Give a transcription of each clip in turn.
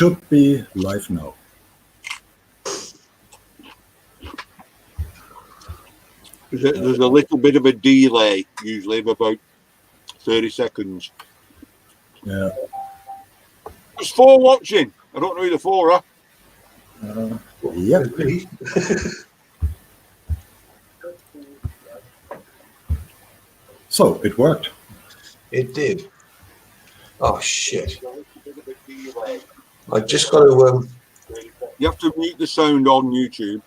Should be live now. There's a little bit of a delay, usually of about 30 seconds. Yeah. There's 4 watching. I don't know who the 4 are. Yep. So it worked. It did. Oh shit! I just got to. You have to mute the sound on YouTube.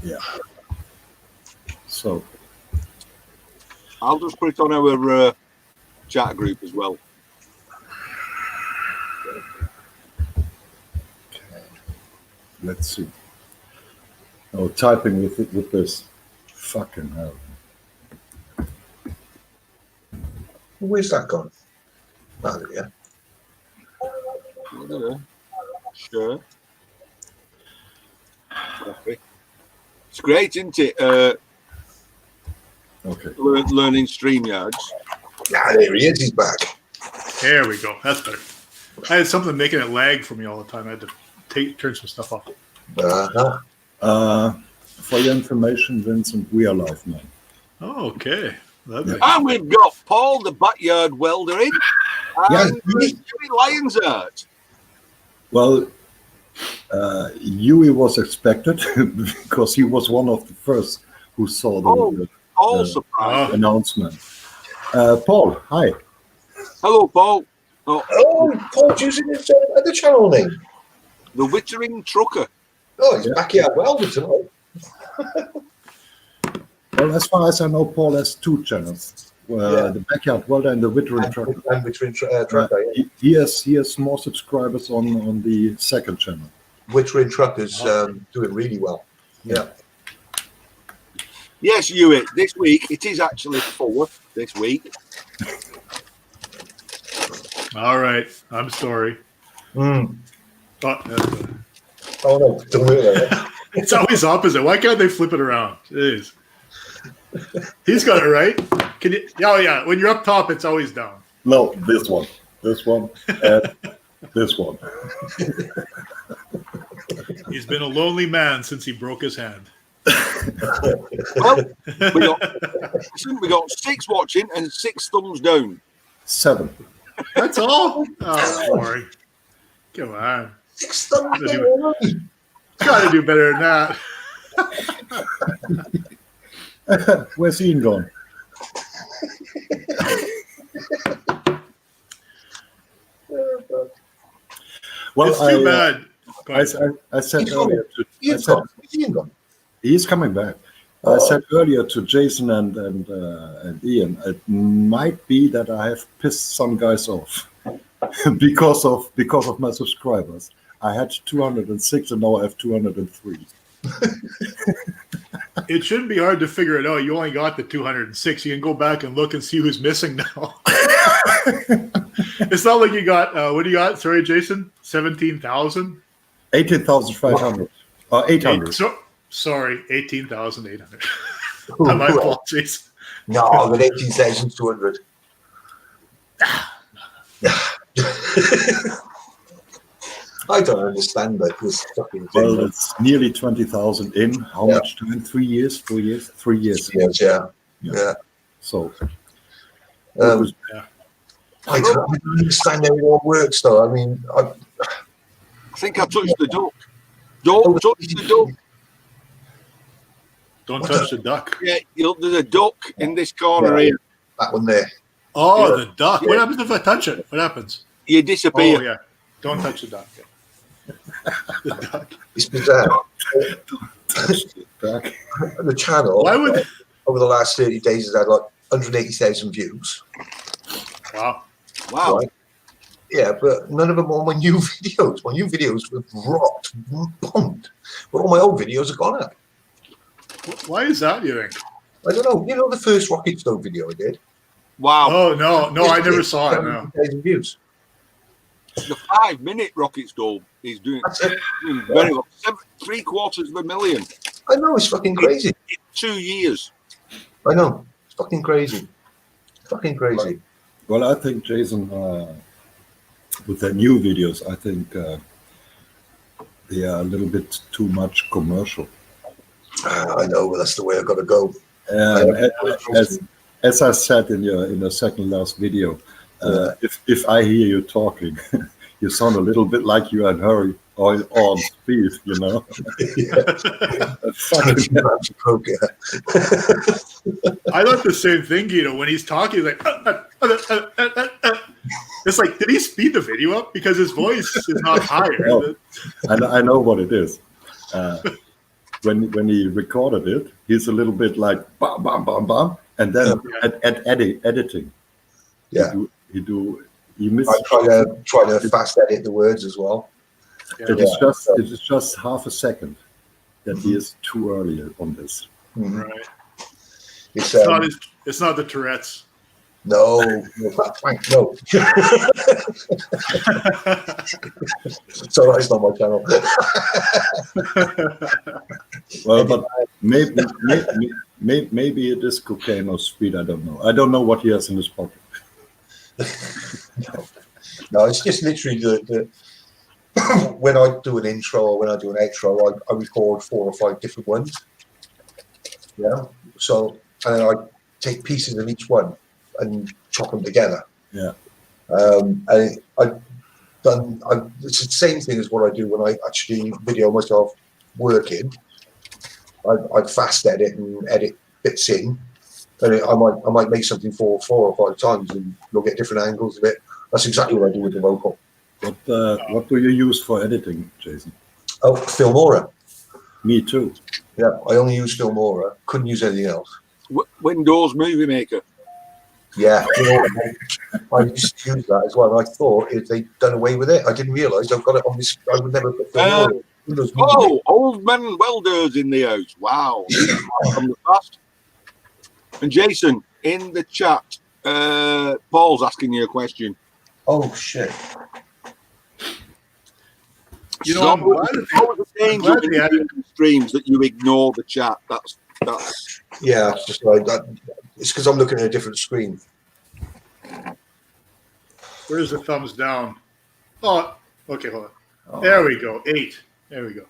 Yeah. So I'll just put it on our chat group as well. okay. Let's see. Oh, typing with this. Fucking hell. Where's that gone? Oh, yeah. Sure. Okay. It's great, isn't it? Okay. Learning StreamYards. Ah, there he is. He's back. There we go. That's better. I had something making it lag for me all the time. I had to turn some stuff off. For your information, Vincent, we are live now. Oh, okay. Yeah. And we've got Paul, the backyard welder, in. And Huey Lionsart. Well, Huey was expected because he was one of the first who saw the announcement. Paul, hi. Hello, Paul. Oh, Paul's using his other channel name. The Wittering Trucker. Oh, it's backyard welder tonight. Well, as far as I know, Paul has 2 channels. The Backyard Welder and the Wittering Trucker. And Wittering Trucker, yeah. He has more subscribers on the second channel. Wittering Trucker's doing really well. Yeah. Yes, Huey. This week, it is actually 4 this week. All right. I'm sorry. Mm. Oh no, don't do it. It's always opposite. Why can't they flip it around? Jeez. He's got it right. Can you? Oh yeah. When you're up top, it's always down. No, this one, and this one. He's been a lonely man since he broke his hand. Well, we got 6 watching and 6 thumbs down. 7. That's all. Oh, sorry. Come on. 6 thumbs down. Got to do better than that. Where's Ian gone? Well, it's too bad. I said He's earlier. He's coming back. I said earlier to Jason and Ian, it might be that I have pissed some guys off because of my subscribers. I had 206 and now I have 203. It shouldn't be hard to figure it out. You only got the 206. You can go back and look and see who's missing now. It's not like you got, what do you got? Sorry, Jason? 17,000? 18,500. 800. Sorry, 18,800. My apologies. No, I got 18,200. I don't understand that this fucking thing. Well, it's nearly 20,000 in. How much time? 3 years? 4 years? 3 years. Yeah. So, I don't understand how it all works, though. I mean, I think I touched the duck. Don't touch the duck. Don't touch the duck. Yeah, there's a duck in this corner here. That one there. Oh, the duck. What happens if I touch it? What happens? You disappear. Oh, yeah. Don't touch the duck. The duck. It's bizarre. The channel, Why would over the last 30 days, has had like 180,000 views. Wow. Right? Yeah, but none of them are my new videos. My new videos were rocked, bombed. But all my old videos are gone up. Why is that, you think? I don't know. You know the first Rocket Stove video I did? Wow. Oh, no, I never saw it. No. 100,000 views. The 5-minute rocket stove is doing very well. 750,000. I know, it's fucking crazy. In 2 years. I know. It's fucking crazy. Fucking crazy. Well, I think Jason, with their new videos, I think they are a little bit too much commercial. I know, but that's the way I've got to go. And as I said in the second last video, if I hear you talking, you sound a little bit like you are in a hurry or on speed, you know. I thought the same thing, Guido. When he's talking, he's like, it's like, did he speed the video up because his voice is not higher? No, I know what it is. When he recorded it, he's a little bit like bam, bam, bam, bam, and then at editing, he misses. I try to fast edit the words as well. It is just half a second that he is too early on this. Right. It's not the Tourette's. No. Sorry, it's not my channel. Well, but maybe it is cocaine or speed. I don't know. I don't know what he has in his pocket. No, it's just literally the when I do an intro or when I do an outro, I record 4 or 5 different ones. Yeah. So, and then I take pieces of each one and chop them together. Yeah. And it's the same thing as what I do when I actually video myself working. I fast edit and edit bits in, and I might make something for 4 or 5 times, and you'll get different angles of it. That's exactly what I do with the vocal. What do you use for editing, Jason? Oh, Filmora. Me too. Yeah, I only use Filmora. Couldn't use anything else. Windows Movie Maker. Yeah, you know, I used to use that as well. And I thought if they'd done away with it, I didn't realise I've got it on this. I would never put Filmora. Old man welders in the house. Wow. From the past. And Jason, in the chat, Paul's asking you a question. Oh, shit. You know, I'm glad the streams that you ignore the chat. That's yeah, it's just like that. It's because I'm looking at a different screen. Where's the thumbs down? Oh, okay, hold on. There we go. 8. There we go.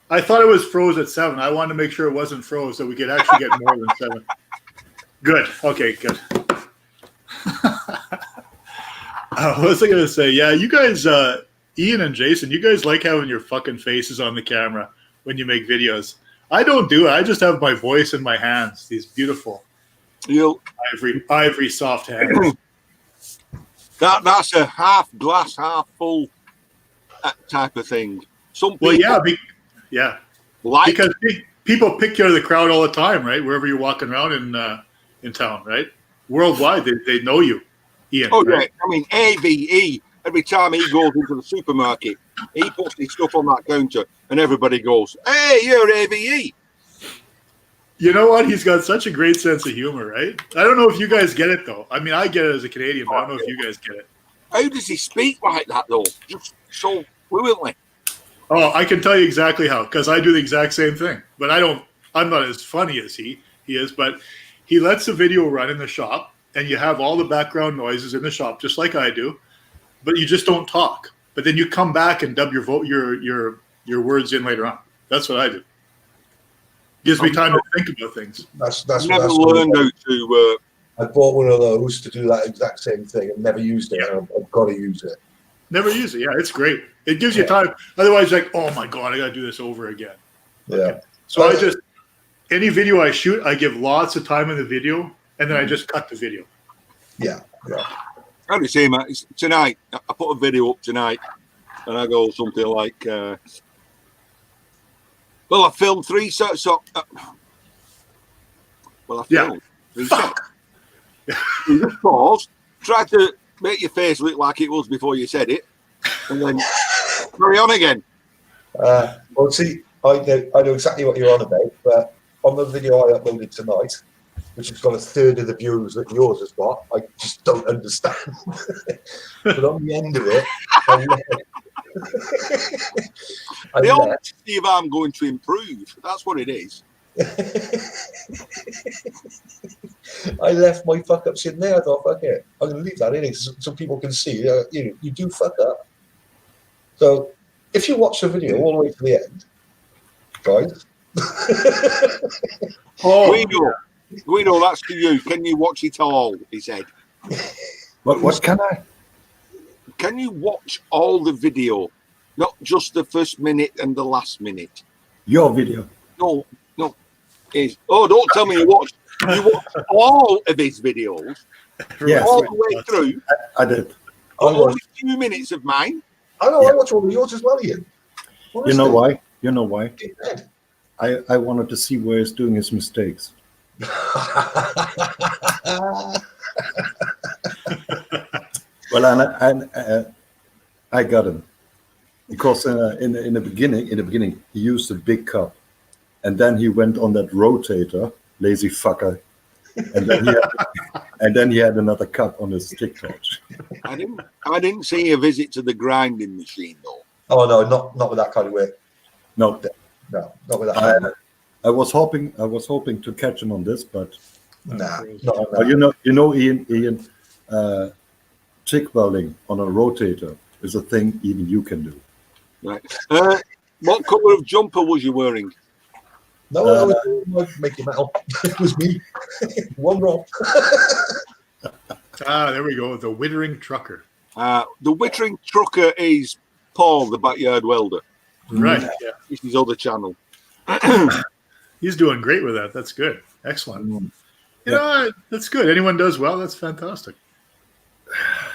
I thought it was froze at 7. I wanted to make sure it wasn't froze so we could actually get more than 7. Good. Okay, good. What was I going to say? Yeah, you guys, Ian and Jason, you guys like having your fucking faces on the camera when you make videos. I don't do it. I just have my voice and my hands. These beautiful ivory soft hands. That's a half glass, half full type of thing. Some people, yeah. Because people pick you out of the crowd all the time, right? Wherever you're walking around in town, right? Worldwide, they know you, Ian. Oh, right? yeah. I mean, AVE, every time he goes into the supermarket, he puts his stuff on that counter and everybody goes, "Hey, you're AVE." You know what? He's got such a great sense of humor, right? I don't know if you guys get it, though. I mean, I get it as a Canadian, but I don't know if you guys get it. How does he speak like that, though? Just so fluently. Oh, I can tell you exactly how, because I do the exact same thing. But I'm not as funny as he is, but he lets the video run in the shop, and you have all the background noises in the shop, just like I do, but you just don't talk. But then you come back and dub your words in later on. That's what I do. Gives me time to think about things. That's never learned how to. I bought one of those to do that exact same thing and never used it. Yeah. I've got to use it. Never use it. Yeah, it's great. It gives you time. Otherwise, like, oh my god, I got to do this over again. Yeah. Okay. So any video I shoot, I give lots of time in the video, and then I just cut the video. Yeah. How do you say, man? Tonight, I put a video up tonight, and I go something like. Well, I filmed 3 sets. Well, I filmed 3 sets. You just pause, try to make your face look like it was before you said it, and then carry on again. Well, see, I know exactly what you're on about, but on the video I uploaded tonight, which has got 1/3 of the views that yours has got, I just don't understand. But on the end of it, They all want to see if I'm going to improve. That's what it is. I left my fuck ups in there. I thought, fuck it, I'm going to leave that in it so people can see. You do fuck up. So if you watch the video all the way to the end, guys. Guido, that's to you. Can you watch it all? He said. What can I? Can you watch all the video, not just the first minute and the last minute? Your video. No. Don't tell me you watched all of his videos, Yes. all the way through. I did. Only a few minutes of mine. I know, Yeah. I watch all of yours as well, Ian. You know why? You know why? why? I wanted to see where he's doing his mistakes. Well, and I got him because in the beginning he used a big cup, and then he went on that rotator, lazy fucker, and then he had another cup on his stick touch. I didn't see a visit to the grinding machine though. Oh no, not with that kind of work. No, Not with that kind of work. I was hoping to catch him on this, but Nah, not on well, that. you know, Ian, TIG welding on a rotator is a thing even you can do. Right. What colour of jumper was you wearing? No, I was doing making metal. It was me. One rock. There we go. The Wittering Trucker. The Wittering Trucker is Paul, the backyard welder. Right. Yeah. This is his other channel. He's doing great with that. That's good. Excellent. Mm. You know, that's good. Anyone does well, that's fantastic.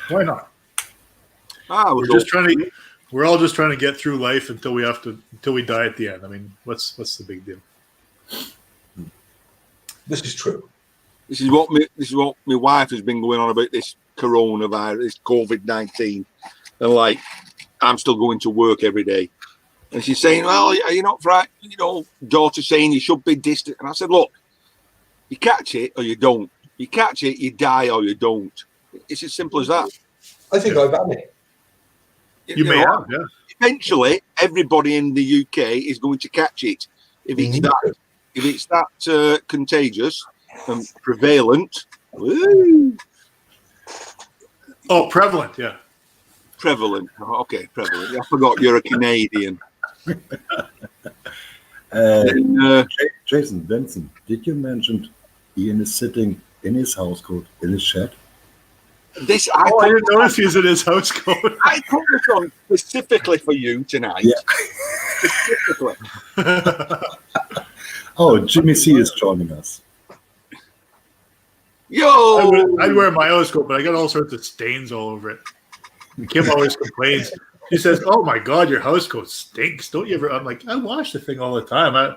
Why not? We're all just trying to get through life until we die at the end. I mean, what's the big deal? This is true. This is what my wife has been going on about this coronavirus, this COVID-19, and like I'm still going to work every day, and she's saying, "Well, are you not right?" You know, daughter saying you should be distant, and I said, "Look, you catch it or you don't. You catch it, you die or you don't. It's as simple as that." I think I've had it. You may know, have, yeah. Eventually, everybody in the UK is going to catch it if it's that contagious and prevalent. Woo, Oh, prevalent, yeah. prevalent. Okay, prevalent. I forgot you're a Canadian. Jason Benson, did you mention Ian is sitting in his house coat in his shed? I didn't notice he's in his house coat. I put this on specifically for you tonight. Yeah. Specifically. Oh, Jimmy C is joining us. Yo! I'd wear my house coat, but I got all sorts of stains all over it. And Kim always complains. She says, "Oh my God, your house coat stinks. Don't you ever?" I'm like, I wash the thing all the time. I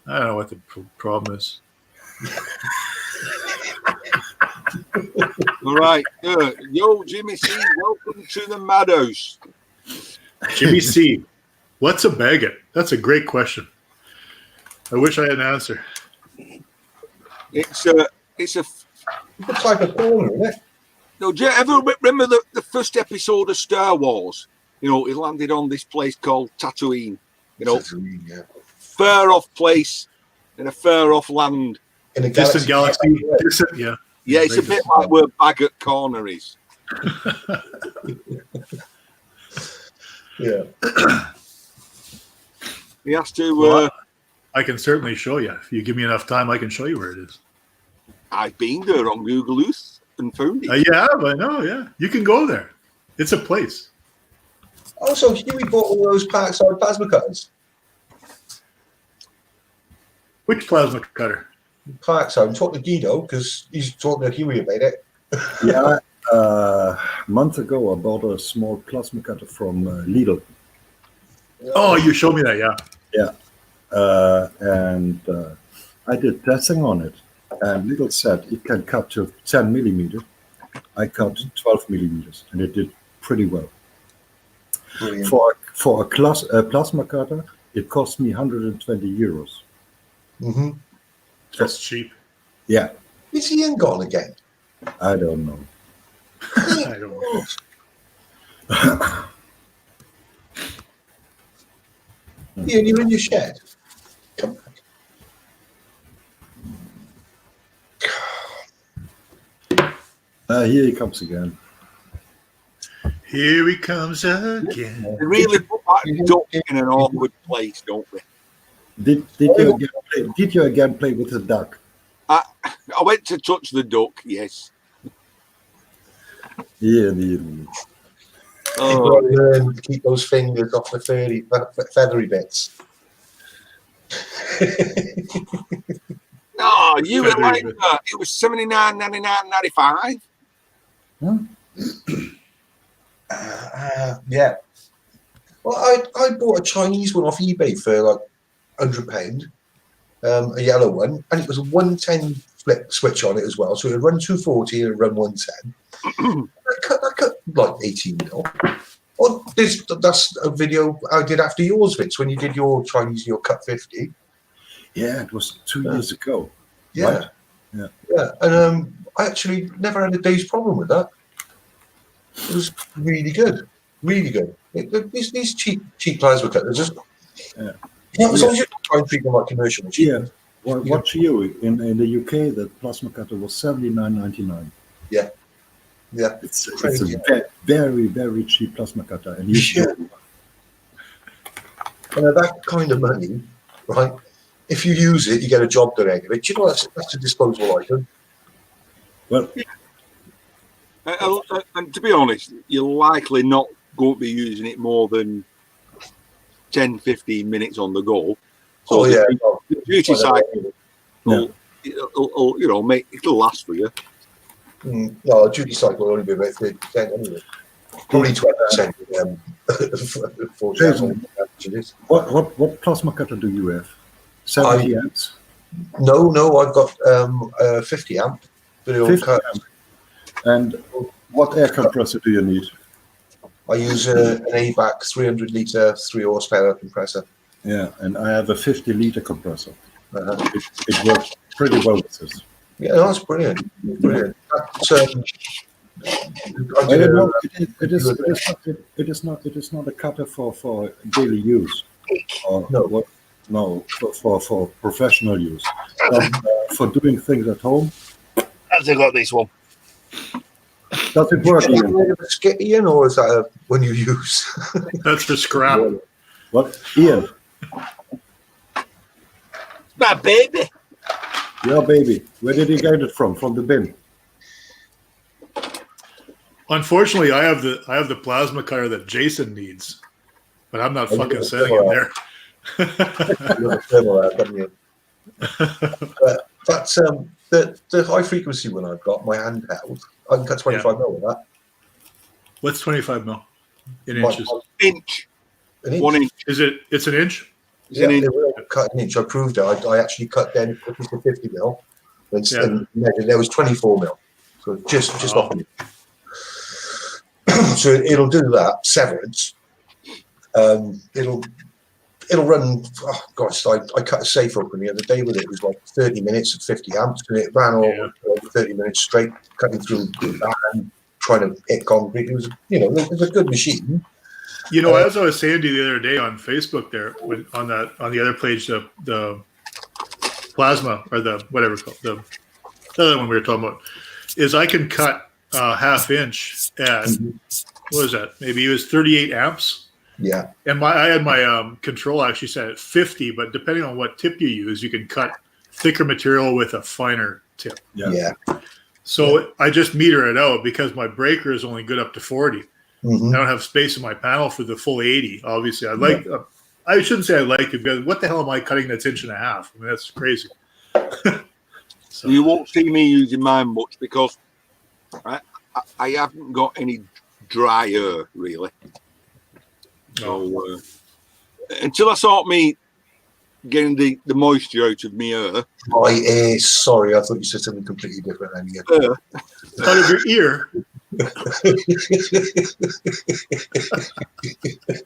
don't know what the problem is. All right. Yo, Jimmy C, welcome to the Madhouse. Jimmy C, what's a baguette? That's a great question. I wish I had an answer. It's a It's a type of corner, isn't it? No, do you ever remember the first episode of Star Wars? You know, it landed on this place called Tatooine. You know, Yeah. far off place in a far off land. In a Distant galaxy. Distant, yeah. Yeah, it's a bit like where Bagot Corner is. Yeah. He has to. Well, I can certainly show you. If you give me enough time, I can show you where it is. I've been there on Google Earth and found it. Yeah, I know, yeah. You can go there. It's a place. Also, Huey bought all those Parkside plasma cutters. Which plasma cutter? Parkside. I'm talking to Guido because he's talking to Huey about it. Yeah, a month ago I bought a small plasma cutter from Lidl. Oh, you showed me that, yeah. And I did testing on it, and Lidl said it can cut to 10 millimeters. I cut 12 millimeters, and it did pretty well. Brilliant. For a plasma cutter, it cost me 120 euros. Mm-hmm. That's cheap. Yeah, Is Ian gone again? I don't know. I don't know. Ian, you're in your shed. Come back. Here he comes again. Here he comes again. They really put that duck in an awkward place, don't they? Did you again play with the duck? I went to touch the duck, yes. Ian. Oh, Learn to keep those fingers off the feathery bits. no, you were like that. It was $79.99.95. Yeah. Well, I bought a Chinese one off eBay for like £100, a yellow one, and it was a 110 flip switch on it as well. So it would run 240 and run 110. I cut like 18 mil. Oh, that's a video I did after yours, Vince, when you did your Chinese, your cut 50. Yeah, it was 2 years ago. Yeah. Right? Yeah. And I actually never had a day's problem with that. It was really good. Really good. These cheap plasma cutters just as long as you try and treat them like commercial machines. Yeah. Well, watch you in the UK. The plasma cutter was $79.99. Yeah. It's a Crazy. very, very cheap plasma cutter, and you And at that kind of money, right? If you use it, you get a job done out of it. You know, that's a disposable item. Well, and to be honest, you're likely not going to be using it more than 10, 15 minutes on the go. So the duty cycle will, it'll last for you. No, duty cycle will only be about 30% anyway. Probably 20%. For Jason, what plasma cutter do you have? 70 amps? No, I've got 50 amp. 50 amp. And what air compressor do you need? I use an ABAC 300 litre 3 horsepower compressor. Yeah, and I have a 50-liter compressor. It works pretty well with this. Yeah, that's brilliant. Brilliant. It is not a cutter for daily use. For professional use. But, for doing things at home. Has it got this one? Does it work, Ian? Skit, Ian, or is that when you use? That's for scrap. What, Ian? My baby. Yeah, baby. Where did you get it from? From the bin? Unfortunately, I have the plasma cutter that Jason needs, but I'm not fucking sitting in there. That's the high frequency one I've got, my handheld. I can cut 25 mil with that. What's 25 mil in inches? Inch. An inch. 1 inch. Is it? It's an inch. It's an inch. They will cut an inch. I proved it. I actually cut down to 50 mil, and there was 24 mil. So just off an inch. So it'll do that severance. It'll run. Oh gosh, I cut a safe open the other day with it. It was like 30 minutes at 50 amps, and it ran over 30 minutes straight, cutting through that and trying to hit concrete. It was, it was a good machine. As I was saying to you the other day on Facebook, there on the other page, the plasma or the whatever it's called, the other one we were talking about, is I can cut half inch at what was that? Maybe it was 38 amps. Yeah. And I had my control actually set at 50, but depending on what tip you use, you can cut thicker material with a finer tip. Yeah. So I just meter it out because my breaker is only good up to 40. Mm-hmm. I don't have space in my panel for the full 80. Obviously, I shouldn't say I like it because what the hell am I cutting that's inch and a half? I mean, that's crazy. So. You won't see me using mine much because I haven't got any dryer really. So until I sort me getting the moisture out of me hair. Sorry, I thought you said something completely different. Out of your ear.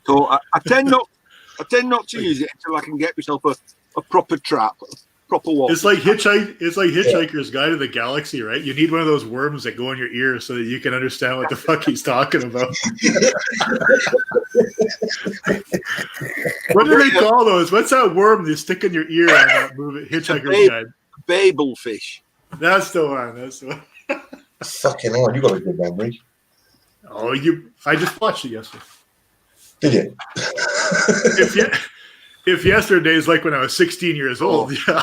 So I tend not to use it until I can get myself a proper trap, proper wall. It's like Hitchhiker's Guide to the Galaxy, right? You need one of those worms that go in your ear so that you can understand what the fuck he's talking about. What do they call those? What's that worm they stick in your ear on that movie, Hitchhiker's Guide? Babel fish. That's the one. Fucking hell, you got a good memory. Oh, I just watched it yesterday. Did you? If yesterday is like when I was 16 years old, yeah.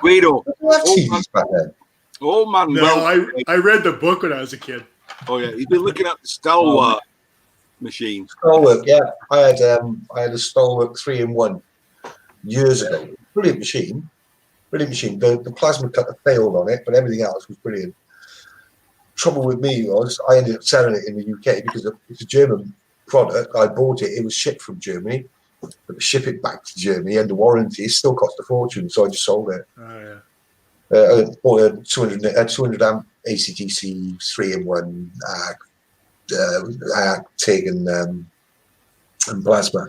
Guido, TVs back then. old man. No, well, I read the book when I was a kid. oh yeah, you've been looking at the Stalwart machine. Stalwart, yeah. I had a Stalwart 3-in-1 years ago. Brilliant machine. Brilliant machine. The plasma cutter failed on it, but everything else was brilliant. Trouble with me was I ended up selling it in the UK because it's a German product. I bought it. It was shipped from Germany. But to ship it back to Germany under warranty, it still cost a fortune. So I just sold it. Oh, yeah. I bought a 200 amp ACDC 3-in-1 TIG and plasma.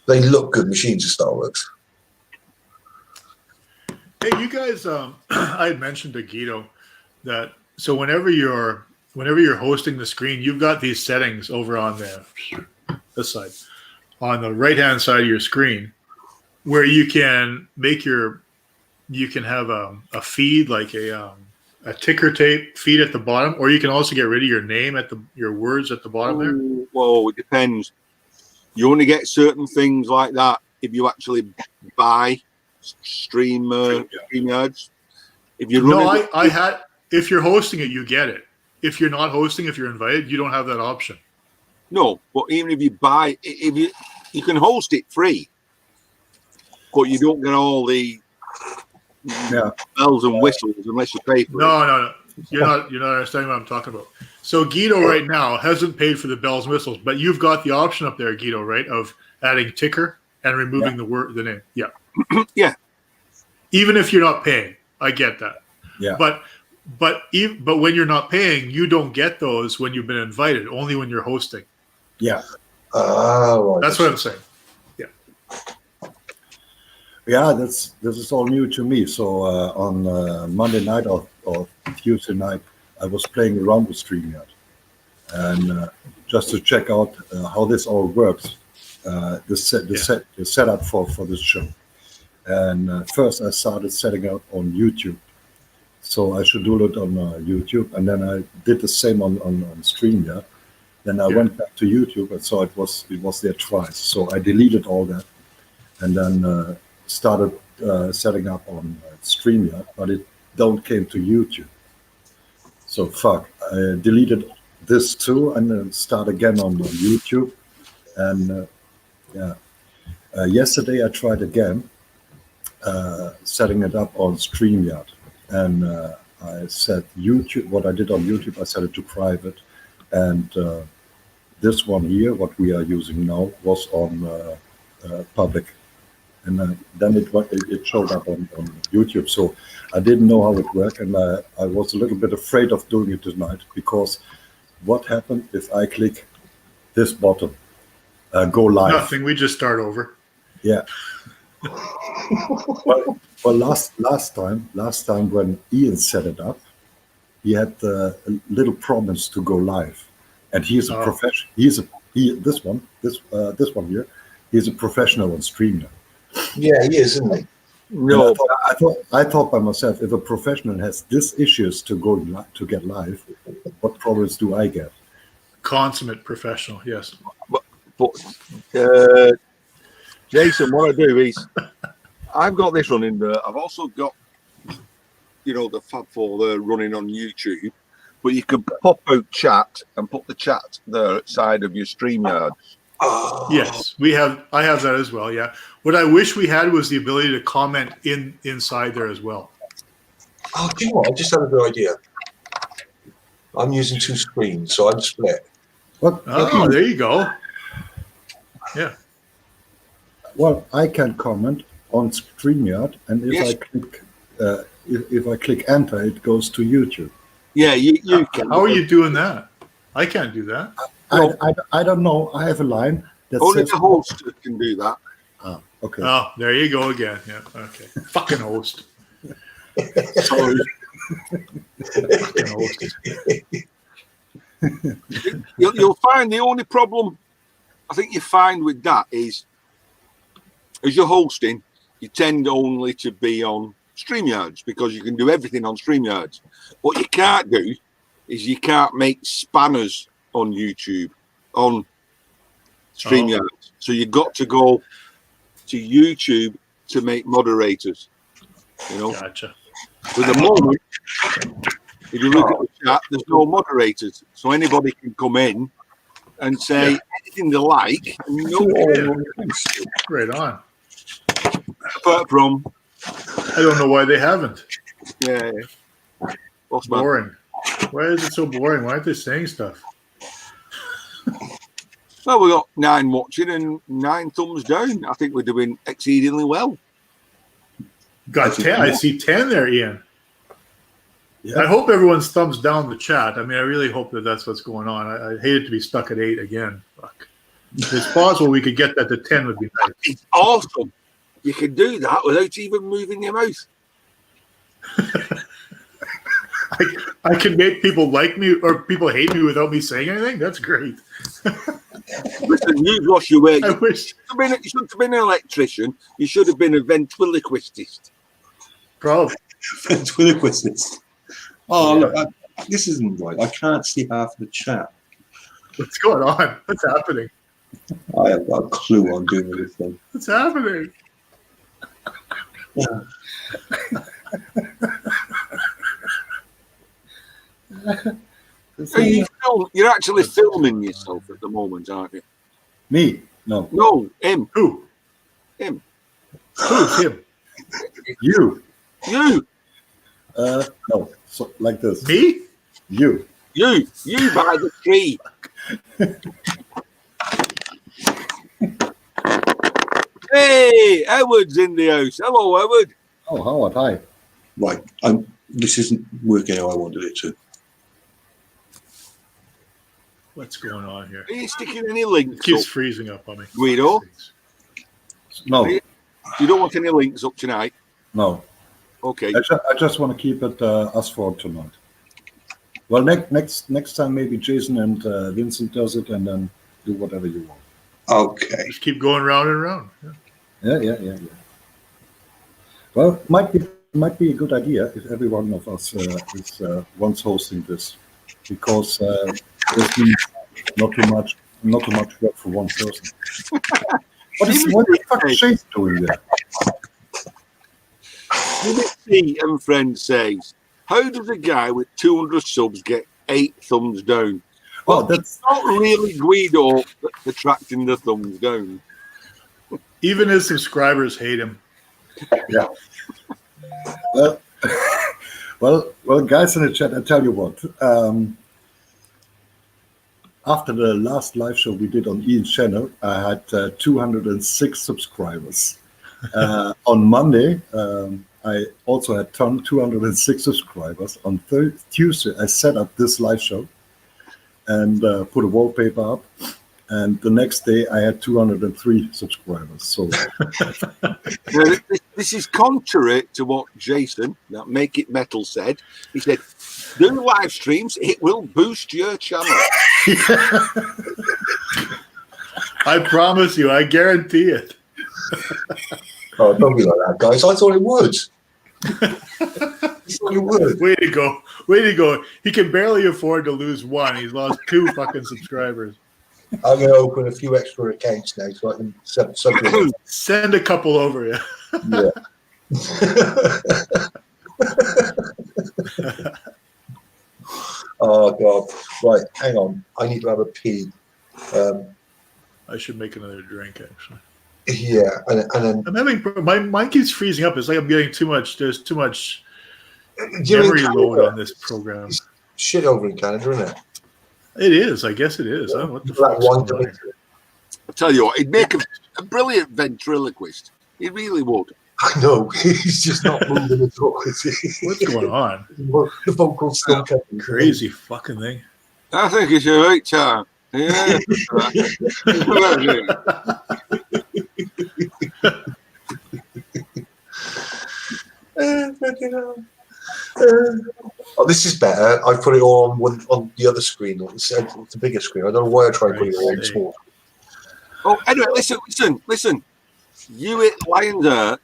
They look good machines at Starworks. Hey, you guys, I had mentioned to Guido that so whenever you're hosting the screen, you've got these settings over on this side, on the right hand side of your screen, where you can have a feed like a ticker tape feed at the bottom, or you can also get rid of your name at your words at the bottom there. Well, it depends. You only get certain things like that if you actually buy StreamYards. If you run if you're hosting it, you get it. If you're not hosting, if you're invited, you don't have that option. No, but even if you buy, you can host it free, but you don't get all the bells and whistles unless you pay for it. No. You're not understanding what I'm talking about. So Guido right now hasn't paid for the bells and whistles, but you've got the option up there, Guido, right, of adding ticker and removing the name. Yeah. Yeah. Even if you're not paying, I get that. Yeah. But when you're not paying, you don't get those when you've been invited. Only when you're hosting. Yeah. Right. That's what I'm saying. Yeah, this is all new to me. So on Monday night or Tuesday night, I was playing around with StreamYard, and just to check out how this all works, the setup for this show. And first, I started setting up on YouTube. So I should do it on YouTube, and then I did the same on StreamYard. Then I went back to YouTube and saw it was there twice. So I deleted all that, and then started setting up on StreamYard, but it don't came to YouTube. So fuck, I deleted this too, and then start again on YouTube. And yesterday I tried again setting it up on StreamYard, and I set YouTube. What I did on YouTube, I set it to private, and this one here, what we are using now, was on public. And then it showed up on YouTube. So I didn't know how it worked, and I was a little bit afraid of doing it tonight, because what happened if I click this button, go live? Nothing. We just start over. Yeah. well, last time when Ian set it up, he had little problems to go live, and he's a professional. This one here, he's a professional on StreamYard. Yeah, he is, isn't he? No, I thought by myself, if a professional has these issues to get live, what problems do I get? Consummate professional, yes. but Jason, what I do is I've got this running there. I've also got, the Fab 4 there running on YouTube, but you can pop out chat and put the chat there outside of your StreamYard. Yes, I have that as well. Yeah. What I wish we had was the ability to comment inside there as well. Oh, do you know what? I just had a good idea. I'm using 2 screens, so I'm split. What? Oh, there you go. Yeah. Well, I can comment on StreamYard, and if I click enter, it goes to YouTube. Yeah, you can. How are you doing that? I can't do that. I don't know. I have a line that Only says the host can do that. Okay. Oh, there you go again. Yeah. Okay. Fucking host. Sorry. Fucking host. You'll find the only problem I think you find with that is, as you're hosting, you tend only to be on StreamYards, because you can do everything on StreamYards. What you can't do is you can't make spanners on YouTube, on StreamYards. So you've got to go to YouTube to make moderators. You know, Gotcha. for the moment, if you look at the chat, there's no moderators, so anybody can come in and say anything they like. And you know, Right on. apart from, I don't know why they haven't. yeah, boss man. Boring. Why is it so boring? Why aren't they saying stuff? Well, we got 9 watching and 9 thumbs down. I think we're doing exceedingly well. Got 10. I see 10 there, Ian. Yeah. I hope everyone's thumbs down the chat. I mean, I really hope that that's what's going on. I hate it to be stuck at 8 again. Fuck. If it's possible we could get that to 10 would be nice. It's awesome. You can do that without even moving your mouth. I can make people like me or people hate me without me saying anything. That's great. Listen, you wash your way. I wish. You should have been an electrician. You should have been a ventriloquist. Probably. Ventriloquist. Oh, look, this isn't right. I can't see half the chat. What's going on? What's happening? I have got a clue what I'm doing with this thing. What's happening? So you're actually filming yourself at the moment, aren't you? Me? No. No, him. Who? Him. Who's him? You? You. No. So like this. Me? You. You by the tree. Hey, Edward's in the house. Hello, Edward. Oh, Howard, hi. Right. This isn't working how I wanted it to. What's going on here? Are you sticking any It links keeps up, freezing up on me. Guido? No, You don't want any links up tonight? no. Okay. I just want to keep it us for tonight. Well, next time maybe Jason and Vincent does it, and then do whatever you want. Okay. Just keep going round and round. Yeah. Yeah. Well, might be a good idea if every one of us is once hosting this, because this means not too much work for one person. What the fuck is Chase doing there? Timothy and Friend says, how does a guy with 200 subs get 8 thumbs down? Oh, that's Not really Guido that's attracting the thumbs down. Even his subscribers hate him. yeah. Well, guys in the chat, I tell you what. After the last live show we did on Ian's channel, I had 206 subscribers. On Monday, I also had 206 subscribers. On Tuesday, I set up this live show and put a wallpaper up. And the next day, I had 203 subscribers. So Now, this is contrary to what Jason, that Make It Metal, said. He said, do live streams, it will boost your channel. I promise you, I guarantee it. Oh, don't be like that, guys. I thought it would. I thought it would. Way to go. Way to go. He can barely afford to lose one. He's lost 2 fucking subscribers. I'm going to open a few extra accounts now so I can sub. Send a couple over, yeah. Yeah. Oh God! Right, hang on. I need to have a pee. I should make another drink, actually. Yeah, and then I'm having mine keeps freezing up. It's like I'm getting too much. There's too much you're in memory load Canada. on this program. Shit over in Canada, isn't it? It is. I guess it is. Huh? What the Black fuck? wine to I tell you what, he'd make a brilliant ventriloquist. He really would. I know. He's just not moving at all. Is he? What's going on? The vocals still coming. Crazy fucking thing. I think it's your right time. Yeah. Oh, this is better. I put it all on the other screen. It's the bigger screen. I don't know why I tried putting it all on small. Oh, anyway, listen. You at Lions Art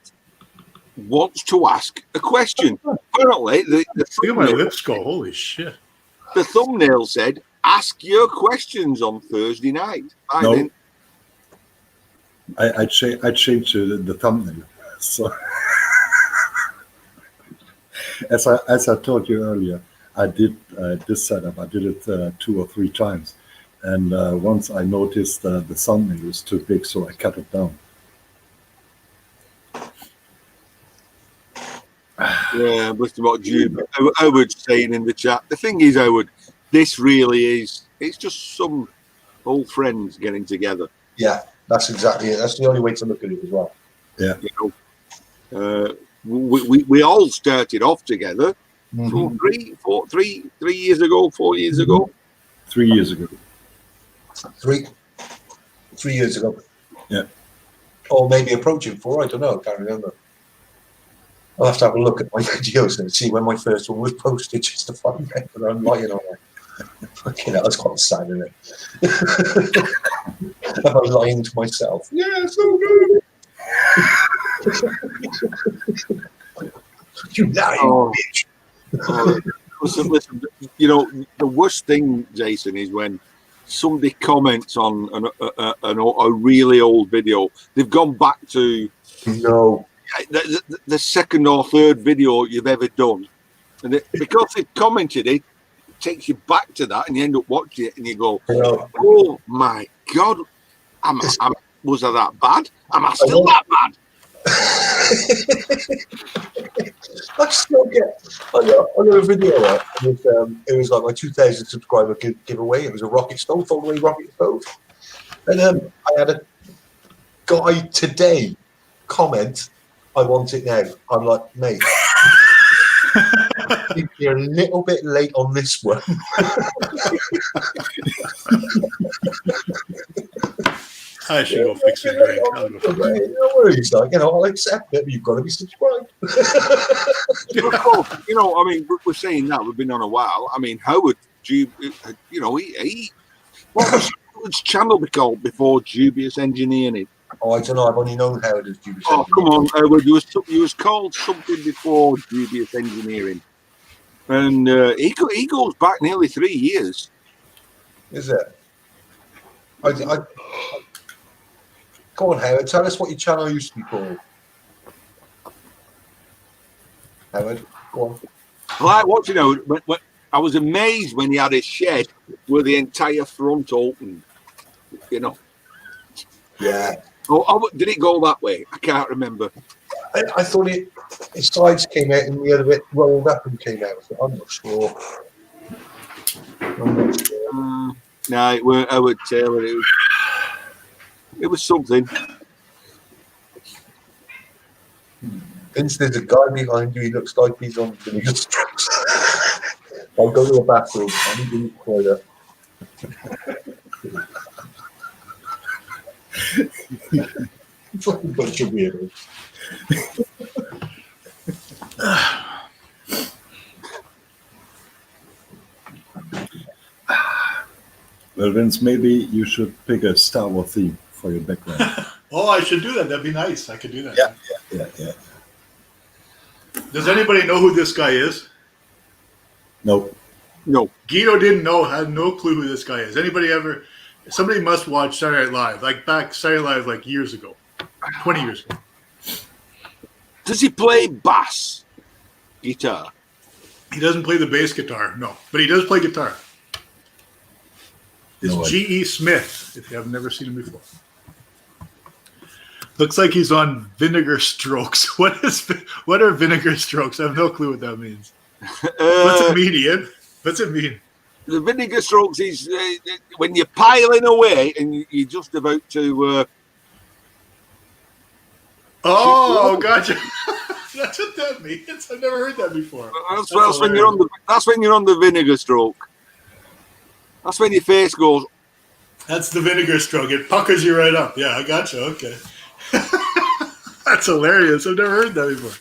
wants to ask a question. Apparently, Look at my lips go. Holy shit. the thumbnail said, "Ask your questions on Thursday night." No. I changed the thumbnail. So as I told you earlier, I did this setup. I did it 2 or 3 times, and once I noticed the thumbnail was too big, so I cut it down. Yeah, listen what Howard's saying in the chat. The thing is, Howard, this really is—it's just some old friends getting together. Yeah, that's exactly it. That's the only way to look at it as well. Yeah. You know, we all started off together. Mhm. 3 years ago, 4 years ago. 3 years ago. 3 years ago. Yeah. Or maybe approaching 4. I don't know. I can't remember. I'll have to have a look at my videos and see when my first one was posted just to find out that I'm lying on it. Fucking hell, that's quite sad, isn't it? Am I lying to myself? Yeah, so good. You lying bitch. Listen, you know, the worst thing, Jason, is when somebody comments on a really old video. They've gone back to No. the second or third video you've ever done, and because they've commented it, takes you back to that, and you end up watching it, and you go, No. "Oh my god, was I that bad? Am I still that bad?" I still get. I got a video. It was like my 2,000 subscriber giveaway. It was a rocket stove, foldaway rocket stove, and I had a guy today comment, "I want it now." I'm like, mate, you're a little bit late on this one. I should go fix it. Right? I'll go fix it. No worries, like, I'll accept it, but you've got to be subscribed. Of course, you know, I mean, we're saying that we've been on a while. I mean, Howard, you know, he what was Howard's channel called before Dubious Engineering? Oh, I don't know. I've only known Howard as Judas. Oh, come on, Howard, you was called something before Dubious Engineering, and he goes back nearly 3 years. Is it? Go on, Howard. Tell us what your channel used to be called. Howard, go on. I like watching Howard. When I was amazed when he had a shed where the entire front opened. You know. Yeah. Oh, did it go that way? I can't remember. I thought his sides came out and the other bit rolled up and came out. I'm not sure. No, it weren't Howard Taylor. It was something. Vince, there's a guy behind you. He looks like he's on vinegar strips. I'll go to the bathroom. I need to use the toilet. Fucking bunch of weirdos. Well, Vince, maybe you should pick a Star Wars theme for your background. Oh, I should do that. That'd be nice. I could do that. Yeah. Does anybody know who this guy is? No. Guido didn't know, had no clue who this guy is. Anybody ever? Somebody must watch Saturday Night Live, like back Saturday Night Live, like years ago, 20 years ago. Does he play bass guitar? He doesn't play the bass guitar, no, but he does play guitar. It's No idea. G.E. Smith, if you have never seen him before. Looks like he's on Vinegar Strokes. What are Vinegar Strokes? I have no clue what that means. What's it mean, Ian? What's it mean? The Vinegar Strokes is when you're piling away and you're just about to. Oh, gotcha. That's what that means. I've never heard that before. That's when you're on the. That's when you're on the vinegar stroke. That's when your face goes. That's the vinegar stroke. It puckers you right up. Yeah, I gotcha. Okay. That's hilarious. I've never heard that before.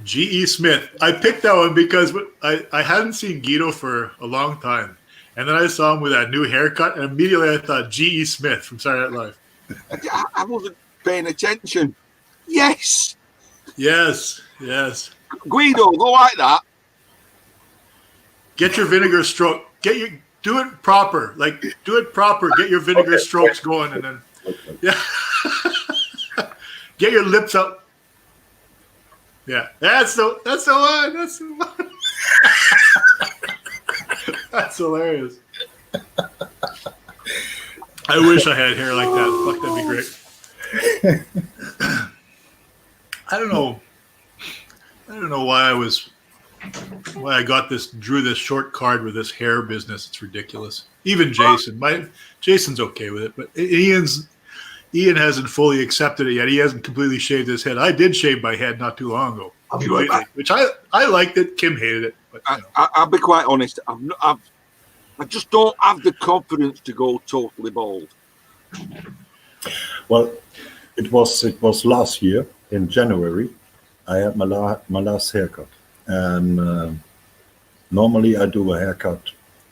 G.E. Smith. I picked that one because I hadn't seen Guido for a long time. And then I saw him with that new haircut, and immediately I thought G.E. Smith from Saturday Night Live. I wasn't paying attention. Yes, Yes. Guido, go like that. Get your vinegar stroke. Do it proper. Like do it proper. Get your vinegar strokes going, and then yeah. Get your lips up. Yeah, that's the one. That's the one. That's hilarious. I wish I had hair like that. Fuck, that'd be great. I don't know why I drew this short card with this hair business. It's ridiculous. Even Jason's okay with it, but Ian hasn't fully accepted it yet. He hasn't completely shaved his head. I did shave my head not too long ago, I'll be right back. which I liked it. Kim hated it, but you know. I'll be quite honest. I just don't have the confidence to go totally bald. Well, it was last year in January. I had my last haircut, and normally I do a haircut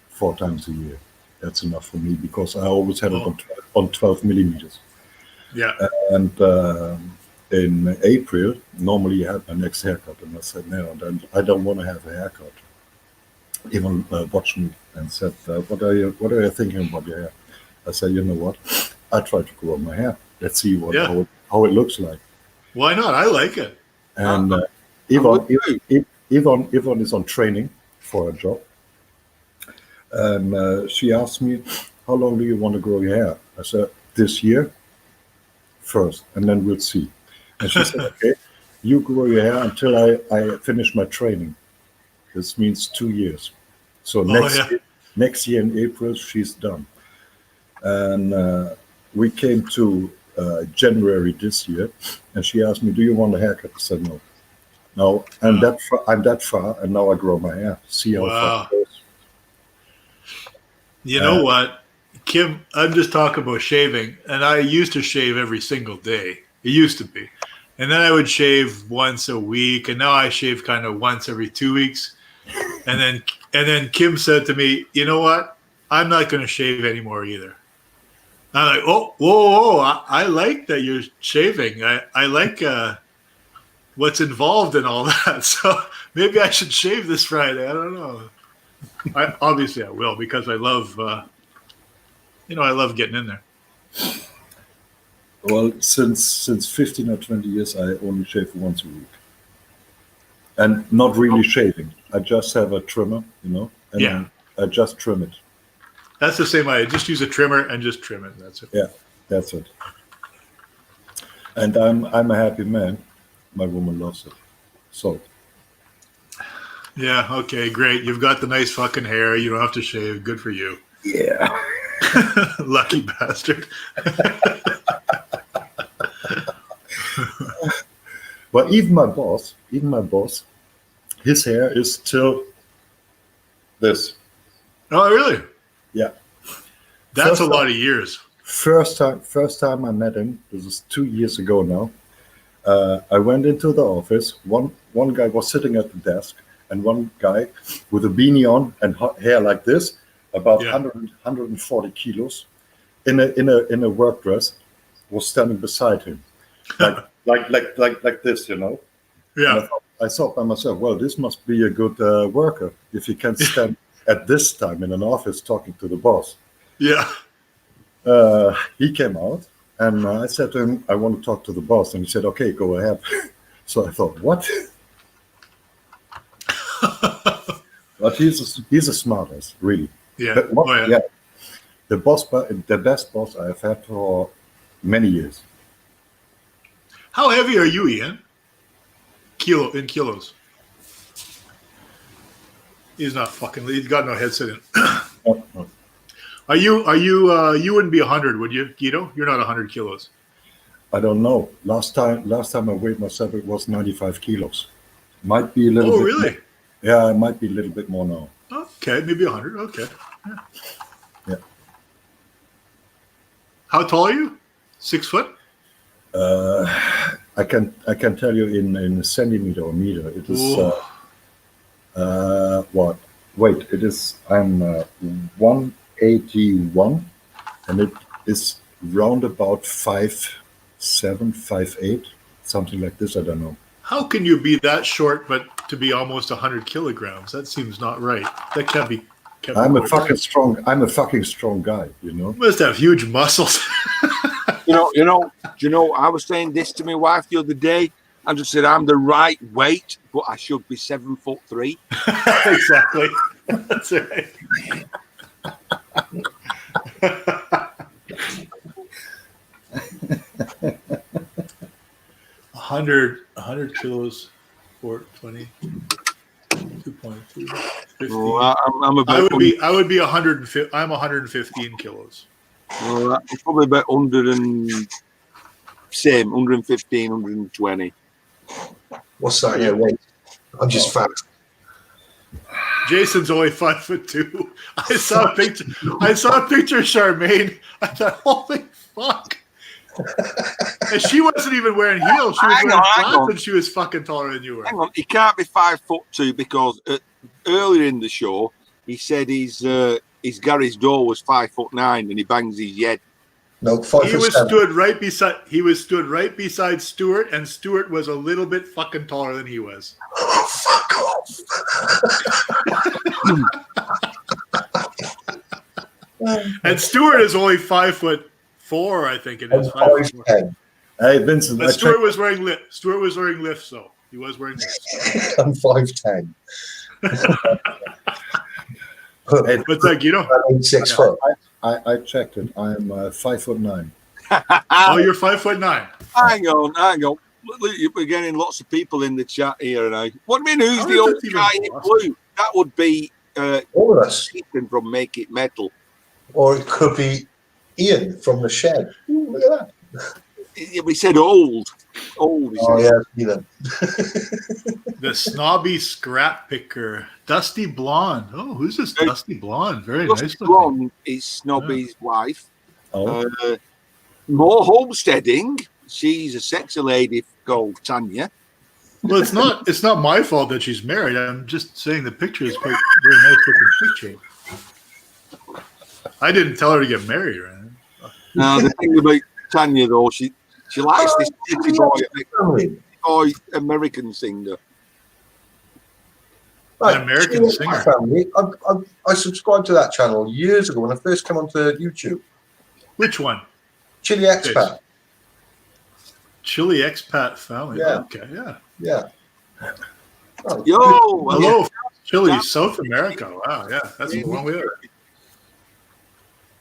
4 times a year. That's enough for me because I always had it on 12 millimeters. Yeah. And in April, normally I had my next haircut, and I said, no, I don't want to have a haircut. Even watched me and said, what are you thinking about your hair? I said, you know what? I try to grow my hair. Let's see how it looks like. Why not? I like it. And Yvonne is on training for a job. And she asked me, how long do you want to grow your hair? I said, this year first, and then we'll see. And she said, okay, you grow your hair until I finish my training. This means 2 years. So next year in April, she's done. And we came to January this year, and she asked me, do you want a haircut? I said, no. No, I'm that far, and now I grow my hair. See how far it goes. You know what, Kim, I'm just talking about shaving, and I used to shave every single day. It used to be. And then I would shave once a week, and now I shave kind of once every 2 weeks. And then Kim said to me, you know what? I'm not going to shave anymore either. I'm like, whoa, I like that you're shaving. I like what's involved in all that. So maybe I should shave this Friday. I don't know. Obviously I will, because I love, I love getting in there. Well, since 15 or 20 years, I only shave once a week. And not really shaving. I just have a trimmer, and I just trim it. That's the same way. I just use a trimmer and just trim it. That's it. Yeah, that's it. And I'm a happy man. My woman loves it. So. Yeah, okay, great. You've got the nice fucking hair. You don't have to shave. Good for you. Yeah. Lucky bastard. But even my boss, his hair is still this. Oh, really? Yeah. That's a lot of years. First time I met him, this is 2 years ago now. I went into the office. One guy was sitting at the desk, and one guy with a beanie on and hair like this, about 140 kilos, in a work dress, was standing beside him, like this, Yeah. Yeah. I thought by myself, well, this must be a good worker if he can stand at this time in an office talking to the boss. Yeah. He came out, and I said to him, I want to talk to the boss. And he said, okay, go ahead. So I thought, what? But he's a smart ass, really. Yeah. Yeah. The best boss I have had for many years. How heavy are you, Ian? In kilos. He's not fucking. He's got no headset in. No. Are you? You wouldn't be 100, would you, Guido? You're not 100 kilos. I don't know. Last time I weighed myself, it was 95 kilos. Might be a little bit. Oh, really? More. Yeah, it might be a little bit more now. Okay, maybe 100. Okay. Yeah. How tall are you? 6 foot? I can tell you in centimeter or meter. It is what? Wait, it is. I'm 181, and it is round about 5'7", 5'8", something like this. I don't know. How can you be that short but to be almost 100 kilograms? That seems not right. That can't be. I'm a fucking strong guy, you know. You must have huge muscles. Do you know, I was saying this to my wife the other day. I just said I'm the right weight, but I should be 7'3". Exactly. That's right. 100 kilos, 420, 2.2. I'm about. I would be 150. I'm 115 kilos. I'm probably about 115, 120. What's that? Yeah, wait. I'm just fat. Jason's only 5'2". I saw a picture of Charmaine. I thought, holy fuck. And she wasn't even wearing heels. She was wearing flats, and she was fucking taller than you were. Hang on, he can't be 5'2" because earlier in the show he said his garage door was 5'9" and he bangs his head. No, 5'7". He was stood right beside Stuart, and Stuart was a little bit fucking taller than he was. Oh, fuck off. And Stuart is only 5'4", I think it is. 5'10". Hey, Vincent. But Stuart was wearing lifts, so he was wearing lifts. I'm 5'10". But like, you know, I'm 6 foot. I checked it. I'm 5'9". Oh, you're 5'9". Hang on. Look, we're getting lots of people in the chat here now. What do you mean? Who's How the is old that even guy in possible? blue? That would be All of us. Ethan from Make It Metal. Or it could be Ian from the shed. Ooh, look at that. We said old. Old. Oh, yeah, Ian. The snobby scrap picker, Dusty Blonde. Oh, who's this Dusty Blonde? Very Dusty nice. Blonde is Snobby's wife. Oh, More homesteading. She's a sexy lady called Tanya. Well, it's not my fault that she's married. I'm just saying the picture is quite very nice looking picture. I didn't tell her to get married or anything. Now the thing about Tanya though, she likes this city boy American singer. Right, An American Chili singer. Expat Family. I subscribed to that channel years ago when I first came onto YouTube. Which one? Chili Expat. Chili Expat Family. Yeah. Okay, yeah. Yeah. Oh, Yo, Hello, Chile, South America. Wow, yeah, that's a long way.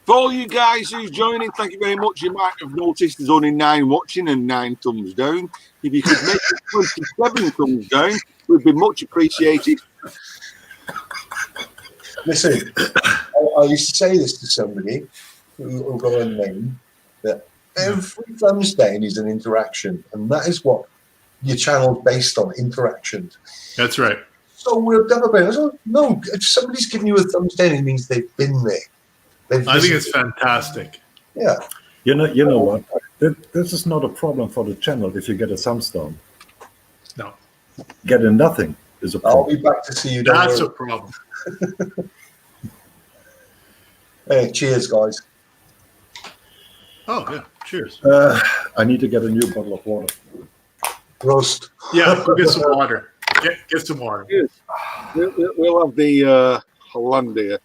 For all you guys who's joining, thank you very much. You might have noticed there's only 9 watching and 9 thumbs down. If you could make it 27 thumbs down, it would be much appreciated. Listen, I used to say this to somebody who got a name, that every thumbs down is an interaction, and that is what your channel's based on, interactions. That's right. So we're done about it. I said, no, if somebody's giving you a thumbs down, it means they've been there. I think it's fantastic. Yeah. you know what? This is not a problem for the channel if you get a thumbs down. No, Getting nothing is a I'll problem. be back to see you. that's Don't a problem. worry. Hey, cheers, guys. Oh, yeah. Cheers. I need to get a new bottle of water. Roast. Yeah, go get some water. Get some water. We'll have the Hollandia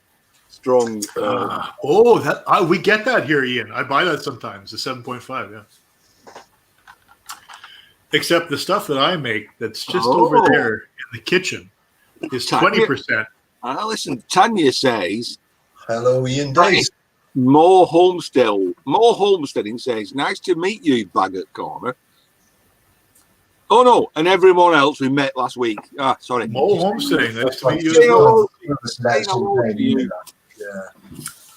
strong. We get that here, Ian. I buy that sometimes. The 7.5, yeah. Except the stuff that I make that's just over there in the kitchen is 20%. Listen, Tanya says, Hello, Ian Days. more homesteading says, nice to meet you, Baggett Corner. Oh no, and everyone else we met last week. Sorry. Mo Homesteading, nice to meet you Say as well. hello to you. Yeah.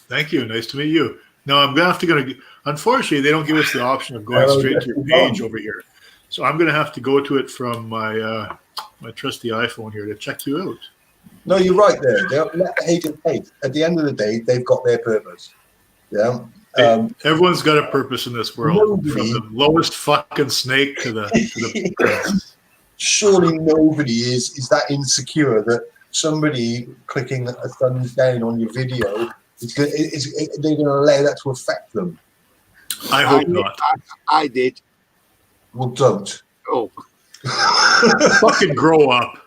Thank you. Nice to meet you. No, I'm gonna have to go. Unfortunately, they don't give us the option of going straight to your page over here, so I'm gonna have to go to it from my my trusty iPhone here to check you out. No, you're right there. They'll let the hate and hate. At the end of the day, they've got their purpose. Yeah. Everyone's got a purpose in this world, Nobody- from the lowest fucking snake to the prince. Surely nobody is that insecure that somebody clicking a thumbs down on your video they're going to allow that to affect them. I hope not. I did. Well, don't. Oh, Fucking grow up.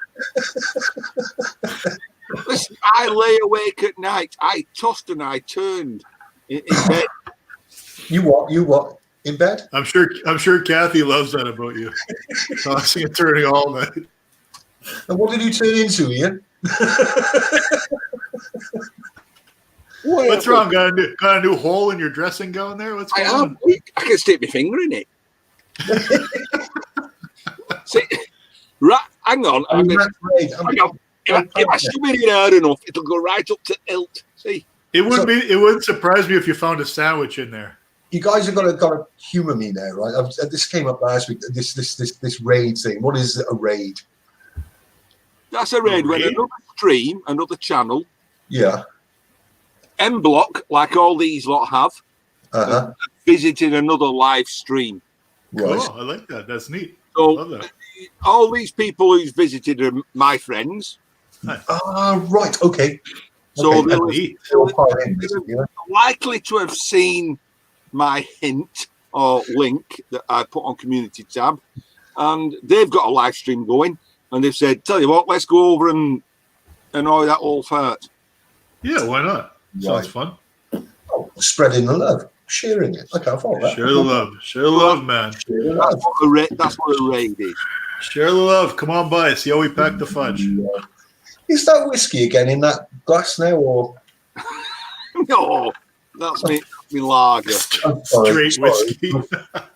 listen, I lay awake at night. I tossed and I turned in bed. You what? You what? In bed? I'm sure Kathy loves that about you. Tossing and turning all night. And what did you turn into, Ian? What's wrong? Got a new hole in your dressing gown there? What's I going on? am weak. I can stick my finger in it. See, right, hang on. I'm Hang not afraid. on. If I shove it in hard enough, it'll go right up to hilt. See? It wouldn't surprise me if you found a sandwich in there. You guys have got to humour me there, right? This came up last week. This raid thing. What is a raid? That's a raid when another stream, another channel, Yeah. M Block, like all these lot have, Uh-huh. visited another live stream. Right. Oh, I like that. That's neat. So Love that. all these people who's visited are my friends. Right. Okay. So Okay, they're Neat. Still part in, basically, yeah. likely to have seen my hint or link that I put on community tab, and they've got a live stream going, and they've said, "Tell you what, let's go over and annoy that old fart." Yeah, why not? Sounds fun. Oh, spreading the love, sharing it. I can't follow that. Share the love. Share the love, man. Share the love. That's what a raid is. Share the love. Come on by. See how we pack the fudge. Is that whiskey again in that glass now, or? No, that's me lager. I'm sorry, Straight whiskey.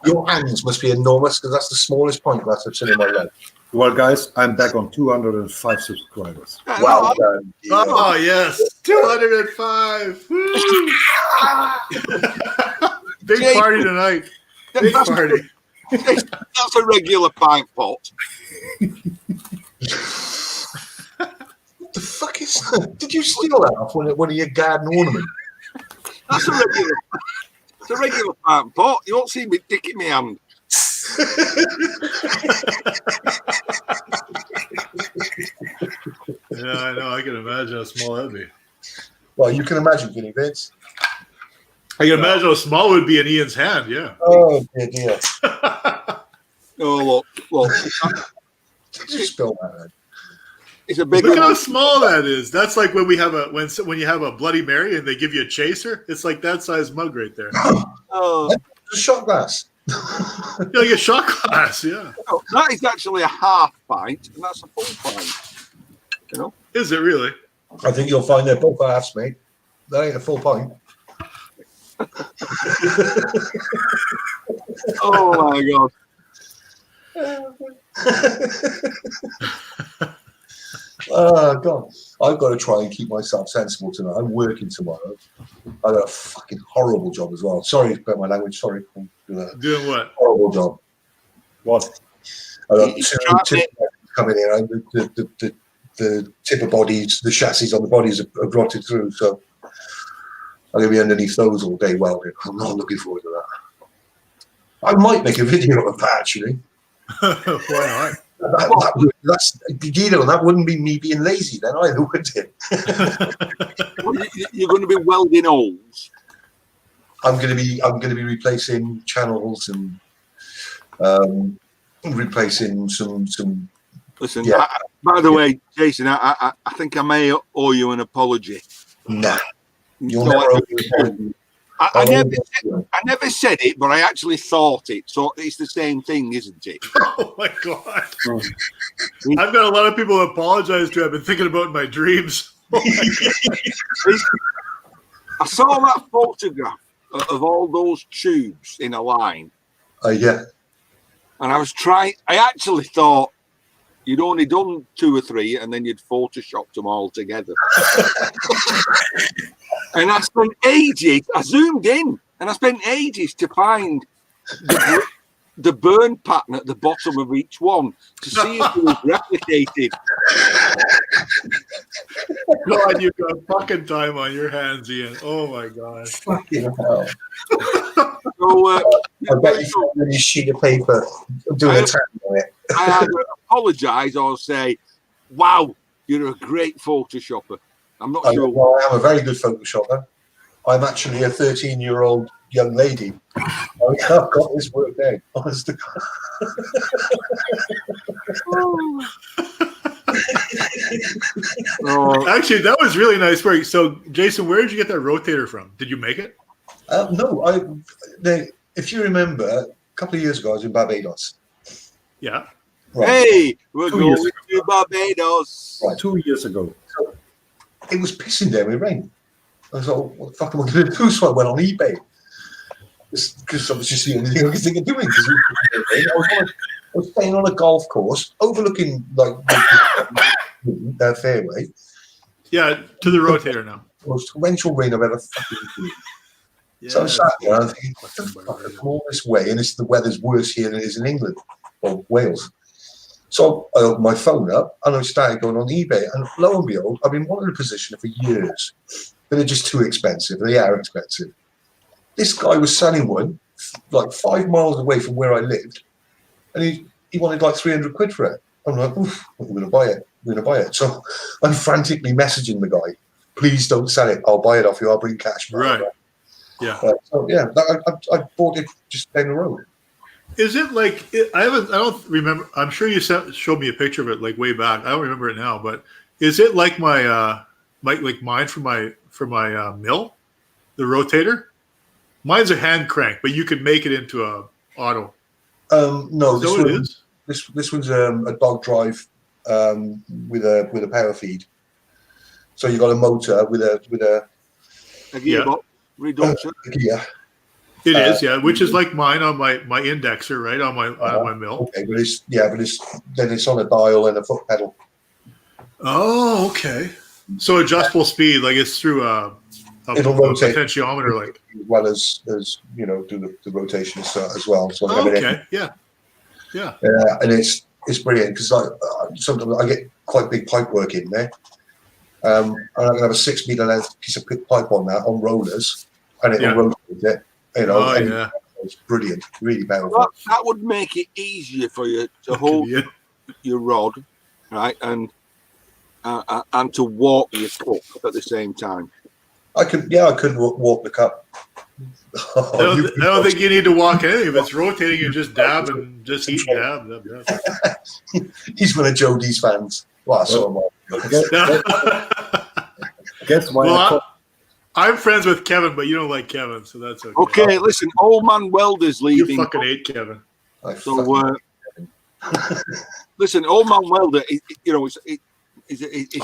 Your hands must be enormous because that's the smallest pint glass I've seen in my life. Well, guys, I'm back on 205 subscribers. Wow. done. Oh, yes. 205. Woo. Big party tonight. Big party. That's a regular pint pot. What the fuck is that? Did you steal that off one of your garden ornaments? That's a regular. It's a regular pint pot. You won't see me dick in my hand. Yeah, I know. I can imagine how small that'd be. Well, you can imagine, can you, Vince? I can imagine how small it would be in Ian's hand. Yeah. Oh, dear. Oh, look. Did you spill that, man? It's a big Look at how small that is. That's like when we have when you have a Bloody Mary and they give you a chaser. It's like that size mug right there. Oh, It's a shot glass. Yeah, like a shot glass. Yeah. no, that is actually a half pint, and that's a full pint. You know? Is it really? I think you'll find they're both halves, mate. That ain't a full pint. Oh my god. Oh, God. I've got to try and keep myself sensible tonight. I'm working tomorrow. I've got a fucking horrible job as well. Sorry about my language. Sorry. Doing what? Horrible job. What? I've got You two can't tip coming in. The tipper bodies, the chassis on the bodies have rotted through. So I'm going to be underneath those all day welding. I'm not looking forward to that. I might make a video of that, actually. Why not? That wouldn't be me being lazy then either, would it? You're going to be welding holes. I'm going to be replacing channels and replacing some. Listen, Yeah. by the way, Jason, I think I may owe you an apology. Nah, you'll No, never. I never said it, but I actually thought it. So it's the same thing, isn't it? Oh my god! I've got a lot of people to apologize to. I've been thinking about in my dreams. I saw that photograph of all those tubes in a line, Yeah. and I actually thought you'd only done 2 or 3, and then you'd photoshopped them all together. And I spent ages. I zoomed in, and I spent ages to find the burn pattern at the bottom of each one to see if it was replicated. God, you've got fucking time on your hands, Ian. Oh my gosh. Fucking hell. So I bet you found a sheet of paper doing a tag on it. I either apologise or say, "Wow, you're a great photoshopper." I'm not sure. Well, I am a very good photoshopper. I'm actually a 13-year-old young lady. I've got this worked out. Honest to God. Oh, Actually, that was really nice work. So, Jason, where did you get that rotator from? Did you make it? No, if you remember, a couple of years ago, I was in Barbados. Yeah. Right. hey, we're 2 years going to Barbados. Right. 2 years ago. It was pissing down with rain. I was like, what the fuck am I going to do? So I went on eBay. Because I was just the only thing I could think of doing. I was staying on a golf course overlooking like the fairway. Yeah, to the rotator now. The most torrential rain I've ever fucking seen. Yeah. So I'm sat there and I'm thinking, what the fuck? I've come all this way and the weather's worse here than it is in England or Wales. So I opened my phone up and I started going on eBay. And lo and behold, I've been wanting a position for years. But they're just too expensive. They are expensive. This guy was selling one like 5 miles away from where I lived. And he wanted like 300 quid for it. I'm like, oof, we're going to buy it. We're going to buy it. So I'm frantically messaging the guy, please don't sell it. I'll buy it off you. I'll bring cash. Right. Yeah. So yeah, I bought it just down the road. Is it like I don't remember. I'm sure you showed me a picture of it like way back. I don't remember it now, but is it like mine for my mill, the rotator? Mine's a hand crank, but you could make it into a auto. No, So it is. This one's a dog drive with a power feed. So you got a motor with a A gearbox reduction. gear. It is, yeah. Which is like mine on my indexer, right on my mill. Okay, but it's on a dial and a foot pedal. Oh, okay. So adjustable speed, like it's through a It'll rotate potentiometer, like as well as do the rotation as well. So okay, yeah. And it's brilliant because sometimes I get quite big pipe work in there. And I'm gonna have a 6 meter length piece of pipe on that on rollers, and it'll rotate it. It's brilliant, really powerful. That would make it easier for you to hold your rod, right, and to walk your cup at the same time. I could walk the cup. I don't think you need to walk anything. If it's rotating, you just dab and just heat and dab. He's one of Jodie's fans. Well, so am I. Guess why? Well, I'm friends with Kevin, but you don't like Kevin, so that's okay. Okay, listen, Old Man Welder's leaving. You fucking hate Kevin. Listen, Old Man Welder, it's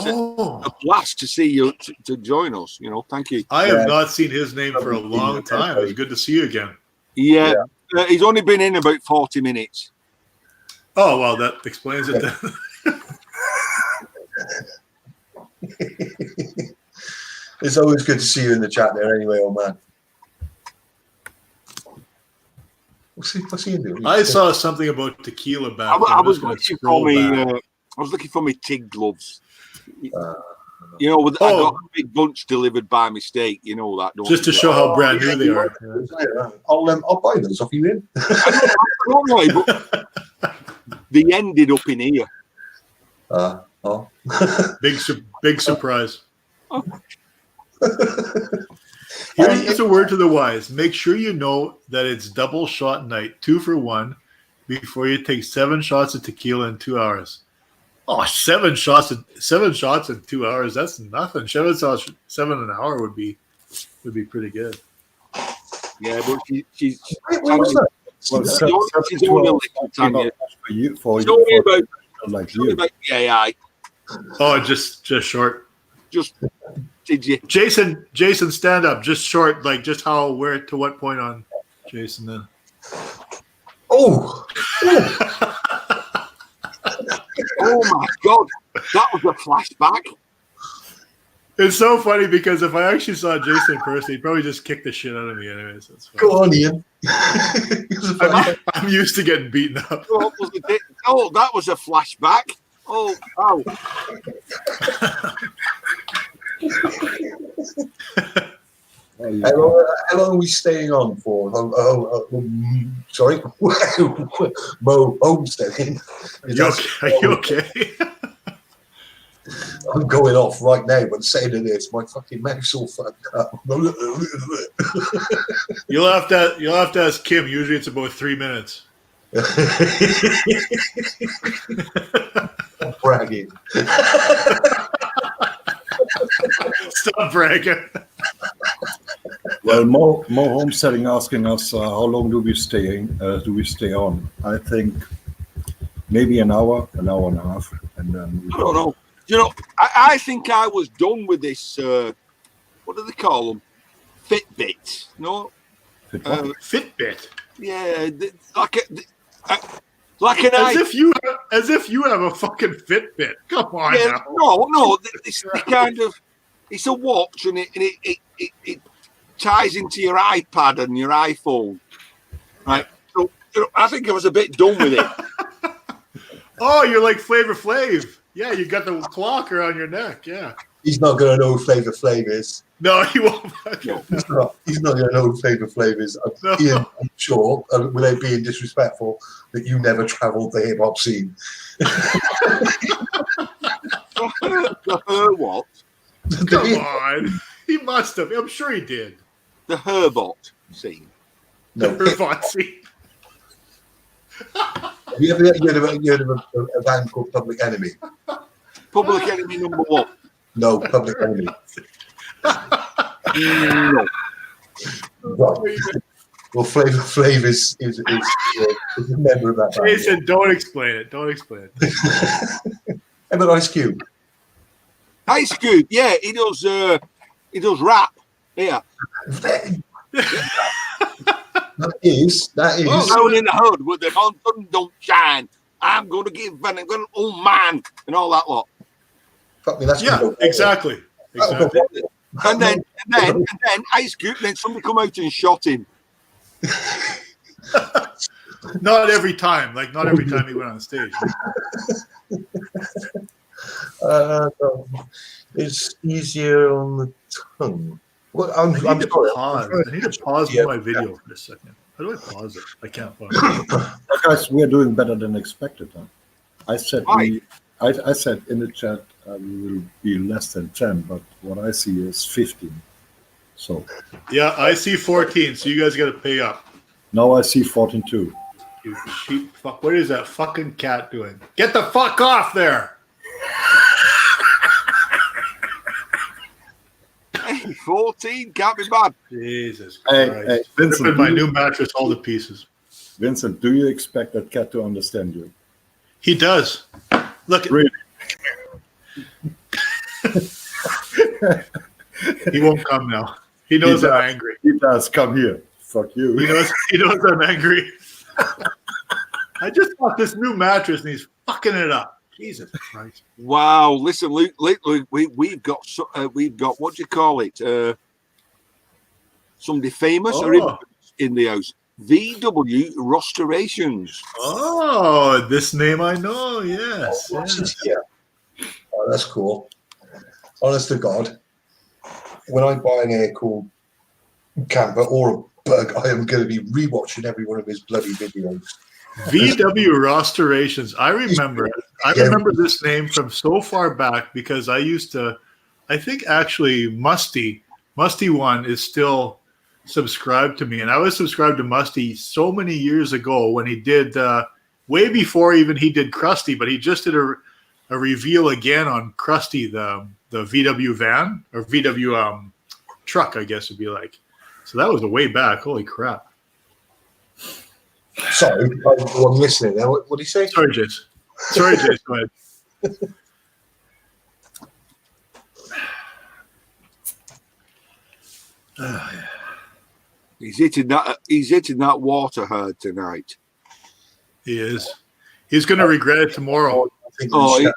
a blast to see you to join us. Thank you. I have not seen his name for a long time. It's good to see you again. Yeah. He's only been in about 40 minutes. Oh, well, that explains it then. It's always good to see you in the chat there anyway, old man. What's he doing? I saw something about tequila back I was looking for my TIG gloves. I got a big bunch delivered by mistake. You know that, don't just to show how brand new they are. I'll buy those off you in. I don't know, but they ended up in here. Big surprise. Here's a word to the wise. Make sure you know that it's double shot night, 2 for 1, before you take 7 shots of tequila in 2 hours. Oh, 7 shots in 2 hours. That's nothing. 7 an hour would be pretty good. Yeah, but she's What's that? she's only a little Tanya. She's only about the AI. Oh, just short. Did you? Jason, stand up. Just short, like just how, where, to what point on Jason then? Oh. Oh my God, that was a flashback. It's so funny because if I actually saw Jason in person, he'd probably just kick the shit out of me anyways. That's fine. Go on, Ian. I'm used to getting beaten up. Oh, that was a flashback. Oh. How long are we staying on for? Sorry. Mo homesteading. Are you okay? I'm going off right now, but saying to this, my fucking mouth's all fucked up. You'll have to ask Kim. Usually it's about 3 minutes. I'm bragging. Stop bragging. Well, Mo Homesteading asking us how long do we stay on? I think maybe an hour and a half, and then I don't know. You know, I think I was done with this. What do they call them? Fitbits. No. Fitbit. Yeah, like an As if you have a fucking Fitbit. Come on yeah, now. no. It's the kind of it's a watch, and it ties into your iPad and your iPhone, right? So you know, I think I was a bit done with it. Oh, you're like Flavor Flav. Yeah, you got the clock around your neck. Yeah. He's not going to know who Flavor Flav is. No, he won't. He's not going to know who Flavor Flav is. No. Ian, I'm sure, without being disrespectful, that you never travelled the hip hop scene. The what? Come on. He must have. I'm sure he did. The Herbot scene. No. Hervotzi. Have you ever heard of a band called Public Enemy? Public Enemy number one. No, Public Enemy. No. Right. Well, Flavor Flav is a member of that band. Jason, don't explain it. Don't explain it. How about Ice Cube? Ice Cube, yeah, he does rap. Yeah. That is. Down in the hood with the sun don't shine. I'm gonna give and I'm gonna man and all that lot. Fuck me, that's Yeah, gonna go exactly. Exactly. And then Ice Cube, then somebody come out and shot him. Not every time. Like, not every time he went on stage. It's easier on the tongue. Well, I'm I need to sorry. pause. I need to pause my video for a second. How do I pause it? I can't pause it. guys, we are doing better than expected. Huh? I said Why? I said in the chat we will be less than 10, but what I see is 15. So Yeah, I see 14, so you guys got to pay up. now I see 14 too. You sheep fuck. What is that fucking cat doing? Get the fuck off there! 14 can't be bad. Jesus Hey, Christ. hey, Vincent, Ripping my new mattress all to pieces. Vincent, do you expect that cat to understand you? He does. Look, Really? he won't come now. He knows I'm angry. He does. Come here. Fuck you. He knows I'm angry. I just bought this new mattress and he's fucking it up. Jesus Christ. Wow, listen, Luke, we've got what do you call it? Somebody famous or in the house. VW Restorations. Oh, this name I know. Yes. Yeah. Oh, that's cool. Honest to God, when I buy an air-cooled camper or a bug, I am going to be rewatching every one of his bloody videos. VW Restorations. I remember this name from so far back because I used to. I think actually Musty One is still subscribed to me, and I was subscribed to Musty so many years ago when he did way before even he did Krusty, but he just did a reveal again on Krusty, the VW van or VW truck, I guess it'd be like. So that was a way back. Holy crap! Sorry, I'm listening now. What did he say? Sorry, Jace. Sorry, Jace. Go ahead. He's hitting that water hard tonight. He is. He's going to regret it tomorrow. Oh,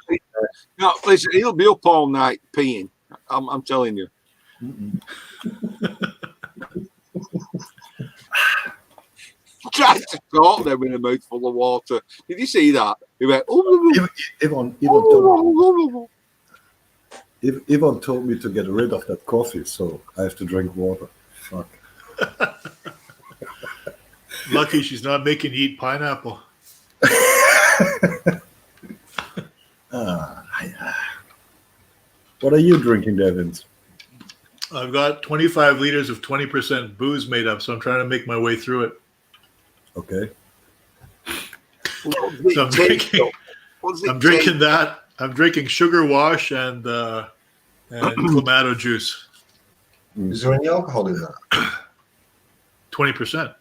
no, listen, he'll be up all night peeing. I'm telling you. Tried to talk there with a mouthful of water. Did you see that? He went, Yvonne told me to get rid of that coffee, so I have to drink water. Fuck. Lucky she's not making you eat pineapple. What are you drinking there, Vince? I've got 25 liters of 20% booze made up, so I'm trying to make my way through it. Okay. What does it So I'm taste, drinking. though? What does it I'm drinking taste? that. I'm drinking sugar wash and clamato juice. Is there any alcohol in that? 20%.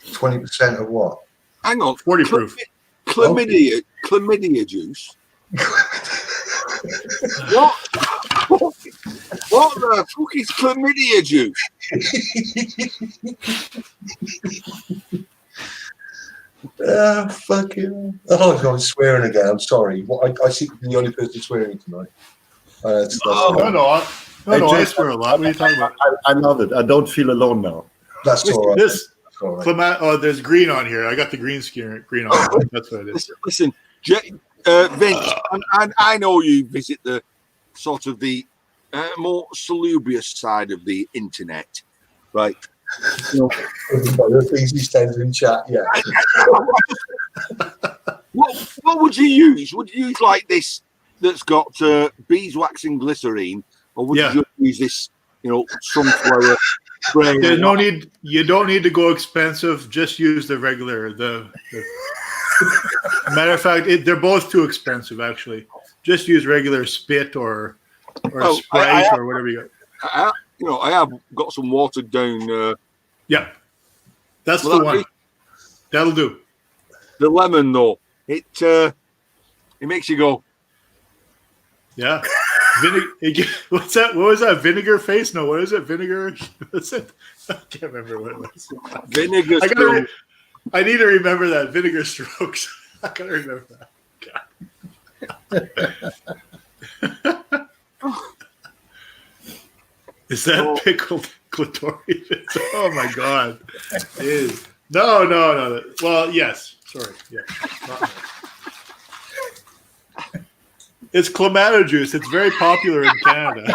20% of what? Hang on. 40 proof. Chlamydia juice. What? What the fuck is chlamydia juice? Fucking. Oh, I'm swearing again. I'm sorry. I seem to be the only person swearing tonight. That's No, Hey, I Jason, swear a lot. What are you talking about? I love it. I don't feel alone now. That's all right. This That's all right. Oh, there's green on here. I got the green on. That's what it is. Listen, Vince, I know you visit the sort of the more salubrious side of the internet, right? The things he sends in chat, yeah. What would you use? Would you use like this that's got beeswax and glycerine, or would you just use this, sunflower spray? There's no need. You don't need to go expensive. Just use the regular. Matter of fact, they're both too expensive. Actually, just use regular spit or Sprite or whatever you got. I have got some watered down. Yeah, that's the one. That'll do. The lemon, though, it makes you go. Yeah. What's that? What was that? Vinegar face? No, what is it? Vinegar? What's it? I can't remember what it was. Vinegar. I need to remember that. Vinegar strokes. I gotta remember that. Is that pickled clitoris? Oh my god! No. Well, yes. Sorry. Yeah. It's clamato juice. It's very popular in Canada.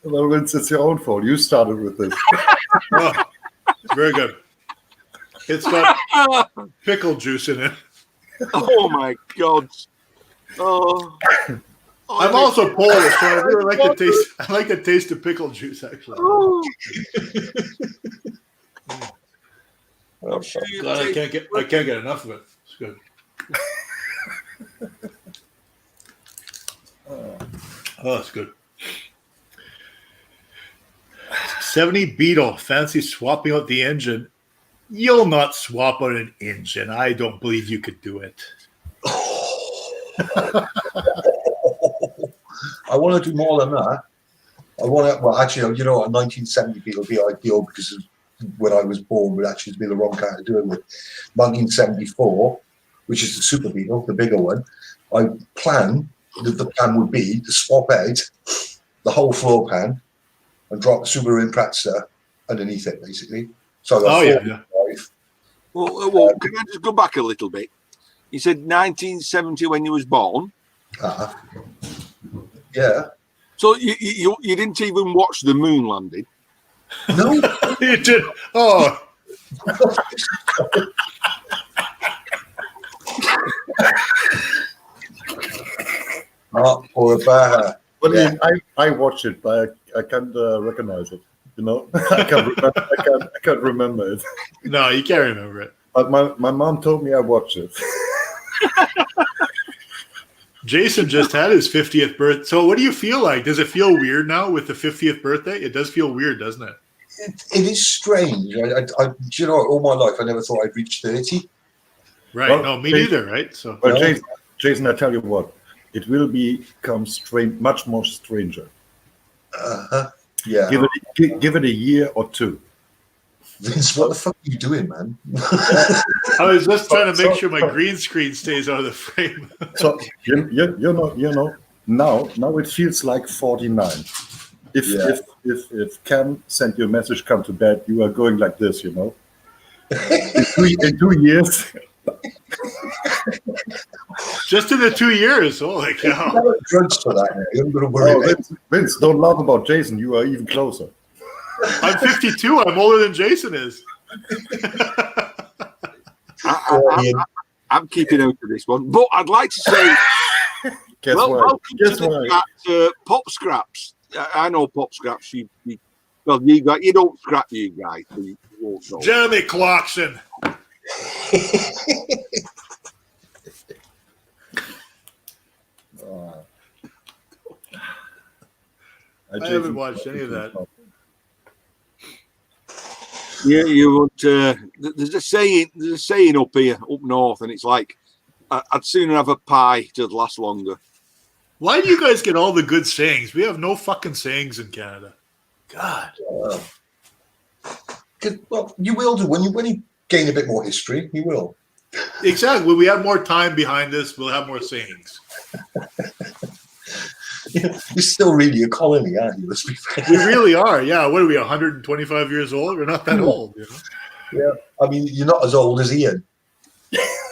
Well, Vince, it's your own fault. You started with this. Oh, very good. It's got pickle juice in it. Oh my god! Oh, I'm also Polish, so I really like the taste. I like the taste of pickle juice, actually. Oh. God, I can't get enough of it. It's good. Oh, it's good. 70 Beetle, fancy swapping out the engine. You'll not swap out an engine. I don't believe you could do it. I want to do more than that. I want to, well, actually, a 1970 Beetle would be ideal because of when I was born would actually be the wrong kind to do it with. 1974, which is the Super Beetle, the bigger one. The plan would be to swap out the whole floor pan and drop the Subaru Impreza underneath it, basically. So Well, can I just go back a little bit? You said 1970 when you was born. Yeah. So you didn't even watch the moon landing? No. You did. Oh. Or a Baja. But yeah. I watched it, but I can't recognize it. I can't remember it. No, you can't remember it. But my mom told me I watched it. Jason just had his 50th birthday. So what do you feel like? Does it feel weird now with the 50th birthday? It does feel weird, doesn't it? It is strange. All my life I never thought I'd reach 30. Right. Well, no, me neither, right? So Well, Jason, I tell you what, it will become much more stranger. Yeah. Give it a year or two. Vince, what the fuck are you doing, man? I was just trying to make sure my green screen stays out of the frame. So now it feels like 49. If Cam sent you a message, come to bed, you are going like this, In 2 years. Just in the 2 years. Holy cow. Drugs for that. You're going to worry. Vince, don't laugh about Jason. You are even closer. I'm 52. I'm older than Jason is. I'm keeping out of this one, but I'd like to say, Guess what? welcome Guess to the what? chat, Pop Scraps. I know Pop Scraps. You don't scrap, you guys. So you won't know. Jeremy Clarkson. I haven't watched any of that. Yeah, you would. There's a saying up here, up north, and it's like, I'd sooner have a pie to last longer. Why do you guys get all the good sayings? We have no fucking sayings in Canada. God. Well, you will do when you gain a bit more history. You will. Exactly. When we have more time behind this, we'll have more sayings. You're still really a colony, aren't you? Let's be fair. We really are. Yeah. What are we, 125 years old? We're not that old. You know? Yeah. I mean, you're not as old as Ian.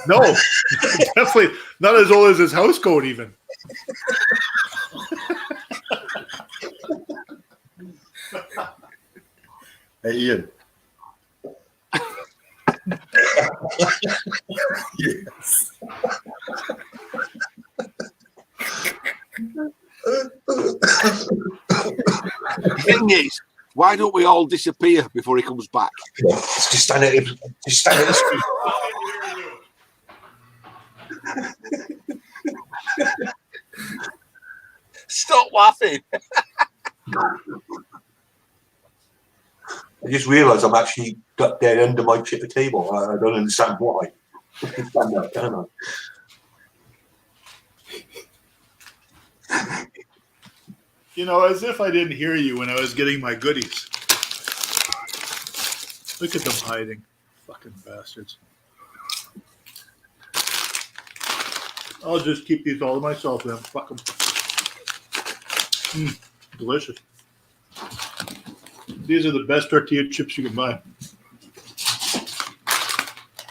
No, definitely not as old as his house coat even. Hey, Ian. Yes. The thing is, why don't we all disappear before he comes back? Just stand at his feet. Stop laughing. I just realised I'm actually got dead under my chip of table. I don't understand why. Stand up, can I? You know, as if I didn't hear you when I was getting my goodies. Look at them hiding. Fucking bastards. I'll just keep these all to myself then. Fuck them. Delicious. These are the best tortilla chips you can buy.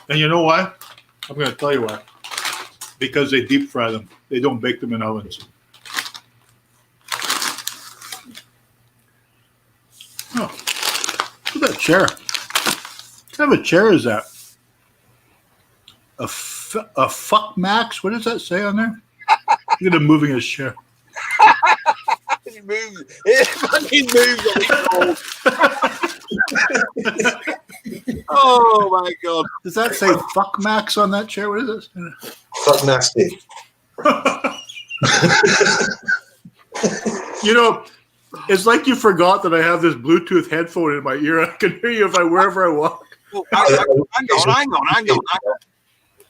And you know why? I'm going to tell you why. Because they deep fry them. They don't bake them in ovens. Oh, look at that chair. What kind of a chair is that? A fuck Max? What does that say on there? Look at him moving his chair. He moves. It fucking moves. Oh my god! Does that say fuck Max on that chair? What is it? Fuck nasty. You know, it's like you forgot that I have this Bluetooth headphone in my ear. I can hear you if I wherever I walk. Oh, hang on.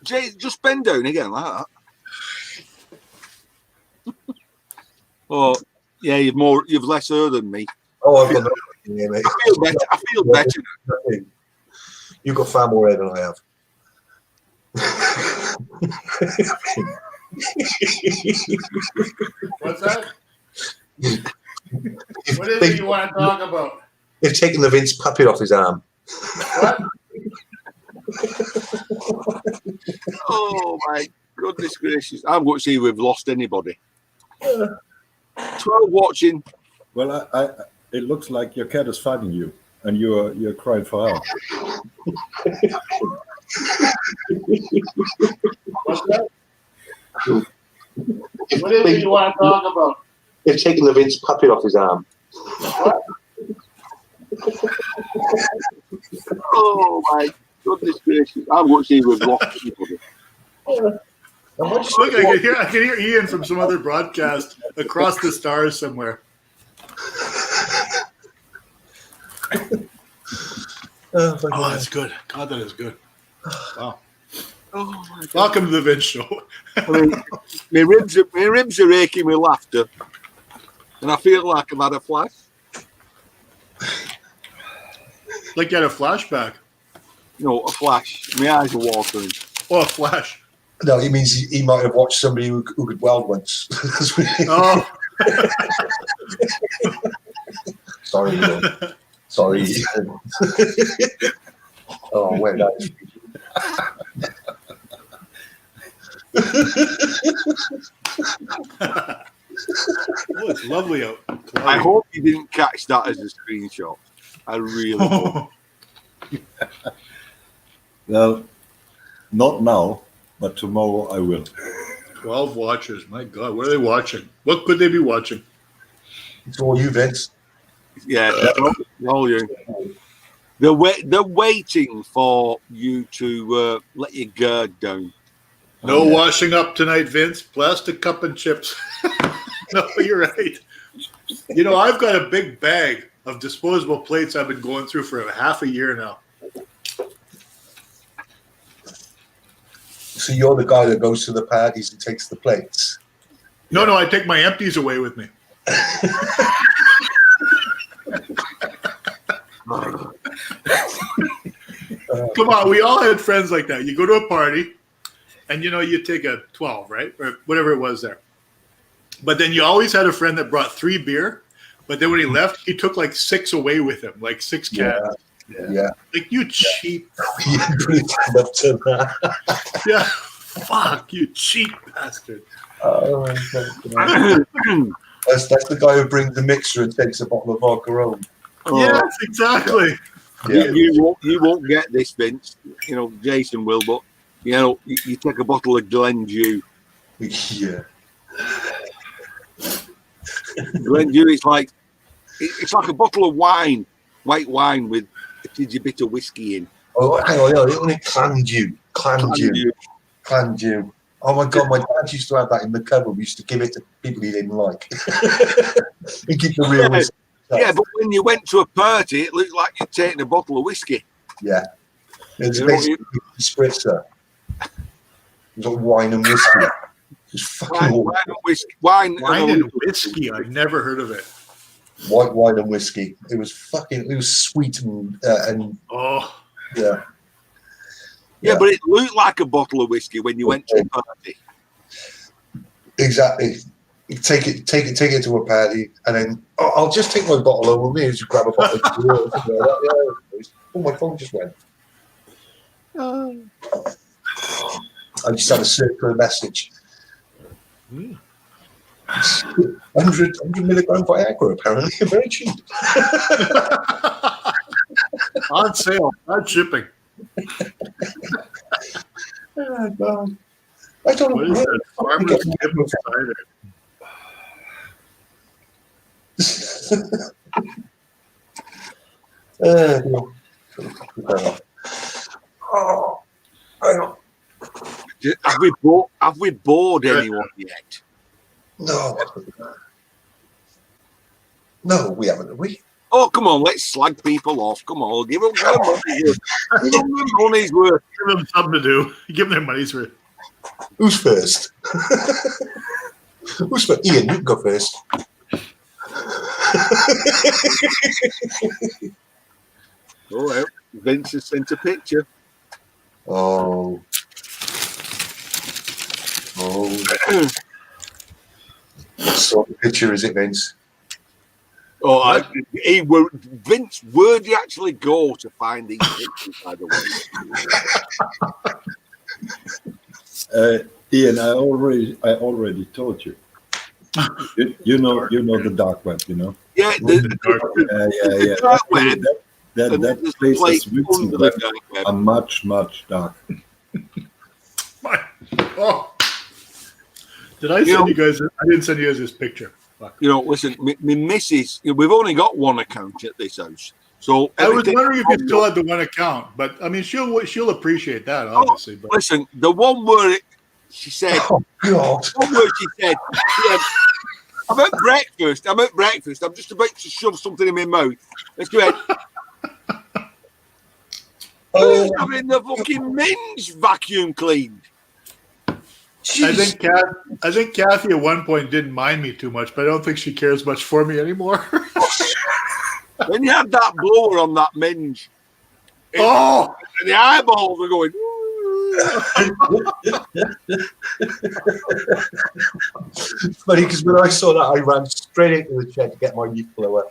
Jay, just bend down again like that. Oh, yeah, you've less hair than me. Oh, I've got nothing here, mate. I feel better. You've got far more hair than I have. What's that? What is it you want to talk about? They've taken the Vince puppet off his arm. What? Oh my goodness gracious! I'm going to see if we've lost anybody. 12 watching. Well, it looks like your cat is fighting you, and you're crying for help. What's that? What is it you want to talk about? They've taken the Vince puppet off his arm. What? Oh my goodness gracious! I'm going to see if we've lost anybody. Look, I can hear Ian from some other broadcast across the stars somewhere. Oh, that's good. God, that is good. Wow. Oh my God. Welcome to the Vince Show. I mean, my ribs are aching with laughter, and I feel like I've had a flash. Like you had a flashback. No, a flash. My eyes are watering. Oh, a flash. No, it means he might have watched somebody who could weld once. Oh. Sorry, Ian. Sorry. Oh, wait, that's. Oh, it's lovely out. I hope you didn't catch that as a screenshot. I really hope. Well, Not now, but tomorrow I will. 12 watchers. My God, what are they watching? What could they be watching? It's all you, Vince. Yeah, all you. They're waiting for you to let your guard down. No yeah. washing up tonight, Vince. Plastic cup and chips. No, you're right. You know, I've got a big bag of disposable plates I've been going through for half a year now. So you're the guy that goes to the parties and takes the plates. No, I take my empties away with me. Come on, we all had friends like that. You go to a party, and you take a 12, right, or whatever it was there. But then you always had a friend that brought 3 beer, but then when he left, he took like 6 away with him, like 6 cans. Yeah. Like, you cheap. You really stand up to that. Yeah, fuck you, cheap bastard. Oh, that's the guy who brings the mixer and takes a bottle of vodka home. Yes, exactly. Yeah. You won't get this, Vince. Jason will, but you take a bottle of Glendew. Yeah. Glendew is like it's like a bottle of wine, white wine with a tidgy bit of whiskey in. Oh, hang on, only Clandew. Oh my God, my dad used to have that in the cupboard. We used to give it to people he didn't like. And keep the real whiskey. Yeah, but when you went to a party, it looked like you'd taken a bottle of whiskey. Yeah. It's basically a spritzer. It's like wine and whiskey. It's fucking Wine and whiskey. Wine and whiskey. I've never heard of it. White wine and whiskey. It was sweet and Oh, yeah. Yeah, but it looked like a bottle of whiskey when you went to a party. Exactly. You take it to a party, and then I'll just take my bottle home with me and just grab a bottle of beer. Oh, my phone just went. I just had a circular message. 100 milligram Viagra, apparently. Very cheap. on sale, not shipping. Oh, God. I don't What is know. that? Farmer's Nibble cider. Oh, I don't. Have we bored anyone yet? No, we haven't, have we? Oh, come on, let's slag people off. Come on, give them their money's worth. Give them their money's worth. Give them something to do. Give them their money's worth. Who's first? Who's first? Ian, you can go first. Oh, well, Vince has sent a picture. Oh. What sort of picture is it, Vince? Oh, Vince, where'd you actually go to find these pictures, by the way? Ian, I already told you. You know the dark web, Yeah, the dark web. That place is are much darker. Oh, did I send you guys? I didn't send you guys this picture. Fuck. Listen, my missus. We've only got one account at this house, so I was wondering if you still had the one account, but I mean, she'll appreciate that, obviously. But listen, the one where she said, "Oh God!" One where she said, I'm at breakfast. I'm just about to shove something in my mouth. Let's go ahead. Who's having the fucking minge vacuum cleaned? I think Kathy at one point didn't mind me too much, but I don't think she cares much for me anymore. When you have that blower on that minge, Oh, and the eyeballs are going. Funny because when I saw that, I ran straight into the shed to get my leaf blower.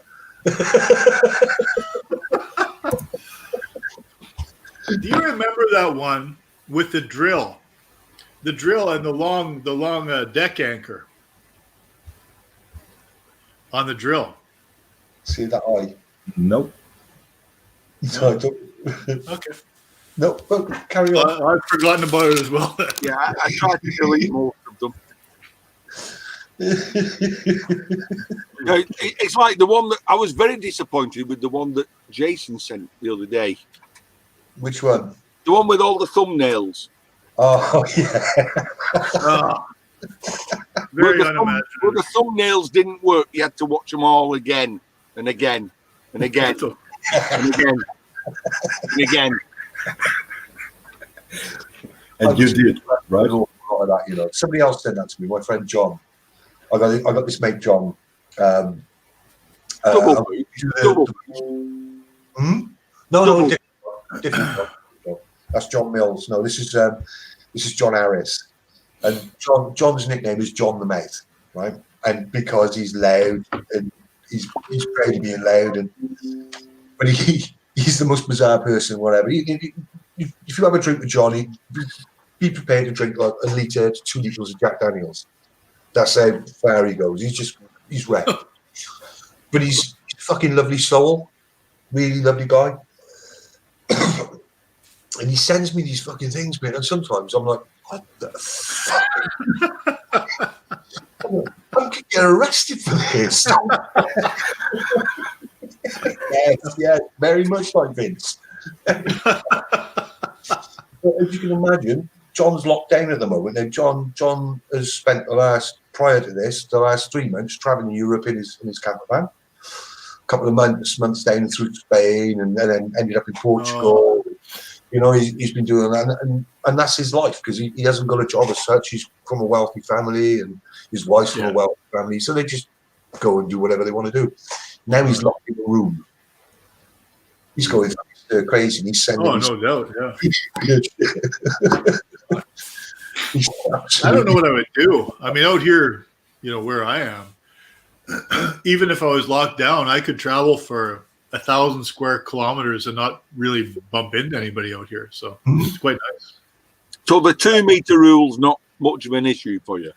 do you remember that one with the drill? The drill and the long deck anchor on the drill. See that eye? Nope. No, I don't. Okay. No, but carry on. I've forgotten about it as well. Yeah, I tried to delete most of them. No, it's like the one that I was very disappointed with, the one that Jason sent the other day. Which one? The one with all the thumbnails. Oh, yeah. Very Where unimaginative. the thumbnails didn't work. You had to watch them all again and again and again and again and again. And you did, right? Like that, you know. Somebody else said that to me. My friend John. I got this mate John. Double. No, different. That's John Mills. No, this is John Harris, and John's nickname is John the Mate, right? And because he's loud and he's proud of being loud, but he's the most bizarre person. Whatever. If you have a drink with Johnny, be prepared to drink like 1 litre to 2 litres of Jack Daniels. That's how far he goes. He's wrecked. But he's a fucking lovely soul, really lovely guy. And he sends me these fucking things, man. And sometimes I'm like, what the fuck? I could get arrested for this. yes, very much like Vince. But as you can imagine, John's locked down at the moment. Now, John has spent prior to this, the last 3 months traveling Europe in his camper van. A couple of months down through Spain, and then ended up in Portugal. Oh. You know, he's been doing that, and that's his life, because he hasn't got a job as such. He's from a wealthy family, and his wife's from a wealthy family, so they just go and do whatever they want to do. Now he's locked in a room. He's going crazy. And he's sending. Oh, no doubt. Yeah. I don't know what I would do. I mean, out here, you know, where I am, even if I was locked down, I could travel for 1,000 square kilometers and not really bump into anybody out here. So it's quite nice. So the 2 meter rule's not much of an issue for you.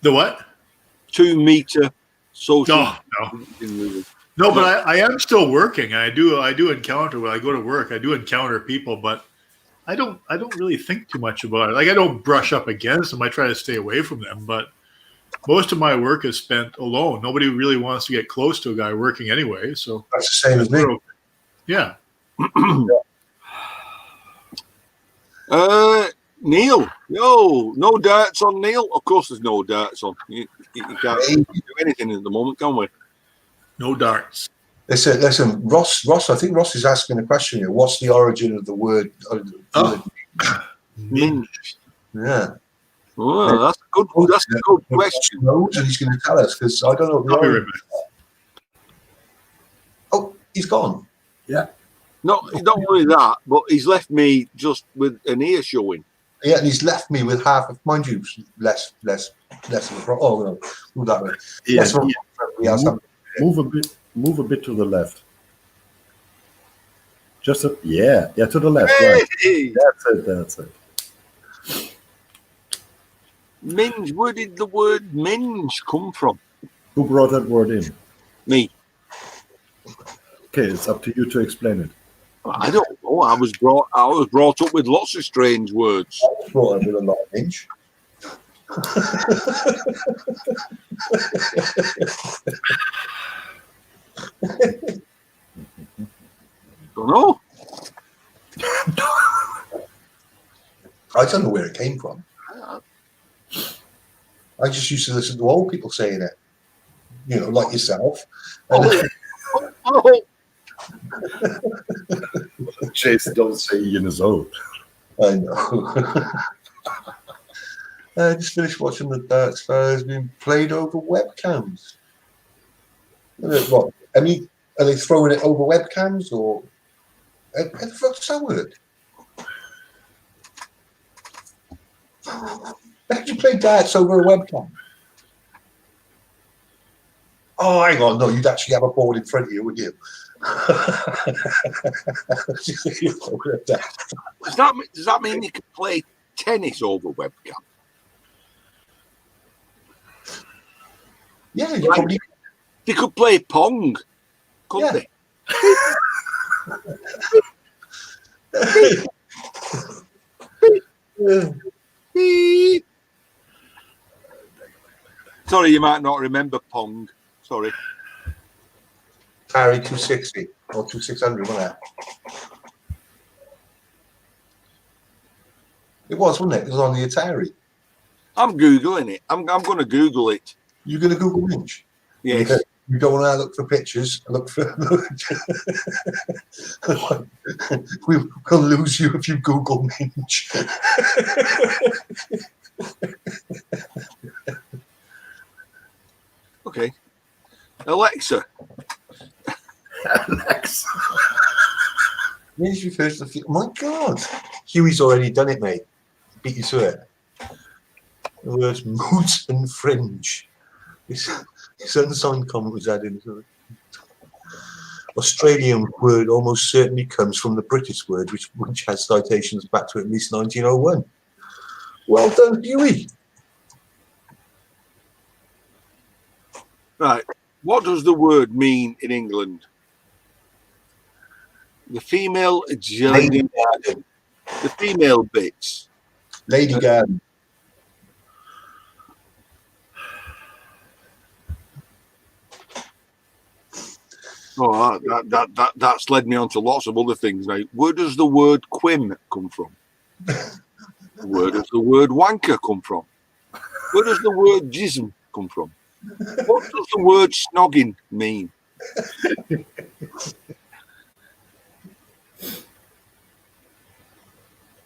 The what? 2 meter social. No, but I am still working. I do encounter when I go to work. I do encounter people, but I don't really think too much about it. Like, I don't brush up against them. I try to stay away from them, but most of my work is spent alone. Nobody really wants to get close to a guy working anyway. So that's the same as me. Yeah. Neil, no darts on Neil. Of course, there's no darts on. You can't do anything at the moment, can we? No darts. Listen, Ross. I think Ross is asking a question here. What's the origin of the word? Minge. Yeah. Oh, that's a good question. And he's going to tell us, because I don't know. I'll be right back. Oh, he's gone. Yeah. Not only that, but he's left me just with an ear showing. Yeah, and he's left me with half of, mind you, less of a front. Oh no, move that way. Yeah, move a bit to the left. Just to the left. Hey! Right. That's it. Minge, where did the word minge come from? Who brought that word in? Me. Okay, it's up to you to explain it. I don't know. I was brought up with lots of strange words. I was brought up with a lot of minge. Don't know. I don't know where it came from. I just used to listen to old people saying it, you know, like yourself. Jason don't say years old. I know. I just finished watching the darts fellas being played over webcams. What? I mean, are they throwing it over webcams, or how the fuck's that word? How do you play darts over a webcam? Oh, hang on. No, you'd actually have a board in front of you, wouldn't you? Does that mean you can play tennis over webcam? Yeah, you probably. They could play Pong, couldn't they? Beep. Sorry, you might not remember Pong. Sorry. Atari 260 or 2600, wasn't it? It was, wasn't it? It was on the Atari. I'm Googling it. I'm going to Google it. You're going to Google Minch? Yes. Yeah. You don't want to look for pictures. Look for. We'll lose you if you Google Minch. Okay. Alexa. Alexa. Minch refers to the. My God, Huey's already done it, mate. Beat you to it. The words mood and fringe. His unsigned comment was added into it. Australian word almost certainly comes from the British word, which has citations back to at least 1901. Well done, Huey. Right. What does the word mean in England? The female Lady Garden. the female bits. Lady Garden. Oh, that's led me on to lots of other things now. Where does the word quim come from? Where does the word wanker come from? Where does the word jism come from? What does the word snogging mean?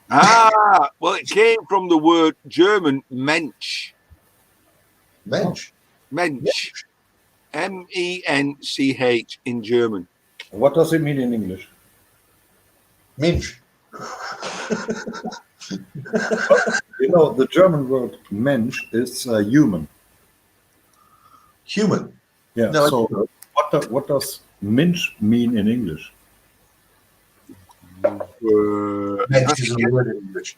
Well, it came from the word German Mensch. Mensch. Mensch. M-E-N-C-H in German. What does it mean in English? Minch. You know, the German word Mensch is human. Human. Yeah. No, So what does Mensch mean in English? Mensch is a word in English.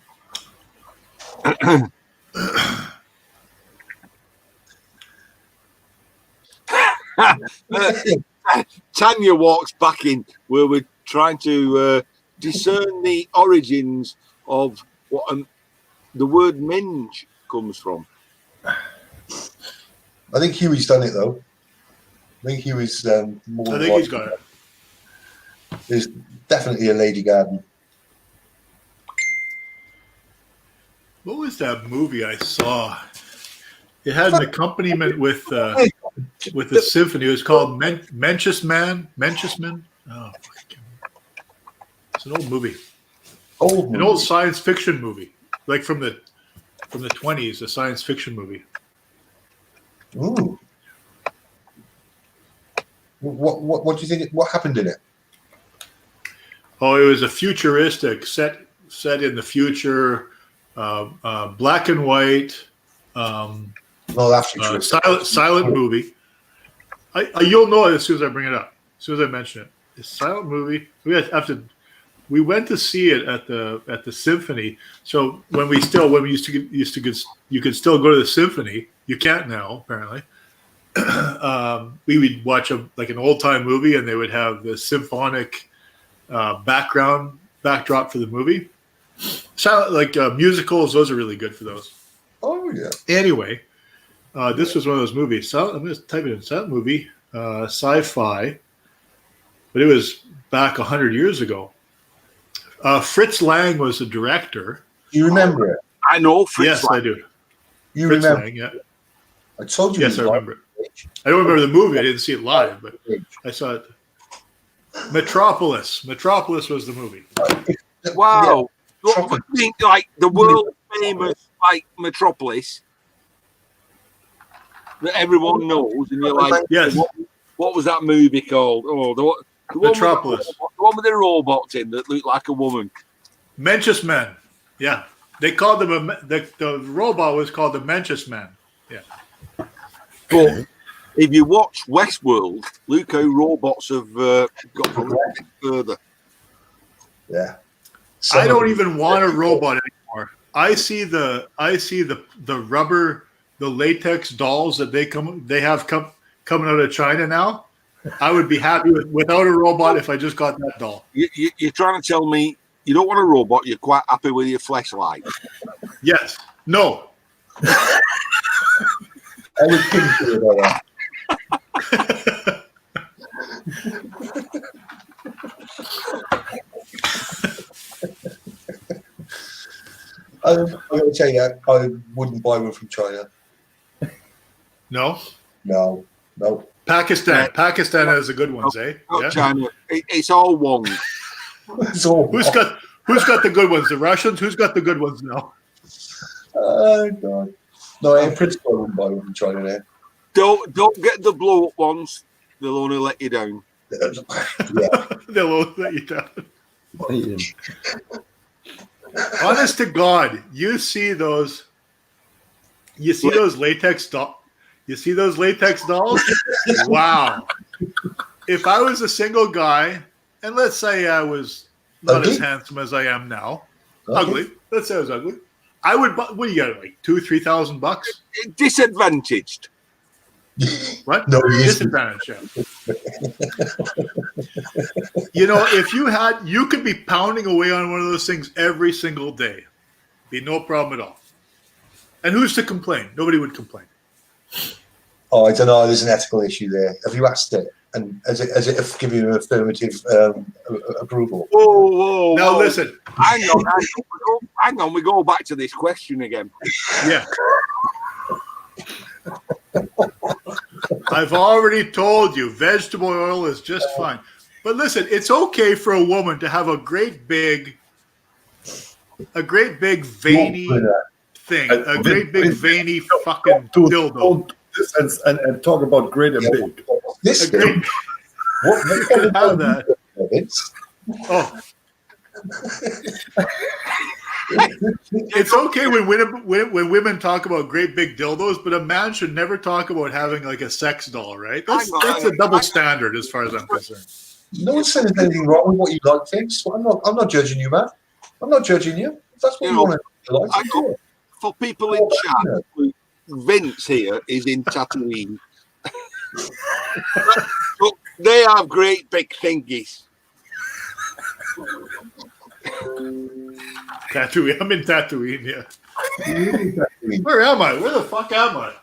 Tanya walks back in where we're trying to discern the origins of what the word minge comes from. I think Huey's done it though. I think Huey's more. I think he's got it. There's definitely a Lady Garden. What was that movie I saw? It had an accompaniment with the symphony. It was called Mencius Man. Mencius Man. Oh, my God. It's an old movie. An old science fiction movie, like from the 20s, a science fiction movie. Ooh. What do you think? What happened in it? Oh, it was a futuristic set in the future, black and white, No, that's futuristic. silent movie. You'll know it as soon as I bring it up, as soon as I mention it. It's a silent movie. We went to see it at the symphony. So when we used to you could still go to the symphony. You can't now, apparently. We would watch an old time movie, and they would have the symphonic backdrop for the movie. Musicals; those are really good for those. Oh yeah. Anyway, this was one of those movies. I'm going to type it in. Silent movie, sci-fi, but it was back 100 years ago. Fritz Lang was the director. Do you remember it? I know Fritz Yes, Lang. I do. You Fritz remember? Lang, yeah. I told you. Yes, I remember it. I don't remember the movie. I didn't see it live, but I saw it. Metropolis. Metropolis was the movie. Wow. What do you think, like the world famous Metropolis that everyone knows, and you're like, Yes. what was that movie called? Oh, the one Metropolis. The one with the robots in that looked like a woman. Mencius Man. Yeah. They called them the robot was called the Mencius Man. Yeah. But if you watch Westworld, look how robots have got a little bit further. Yeah. I don't even want a robot anymore. I see the rubber, the latex dolls that they have coming out of China now. I would be happy without a robot if I just got that doll. You're trying to tell me you don't want a robot. You're quite happy with your fleshlight. Yes. No. I was thinking about that. I'm going to tell you, I wouldn't buy one from China. No. No. Pakistan. Pakistan has the good ones, eh? Not Yeah. China. It's all one. It's all Who's got the good ones? The Russians? Who's got the good ones now? Oh, God. No, in principle, I wouldn't buy one from China there. Don't get the blow up ones. They'll only let you down. Yeah. They'll all let you down. Ian. Honest to God, you see those latex dolls? You see those latex dolls? Wow. If I was a single guy, and let's say I was not Ugly? as handsome as I am now, Okay. ugly. Let's say I was ugly. I would buy, what do you got, like $2,000-3,000 bucks? Disadvantaged. What? No, he isn't. Disadvantage. Yeah. You know, if you could be pounding away on one of those things every single day. Be no problem at all. And who's to complain? Nobody would complain. Oh, I don't know. There's an ethical issue there. Have you asked it? And has it given you an affirmative approval? Whoa. Now listen. Hang on. We go back to this question again. Yeah. I've already told you, vegetable oil is just fine. But listen, it's okay for a woman to have a great big veiny thing, a great big veiny fucking dildo. Don't do this and talk about great and big. This A great, what you can have that. It's, Oh, it's okay when women talk about great big dildos, but a man should never talk about having like a sex doll, right? That's a double standard as far as I'm concerned. no one said there's anything wrong with what you like, Vince. I'm not judging you, man. I'm not judging you. If that's what you want to like, do it. For people in chat, Vince here is in Tatooine. But they have great big thingies. Tatooine. I'm in Tatooine, yeah. Where am I? Where the fuck am I?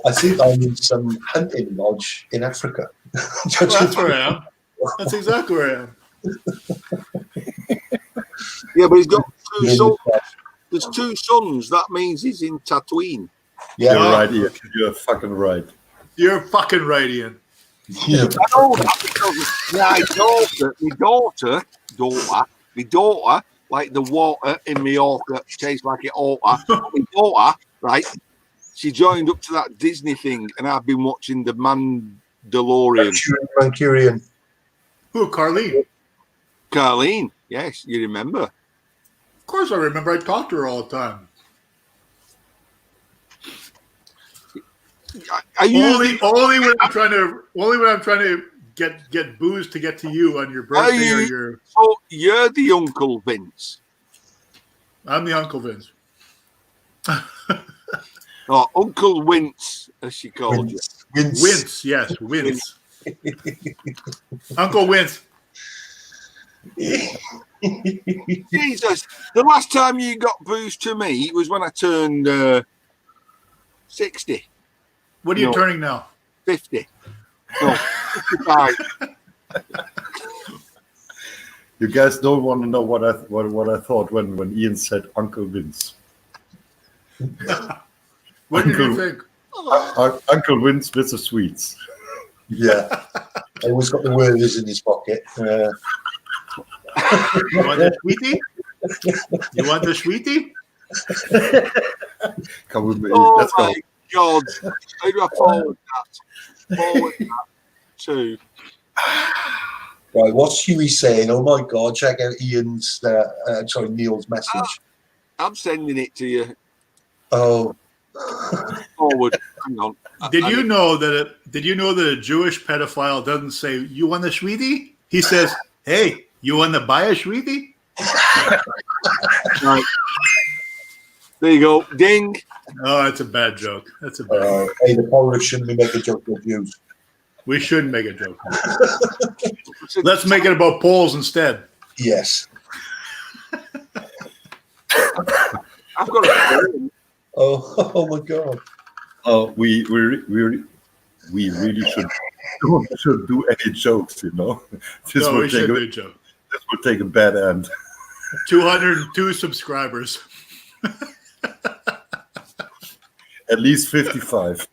I think I'm in some hunting lodge in Africa. Well, that's where I am. That's exactly where I am. Yeah, but he's got two sons. There's two sons. That means he's in Tatooine. Yeah, You're right, Ian. You're fucking right. You're fucking right, Ian. yeah. I know that because my daughter, like the water in Mallorca, tastes like it oughta. My daughter, right? She joined up to that Disney thing, and I've been watching the Mandalorian. Mancurian. Who, Carlene? Carlene, yes, you remember. Of course I remember. I talk to her all the time. Are you Only when I'm trying to get booze to get to you on your birthday or your. So you're the Uncle Vince. I'm the Uncle Vince. Oh, Uncle Wince, as she called you. Wince, yes, Wince. Uncle Wince. Jesus, the last time you got booze to me was when I turned 60. What are you No. turning now? 50. No, 55. You guys don't want to know what I thought when Ian said Uncle Vince. What did you Uncle- think? Uncle Vince with the sweets. Yeah. Always got the Werther's in his pocket. You want the sweetie? You want the sweetie? Come with me. Oh Let's go. my God. How do I forward that? Forward that to. Right, what's Huey saying? Oh my God, check out Ian's, Neil's message. I'm sending it to you. Oh. Forward. Hang on. Did you know that a Jewish pedophile doesn't say, "You want the sweetie"? He says, "Hey, you want to buy a sweetie?" Right. There you go. Ding. Oh, that's a bad joke. That's a bad joke. Hey, the Polish shouldn't be making joke of Jews. We shouldn't make a joke. Let's make it about Poles instead. Yes. I've got a Oh, oh my God. Oh, we really should do any jokes, you know. This No, will we take should a, do Joe. this will take a bad end. 202 subscribers. At least 55.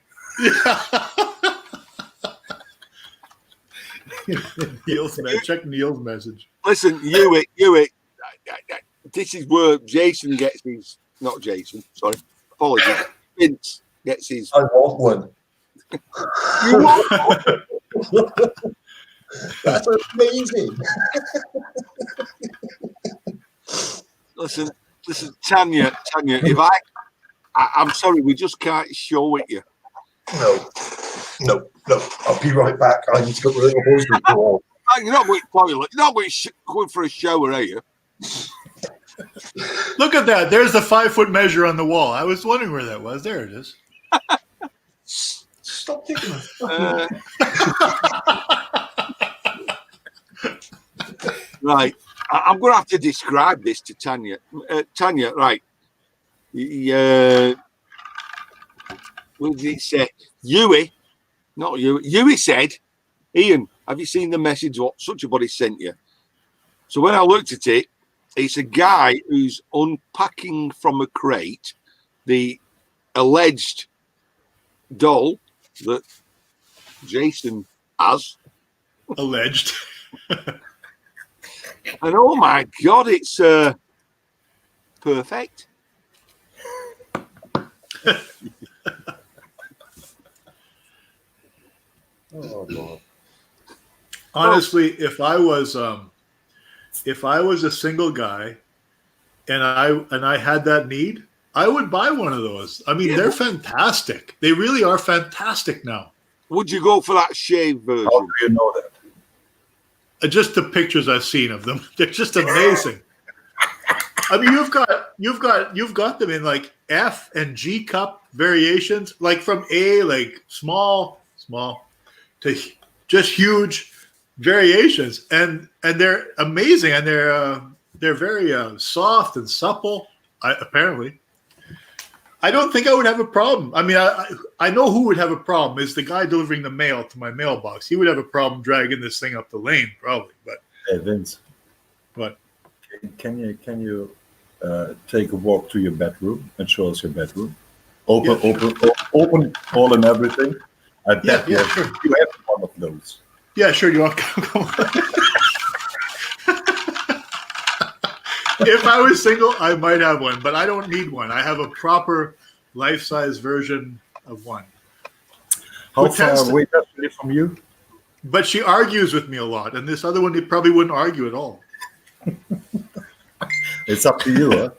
Check Neil's message. Listen, Hewitt. This is where Jason gets his. Not Jason. Sorry, apologies. Vince gets his. I want one. You want That's amazing. Listen, Tanya. If I'm sorry, we just can't show it you. No. I'll be right back. I need to go to the husband for a while. You're not going to the toilet. You're not going for a shower, are you? Look at that. There's the 5-foot measure on the wall. I was wondering where that was. There it is. Stop thinking of Right. I'm going to have to describe this to Tanya. Tanya, right. What did he say? Not you. Yui said, Ian, have you seen the message what such a body sent you? So when I looked at it, it's a guy who's unpacking from a crate the alleged doll that Jason has. Alleged. And oh my God, it's perfect. Oh, Lord. Honestly, if I was a single guy and I had that need, I would buy one of those. I mean, they're fantastic. They really are fantastic now. Would you go for that shaved version? How do you know that? Just the pictures I've seen of them, they're just amazing. I mean, you've got them in like F and G cup variations, like from A, like small to just huge variations, and they're amazing, and they're very soft and supple. Apparently, I don't think I would have a problem. I mean, I know who would have a problem is the guy delivering the mail to my mailbox. He would have a problem dragging this thing up the lane, probably. But Hey, Vince. What? Can you take a walk to your bedroom and show us your bedroom? Open all and everything. I bet Yeah, sure. you have one of those. Yeah, sure. You want to come? If I was single, I might have one, but I don't need one. I have a proper life-size version of one. How Who tends far to- away does it live from you? But she argues with me a lot, and this other one, they probably wouldn't argue at all. It's up to you, huh?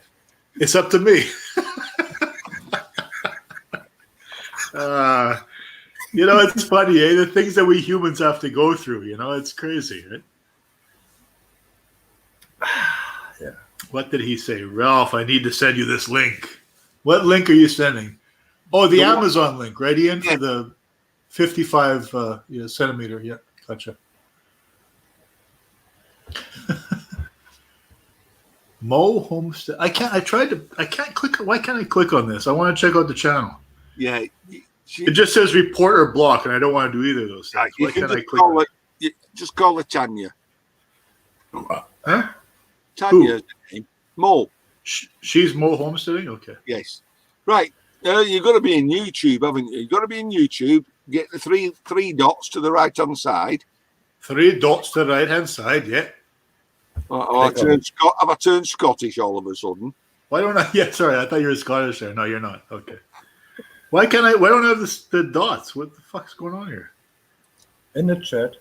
It's up to me. It's funny, eh? The things that we humans have to go through, it's crazy, right? Yeah. What did he say? Ralph, I need to send you this link. What link are you sending? Oh, the Amazon link, right, Ian, for the 55 centimeter. Yeah, gotcha. Mo Homestead. I can't click. Why can't I click on this? I want to check out the channel. Yeah. It just says report or block, and I don't want to do either of those things. You Why can can't I just click call on it, just call her Tanya. Huh? Tanya's the name. Mo. She's Mo Homesteading? Okay. Yes. Right. You've got to be in YouTube, haven't you? You've got to be in YouTube. Get the three dots to the right-hand side. 3 dots to the right-hand side, yeah. Have I turned Scottish all of a sudden? Why don't I? Yeah, sorry. I thought you were Scottish there. No, you're not. Okay. Why don't I have the dots? What the fuck's going on here? In the chat.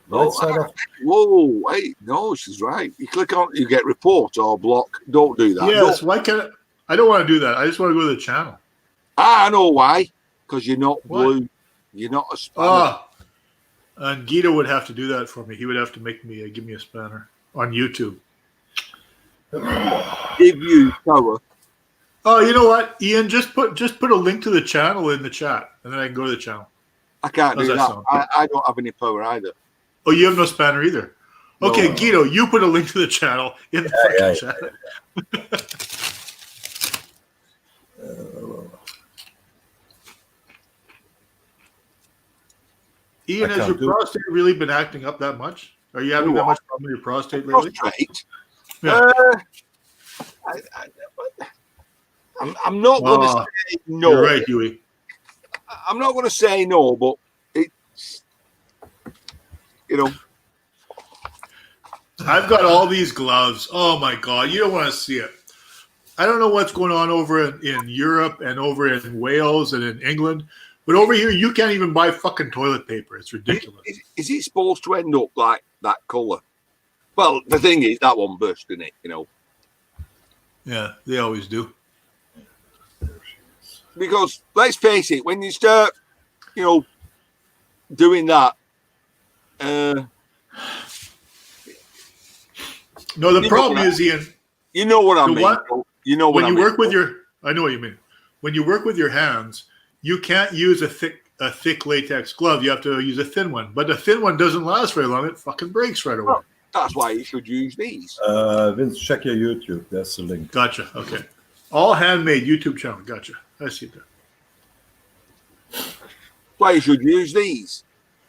Right side of Whoa, wait. No, she's right. You click on you get report or block. Don't do that. Yes, why can't I don't want to do that. I just want to go to the channel. I know why. Because you're not What? blue. You're not a spanner. And Guido would have to do that for me. He would have to make me give me a spanner on YouTube. Give you power. Oh, you know what, Ian? Just put a link to the channel in the chat, and then I can go to the channel. I can't How's do that that. sound? I don't have any power either. Oh, you have no spanner either. Okay, No. Guido, you put a link to the channel in the fucking chat. Ian, I has your can't do it. prostate really been acting up that much? Are you having that much problem with your prostate lately? Prostrate. Yeah. I'm not going to Ah, say no. You're right, Huey. I'm not going to say no, but it's, you know, I've got all these gloves. Oh my God, you don't want to see it. I don't know what's going on over in Europe and over in Wales and in England, but over here you can't even buy fucking toilet paper. It's ridiculous. is it supposed to end up like that colour? Well, the thing is, that one burst, didn't it? You know, Yeah, they always do. because let's face it, when you start, you know, doing that, No, the problem is, Ian, you know what I The mean. what? You know what when I you mean. work with your, I know what you mean. When you work with your hands, you can't use a thick latex glove. You have to use a thin one. But the thin one doesn't last very long. It fucking breaks right away. That's why you should use these. Vince, check your YouTube. There's the link. Gotcha. Okay. All handmade YouTube channel. Gotcha. I see that. Why you should use these.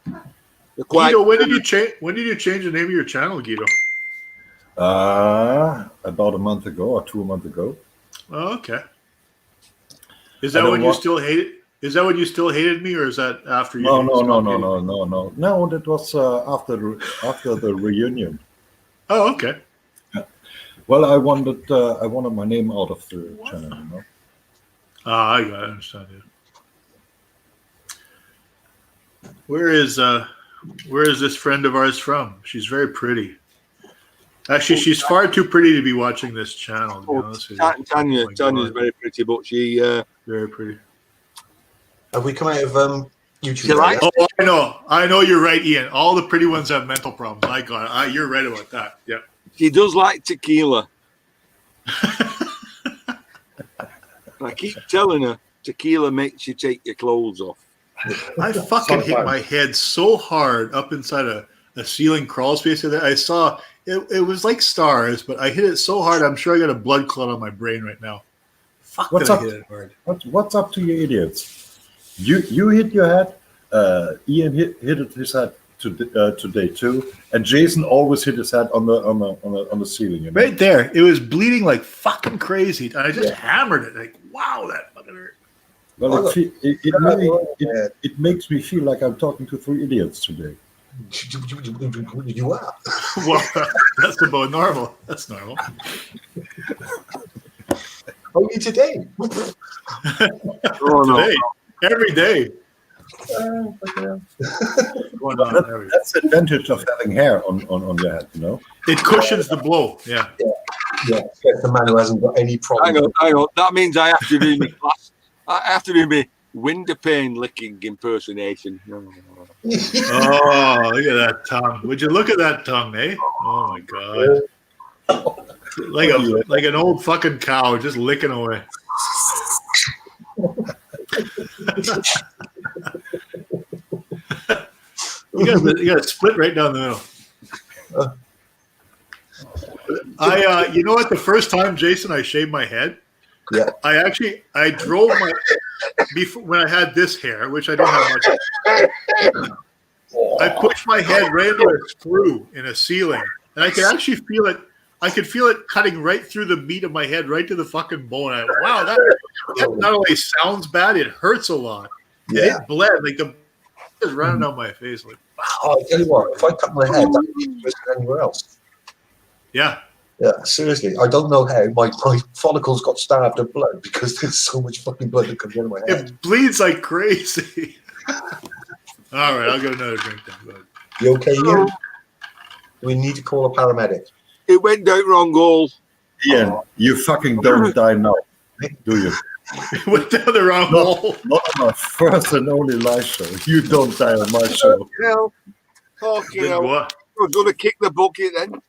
They're quite. Guido, when did you change? When did you change the name of your channel, Guido? About a month ago or 2 months ago. Oh, okay. Is I that don't when you want- still hated? Is that when you still hated me, or is that after you? No. stopped hating me? No, that was after the reunion. Oh, okay. Well, I wanted my name out of the channel, you know. Ah, I understand it. Where is this friend of ours from? She's very pretty. Actually, she's far too pretty to be watching this channel. To be honest with you. Tanya, Oh my Tanya's God. very pretty, but she. Very pretty. Have we come out of YouTube? You like- yet? Oh, I know. You're right, Ian. All the pretty ones have mental problems. I got it. You're right about that. Yeah. She does like tequila. I keep telling her tequila makes you take your clothes off. I fucking hit Sometimes. my head so hard up inside a ceiling crawl space there. I saw it was like stars, but I hit it so hard. I'm sure I got a blood clot on my brain right now. Fuck, What's did up? I hit it hard? What's up to you idiots? You hit your head. Ian hit his head today too, and Jason always hit his head on the ceiling. You know? Right there, it was bleeding like fucking crazy. And I just hammered it. Like, wow, that fucking hurt. Well, it makes me feel like I'm talking to three idiots today. You are. Well, that's about normal. That's normal. Only today. Oh no! Today, every day. Going on every day. That's the advantage of having hair on your head, you know. It cushions the blow. Yeah. Yeah, it's the man who hasn't got any problem. Hang on. That means I have to do my class. I have to do my window pane licking impersonation. Oh, look at that tongue. Would you look at that tongue, eh? Oh my god. Like an old fucking cow just licking away. You got a split right down the middle. You know what? The first time, Jason, I shaved my head. Yeah. I drove my before when I had this hair, which I don't have much. I pushed my head right into a screw in a ceiling, and I could actually feel it. I could feel it cutting right through the meat of my head, right to the fucking bone. Wow, that not only sounds bad, it hurts a lot. And Yeah. it bled like the is running down my face. Like, I'll tell you what, if I cut my head, that would be anywhere else. yeah, Yeah, seriously. I don't know how my follicles got starved of blood because there's so much fucking blood that comes out of my head. it bleeds like crazy. All right, I'll get another drink then. Go ahead. You okay, Ian? We need to call a paramedic. It went down wrong goal. Ian, you fucking don't die now, do you? Went down the wrong hole. Not on my first and only live show. You don't die on my show. Hell, fucking Didn't hell. go up. I was going to kick the bucket then.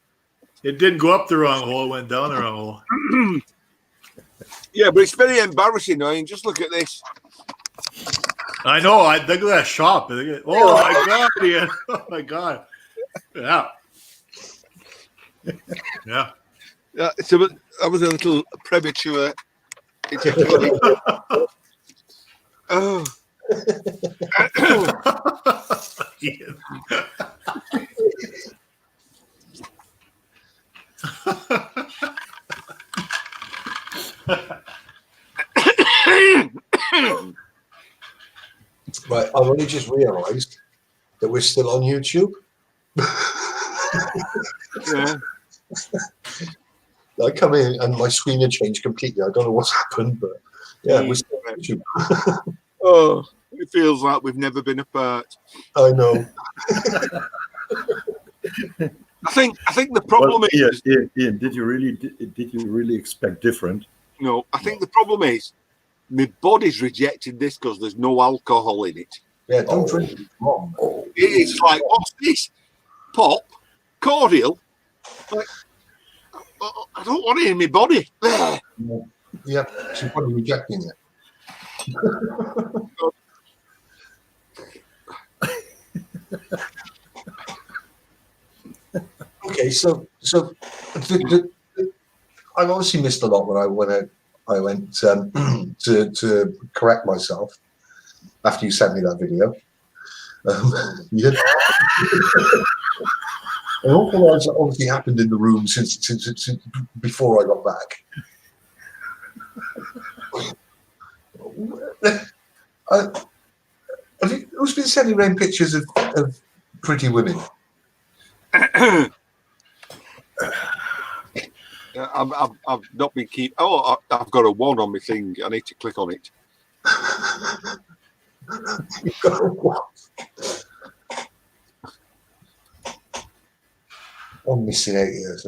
It didn't go up the wrong hole. It went down the wrong hole. Yeah, but it's very embarrassing. I mean, just look at this. I know. Look at that shop. Oh my god, Ian. Oh my god. Yeah. Yeah. So that was a little premature. Oh. Ian. Right, I've only just realised that we're still on YouTube. Yeah. I come in and my screen had changed completely. I don't know what's happened, but yeah, we're still on YouTube. Oh, it feels like we've never been apart. I know. I think the problem Well, is Ian, did you really expect different? no. I think the problem is my body's rejected this because there's no alcohol in it. Yeah, don't drink it. Come on. It's like, what's this? Pop, cordial. Like, I don't want it in my body. Yeah, she's probably rejecting it. Okay, so I've obviously missed a lot when I went to correct myself after you sent me that video. Yeah. An awful lot has obviously happened in the room since before I got back. Who's been sending around pictures of pretty women? I've not been keep. Oh, I've got a 1 on my thing. I need to click on it. You've got a what? I'm missing 8 years.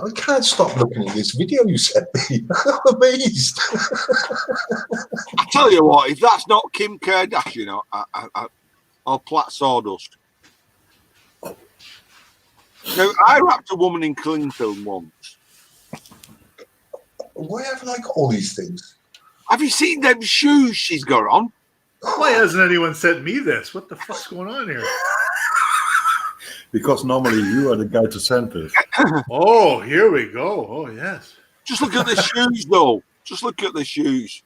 I can't stop looking at this video you sent me. I'm amazed. I tell you what, if that's not Kim Kardashian, I'll plat sawdust. Now, I wrapped a woman in cling film once. Why haven't I got all these things? Have you seen them shoes she's got on? Why hasn't anyone sent me this? What the fuck's going on here? Because normally you are the guy to send this. Oh, here we go. Oh, yes. Just look at the shoes, though. Just look at the shoes.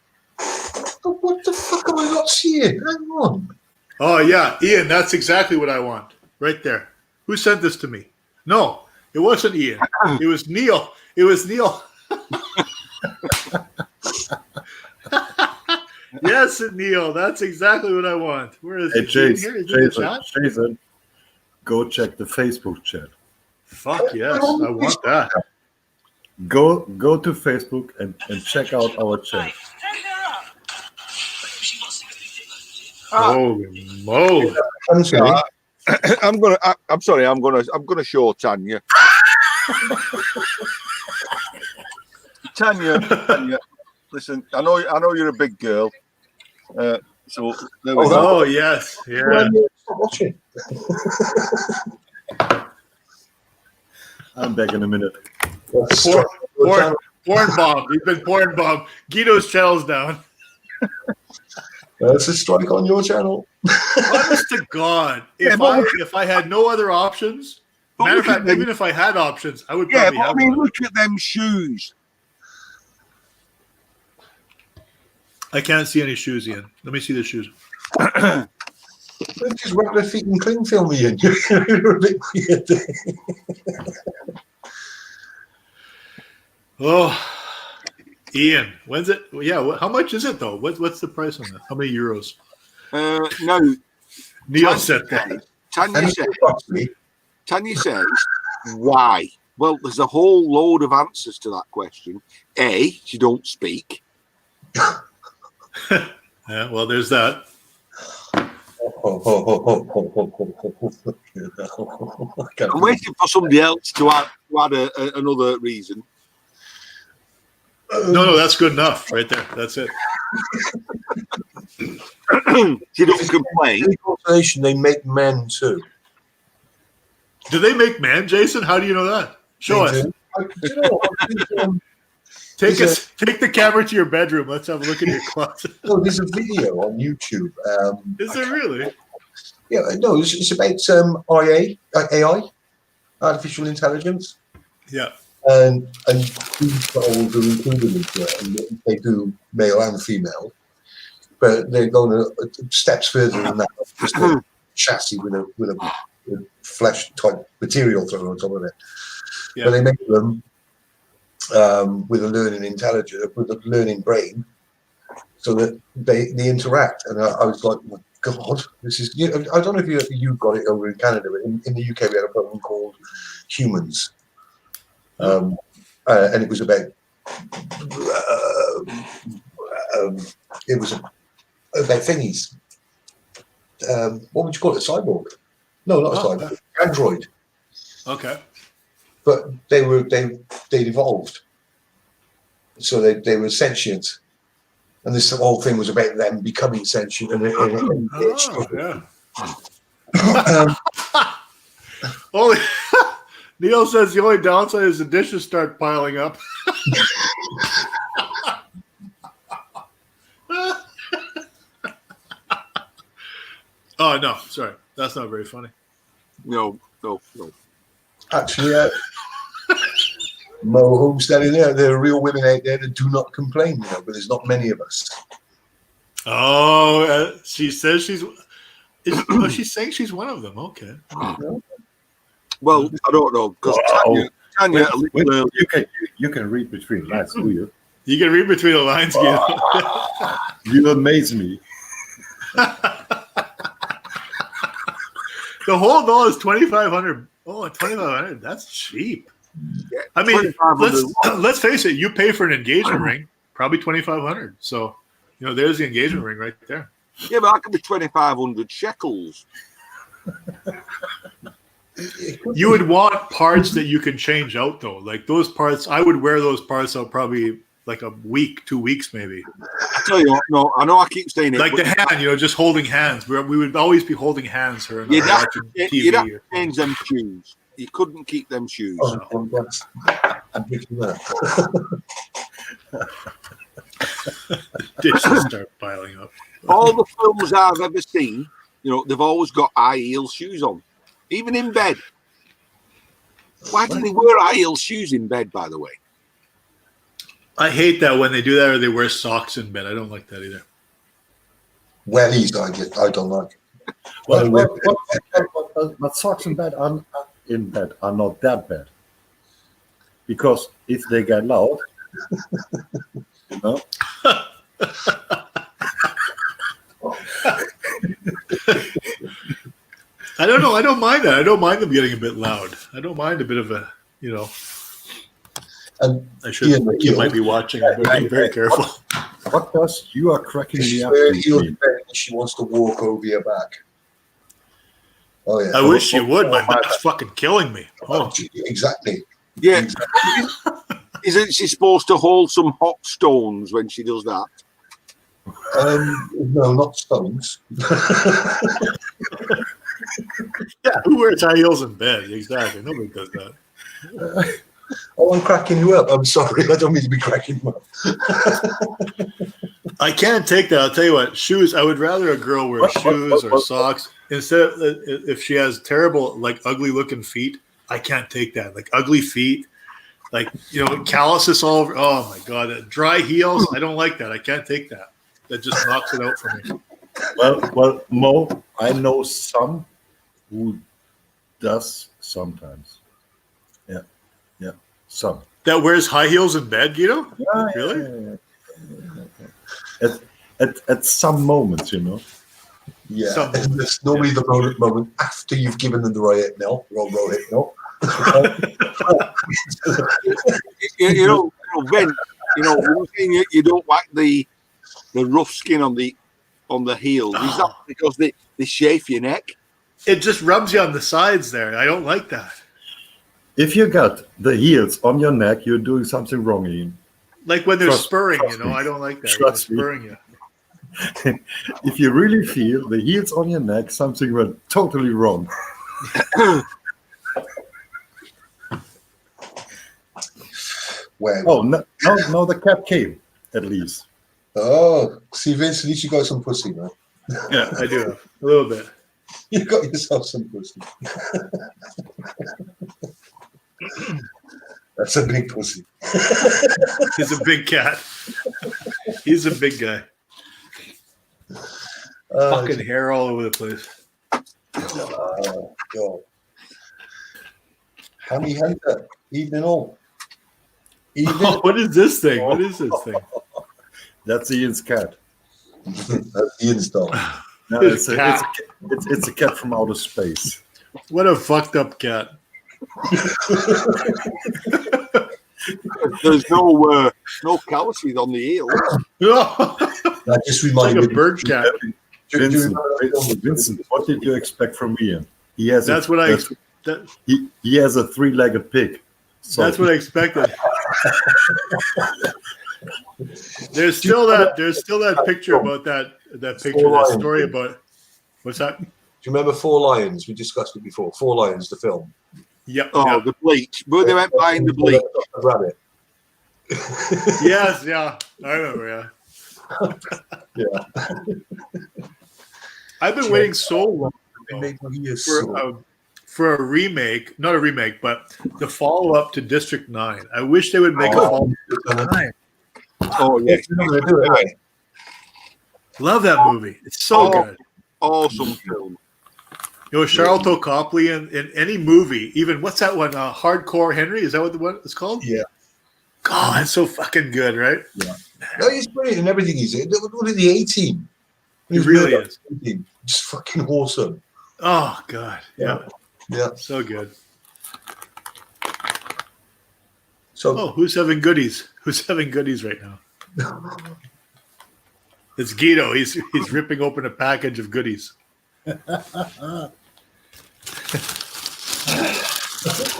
What the fuck am I not seeing? Hang on. Oh, yeah. Ian, that's exactly what I want. Right there. Who sent this to me? No, it wasn't Ian. It was Neil. It was Neil. Yes, Neil. That's exactly what I want. Where is Hey, it? Is it in the chat? Jason, go check the Facebook chat. Fuck yes. I want that. Go to Facebook and check out our chat. Holy moly. I'm sorry. I'm sorry. I'm gonna show Tanya. Tanya, listen. I know you're a big girl. So there we go. Oh yes, yeah. Stop watching. I'm back in a minute. Porn bomb. He's been porn bomb. Guido's channel's down. That's a strike on your channel. Honest to God, if I had no other options, matter of fact, even if I had options, I would probably have one. Look at them shoes. I can't see any shoes, Ian. Let me see the shoes. Just wrap their feet in cling film, Ian. You're a bit weird. Oh, Ian, when's it? Yeah, how much is it though? What's the price on that? How many euros? No. Neil said that. Tanya says, why? Well, there's a whole load of answers to that question. A, she don't speak. Yeah, well, there's that. I'm waiting for somebody else to add another reason. No, that's good enough right there. That's it. She doesn't complain. They make men too. Do they make man, Jason? How do you know that? Show us. Take the camera to your bedroom. Let's have a look at your closet. No, there's a video on YouTube. Is there really? Yeah, no, it's about AI, artificial intelligence. Yeah. and these bottles are included into it, and they do male and female, but they're going steps further than that. Just a chassis with a flesh type material thrown on top of it. Yeah. But they make them with a learning intelligence, with a learning brain, so that they interact. And I was like, oh my God, this is. I don't know if you got it over in Canada, but in the UK we had a program called Humans, and it was about. It was about thingies. What would you call it? A cyborg? No, not a cyborg. Android. Okay. But they evolved, so they were sentient, and this whole thing was about them becoming sentient. Only Neil says the only downside is the dishes start piling up. Oh no, sorry, that's not very funny. No. Actually, Mo Homestead in there are real women out there that do not complain, but there's not many of us. Oh, she says she's saying she's one of them. Okay. Well, I don't know because Tanya you can read between lines, do you? You can read between the lines, You amaze me. The whole doll is $2,500. Oh, $2,500. That's cheap. I mean, let's face it. You pay for an engagement ring, probably $2,500. So, there's the engagement ring right there. Yeah, but that could be 2,500 shekels. You would want parts that you can change out, though. Like those parts, I would wear those parts out probably like a week, 2 weeks, maybe. I tell you what, no, I know I keep saying it. Like the hand, just holding hands. We would always be holding hands here. You'd have to change them shoes. You couldn't keep them shoes. I'm picking that. Dishes start piling up. All the films I've ever seen, they've always got high heel shoes on, even in bed. Why do they wear high heel shoes in bed, by the way? I hate that when they do that or they wear socks in bed. I don't like that either. Wellies, I don't like. But socks in bed are not that bad, because if they get loud, I don't know. I don't mind that. I don't mind them getting a bit loud. I don't mind a bit of a, And you might be watching. But be very careful. What does you are cracking me up? She wants to walk over your back. Oh yeah. I wish she would. My back's fucking killing me. Oh, exactly. Yeah. Exactly. Isn't she supposed to hold some hot stones when she does that? No, not stones. Yeah, who wears high heels in bed? Exactly. Nobody does that. Oh, I'm cracking you up. I'm sorry. I don't mean to be cracking you up. I can't take that. I'll tell you what. Shoes. I would rather a girl wear shoes or socks instead of if she has terrible, ugly looking feet. I can't take that. Like ugly feet, calluses all over. Oh my god, dry heels. I don't like that. I can't take that. That just knocks it out for me. Well, Mo, I know some who does sometimes. Yeah, some. That wears high heels in bed, Guido? Yeah, really? Yeah. At some moments, Yeah, it's normally the moment after you've given them the right hip now. Wrong hip now. Ben, you don't like the rough skin on the heels. Is that because they chafe your neck? It just rubs you on the sides there. I don't like that. If you got the heels on your neck, you're doing something wrong, Ian. Like when they're spurring, I don't like that. Trust me. Spurring you. If you really feel the heels on your neck, something went totally wrong. Well, Oh, no, the cat came, at least. oh, see, Vince, at least you got some pussy, man. Yeah, I do. A little bit. You got yourself some pussy. That's a big pussy. He's a big cat. He's a big guy. Fucking hair all over the place. God. Hammy Hunter, evening all. Evening. Oh, what is this thing? What is this thing? That's Ian's cat. That's Ian's dog. No, His it's cat. a cat from outer space. What a fucked up cat. There's no calluses on the heel. That just Like reminded a me. bird cat. Vincent, what did you expect from Ian? He has That's a, what I. that's- That, he has a three-legged pig. So that's what I expected. There's still that picture about that picture, that story about what's that? Do you remember Four Lions? We discussed it before. Four Lions, the film. Yep. Oh, yep. the bleach. But they went buying the bleach. Rabbit. Yes, yeah. I remember, Yeah. I've been waiting so long It made my ears sore. for a remake, not a remake, but the follow-up to District 9. I wish they would make a follow-up to District 9. Oh, yeah. They're not gonna do it, are they? Love that movie. It's so Oh. good. Awesome film. You know, Charlton Copley in any movie, even what's that one? Hardcore Henry? Is that what the one it's called? Yeah. God, it's so fucking good, right? No, he's brilliant in everything he's in. Look at the A-Team. He really is. Just fucking awesome. Oh God, yeah, Yeah. so good. So Oh, who's having goodies? Who's having goodies right now? It's Guido. He's ripping open a package of goodies.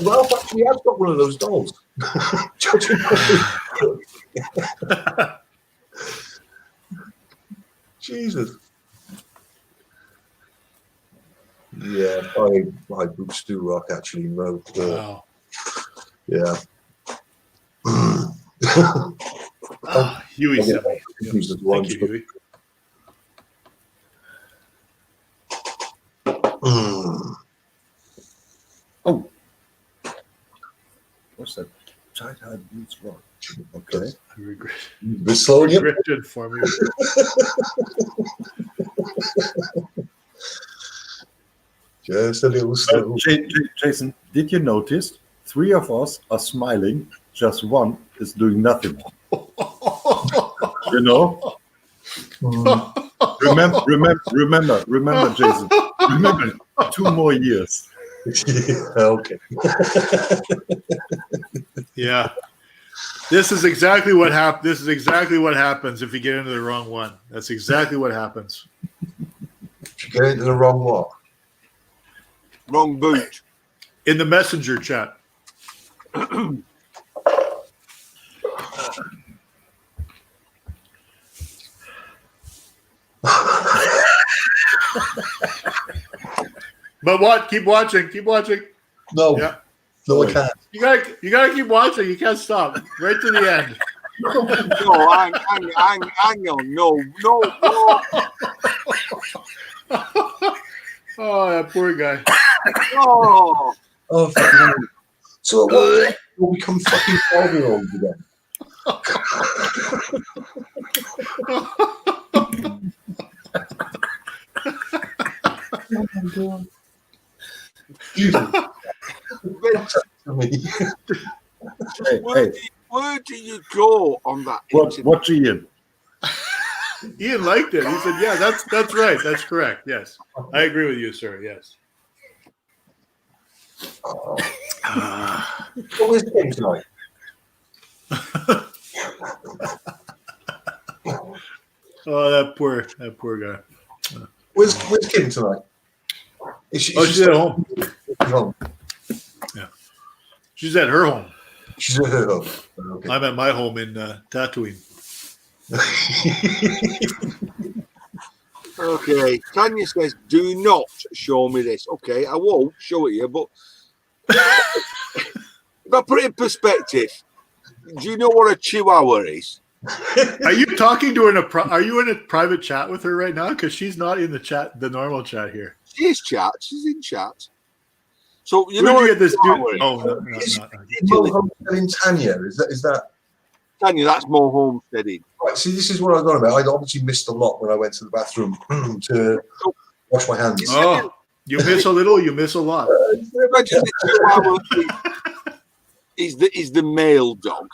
Ralph actually has got one of those dolls. Judging by- Jesus. Yeah, I Bruce Stu Rock actually wrote. Wow. Yeah. Huey. Yeah. Sent me. Yep. Confused as Thank ones, you, but- Huey. what's that? Tight-eyed boots rock. Okay. I regret. We're slowing you. Regret to inform you. Just a little slow. Jason, did you notice 3 of us are smiling, just one is doing nothing? You know? Remember, Jason. Remember, 2 more years. Yeah, okay. Yeah. This is exactly what happens. This is exactly what happens if you get into the wrong one. That's exactly what happens. If you get into the wrong what? Wrong boot. In the messenger chat. But what? Keep watching. Keep watching. No, Yeah. no, I can't. You gotta keep watching. You can't stop. Right to the end. No, hang on. No. Oh, that poor guy. Oh, Oh, fucking hell. So what? We'll become fucking 12-year-olds again. Jesus. I mean, Hey, where do you go on that? watch Ian. Ian liked it. He said, "Yeah, that's right. That's correct. Yes, I agree with you, sir. Yes." what was the game tonight? Oh, that poor guy. Where's Kim tonight? Is she, Oh, she's at home. home? She's at her home. She's at her home. Okay. I'm at my home in Tatooine. Okay, Tanya says, "Do not show me this." Okay, I won't show it you, but if I put it in perspective, do you know what a Chihuahua is? Are you talking to her are you in a private chat with her right now? Because she's not in the chat, the normal chat here. She is chat. She's in chat. So you Where know did you get this dude? Flowery? Oh, no. Is Mo Homestead in Tanya? Is that Tanya, that's more homesteading. right? See, this is what I was on about. I obviously missed a lot when I went to the bathroom to wash my hands. Oh, you miss a little, you miss a lot. Imagine the Chihuahua is the male dog,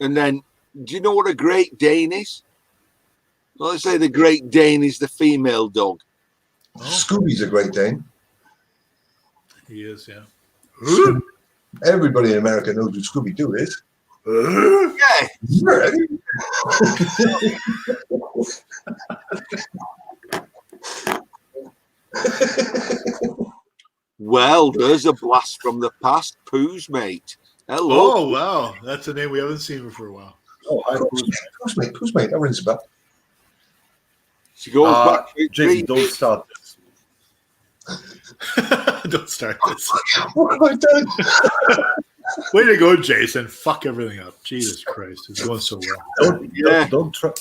and then do you know what a Great Dane is? Well, let's say the Great Dane is the female dog. Oh, Scooby's a Great Dane. he is, yeah. Everybody in America knows who Scooby Doo is. Yeah, well, there's a blast from the past. Pooh's mate. Hello. Oh, wow. That's a name we haven't seen for a while. Oh, I Who's mate? That rings a bell. She goes back. Jason, don't start this. Don't start this. What have I done? Way to go, Jason. Fuck everything up. Jesus Christ. It's going so well. Don't try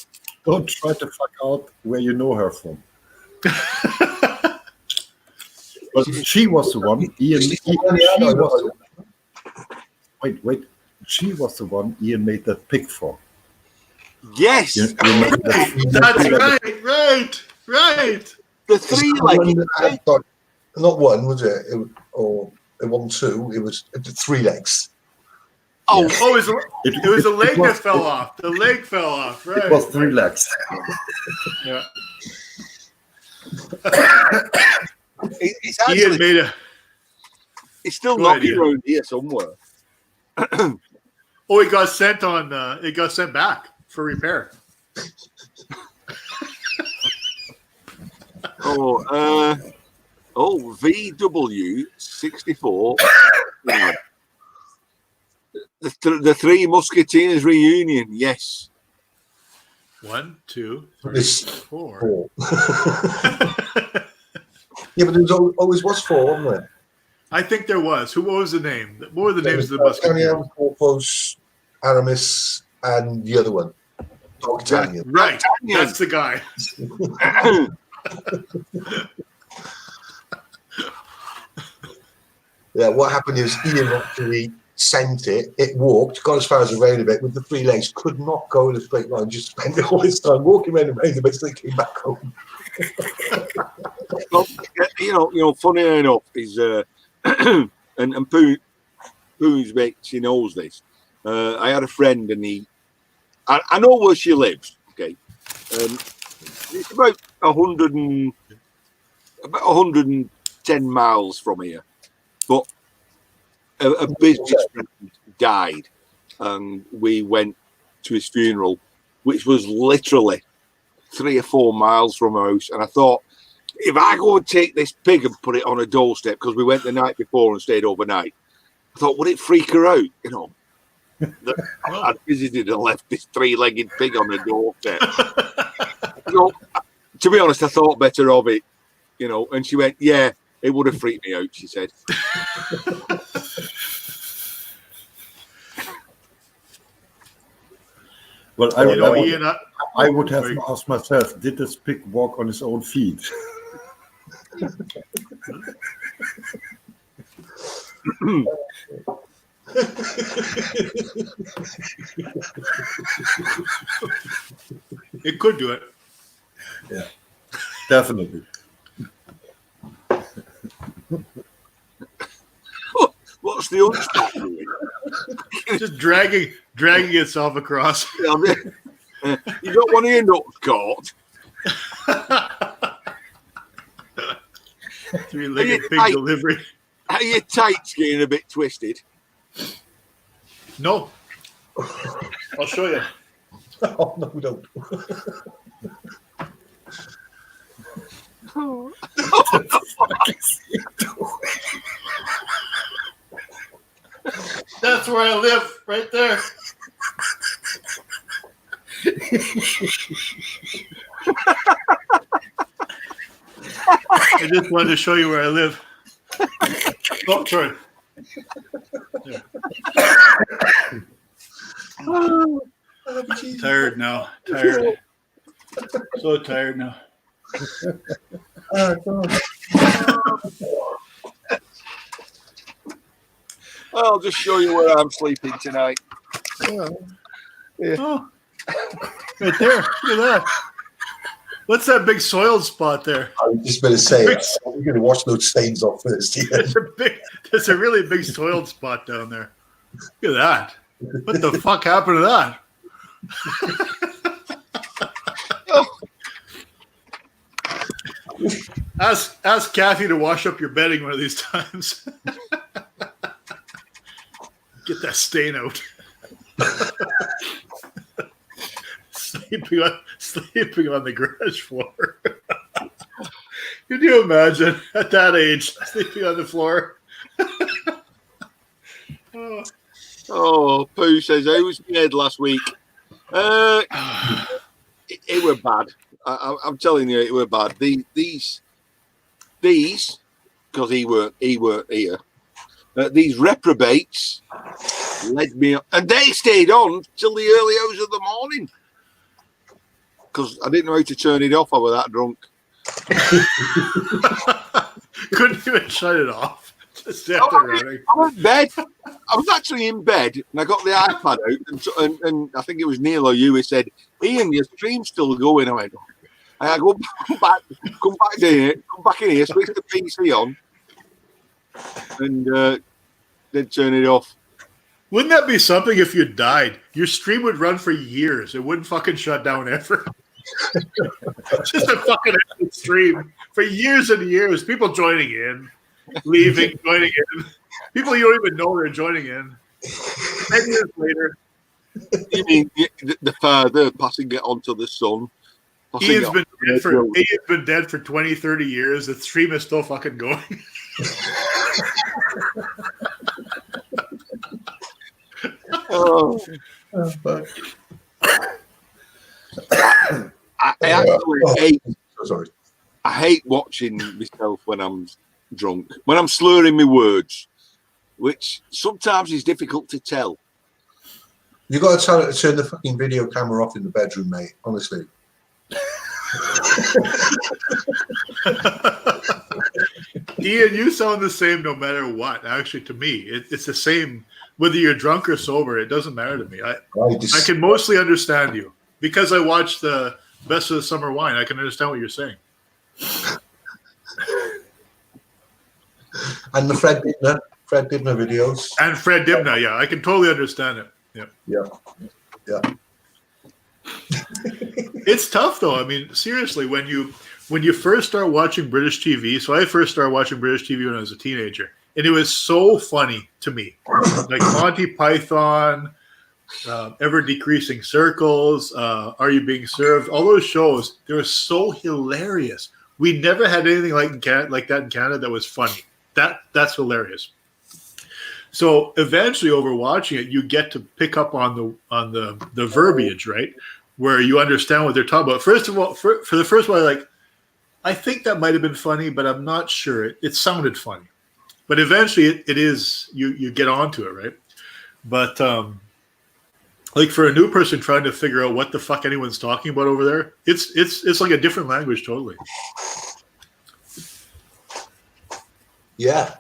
to fuck out where you know her from. But she was the one. Wait. She was the one Ian made that pig for. Yes. You remember that? That's right. The three-legged. Not one, was it? Or it wasn't two. It was 3 legs. Oh, Oh, it was the leg that fell off. The leg fell off, right? It was 3 legs. Yeah. it's Ian actually made a. it's still Go knocking ahead, around here somewhere. Oh, it got sent on. It got sent back for repair. VW64. The Three Musketeers reunion. Yes. 1, 2, 3, This 4. 4. Yeah, but there was always was 4, wasn't there? I think there was. What was the name? What were the names of the Musketeers? D'Artagnan, Porthos, Aramis, and the other one. D'Artagnan. Right. D'Artagnan. That's the guy. Yeah, what happened is Ian actually sent it. It walked, got as far as the roundabout with the 3 legs, could not go in a straight line, just spent all his time walking around the roundabout until he came back home. Well, funny enough is and Pooh's mate, she knows this. I had a friend, and I know where she lives. Okay, it's about 110 miles from here, but a business friend died, and we went to his funeral, which was literally 3 or 4 miles from our house. And I thought, if I go and take this pig and put it on a doorstep, because we went the night before and stayed overnight, I thought, would it freak her out? That I'd visited and left this 3-legged pig on the doorstep. So, to be honest, I thought better of it, and she went, yeah, it would have freaked me out, she said. Well, I would have Sorry. asked myself, did this pig walk on his own feet? It could do it. Yeah, definitely. What's the unstop doing? Just dragging itself across. You got one of your nuts caught. 3-legged pig Hey. delivery. Are your tights getting a bit twisted? No. I'll show you. Oh, no, don't. That's where I live, right there. I just wanted to show you where I live. Oh, sorry. There. Tired now. Tired. So tired now. I'll just show you where I'm sleeping tonight. Oh, right there. Look at that. What's that big soiled spot there? I was just going to say, we're going to wash those stains off first. Yeah. There's a really big soiled spot down there. Look at that. What the fuck happened to that? Ask Kathy to wash up your bedding one of these times. Get that stain out. Sleeping on the garage floor. Can you imagine at that age sleeping on the floor? Oh, Pooh says, "How was my head last week?" It were bad. I'm telling you, it were bad. These, because he weren't here. These reprobates led me on, and they stayed on till the early hours of the morning because I didn't know how to turn it off. I was that drunk. Couldn't even shut it off. Just after running. I went to bed. I was actually in bed, and I got the iPad out, and I think it was Neil or you who said, "Ian, your stream's still going." I went, "I come back in here, switch the PC on, and then turn it off." Wouldn't that be something if you died? Your stream would run for years. It wouldn't fucking shut down ever. Just a fucking active stream for years and years. People joining in, leaving, joining in. People you don't even know they're joining in. 10 years later. You mean the father passing it on to the son? Ian's been dead for 20, 30 years. The stream is still fucking going. Oh. I actually hate. Sorry. I hate watching myself when I'm drunk, when I'm slurring my words, which sometimes is difficult to tell. You got to tell her to turn the fucking video camera off in the bedroom, mate. Honestly. Ian, you sound the same no matter what. Actually, to me, it's the same whether you're drunk or sober. It doesn't matter to me. I can mostly understand you because I watched the Best of the Summer Wine. I can understand what you're saying. And the Fred Dibner videos. And Fred Dibner, yeah, I can totally understand it. Yeah. It's tough though. I mean, seriously, when you first start watching British TV, so I first started watching British TV when I was a teenager, and it was so funny to me. Like Monty Python, Ever Decreasing Circles, Are You Being Served? All those shows, they were so hilarious. We never had anything like that in Canada that was funny. That's hilarious. So eventually, over watching it, you get to pick up on the verbiage, right? Where you understand what they're talking about. First of all, for the first one, I think that might have been funny, but I'm not sure. It sounded funny. But eventually it is, you get onto it, right? But like for a new person trying to figure out what the fuck anyone's talking about over there, it's like a different language totally. Yeah.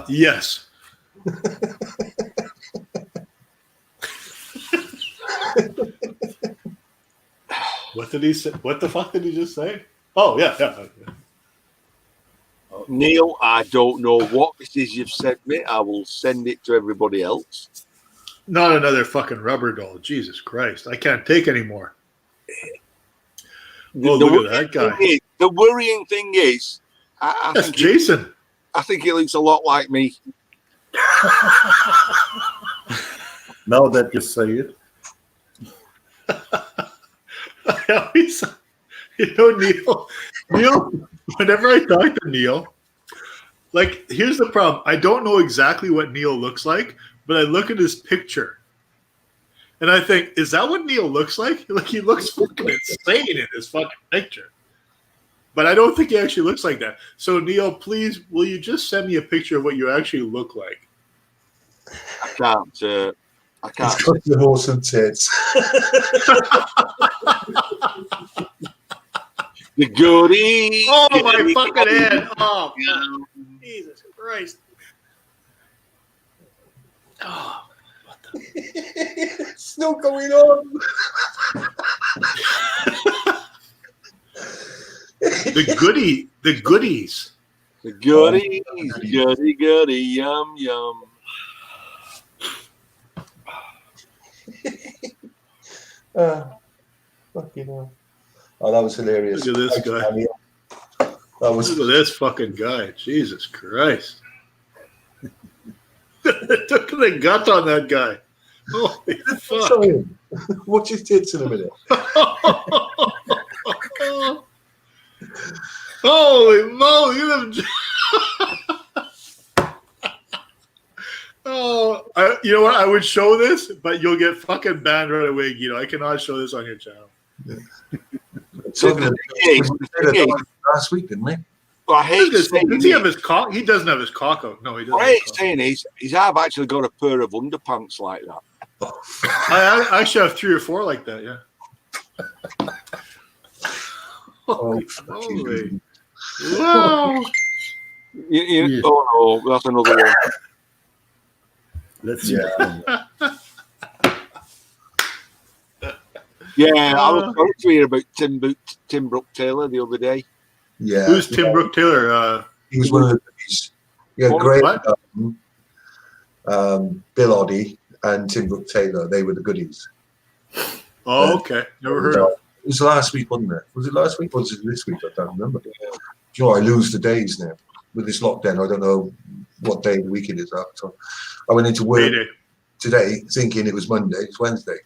Yes. What did he say? What the fuck did he just say? Oh, yeah. Neil, I don't know what this is you've sent me. I will send it to everybody else. Not another fucking rubber doll. Jesus Christ. I can't take anymore. Oh, look at that guy. The worrying thing is... That's Jason. I think he looks a lot like me. Now that you say it. I always, Neil, whenever I talk to Neil, like, here's the problem. I don't know exactly what Neil looks like, but I look at his picture and I think, is that what Neil looks like? Like, he looks fucking insane in his fucking picture. But I don't think he actually looks like that. So, Neil, please, will you just send me a picture of what you actually look like? I can't. The awesome tits. The goodie. Oh, my fucking head. Oh, God. Jesus Christ. Oh, It's still going on. the goodies. The goodies, goody, yum, yum. Fucking hell. Oh, that was hilarious. Look at this guy. That was Look at this fucking guy. Jesus Christ. Look at the gut on that guy. Holy fuck. Show him. Watch his tits in a minute. Holy moly. You know what? I would show this, but you'll get fucking banned right away, Guido. I cannot show this on your channel. So The thing is, last week, didn't they? I hate saying Does he have his cock? He doesn't have his cock out. No, he doesn't. what I hate saying is I've actually got a pair of underpants like that. I actually have 3 or 4 like that, yeah. Holy moly. Wow. Yeah. Oh no, that's another one. Let's see. Yeah, I was talking to you about Tim Brooke Taylor the other day. Yeah. Who's Tim Brooke Taylor? He was one of the goodies. Yeah, What? great. What? Bill Oddie and Tim Brooke Taylor, they were the goodies. Oh, okay. Never heard of it. It was last week, wasn't it? Was it last week or was it this week? I don't remember. Do you know, I lose the days now. With this lockdown, I don't know what day of the week it is after. I went into work Mayday. today thinking it was Monday. It's Wednesday.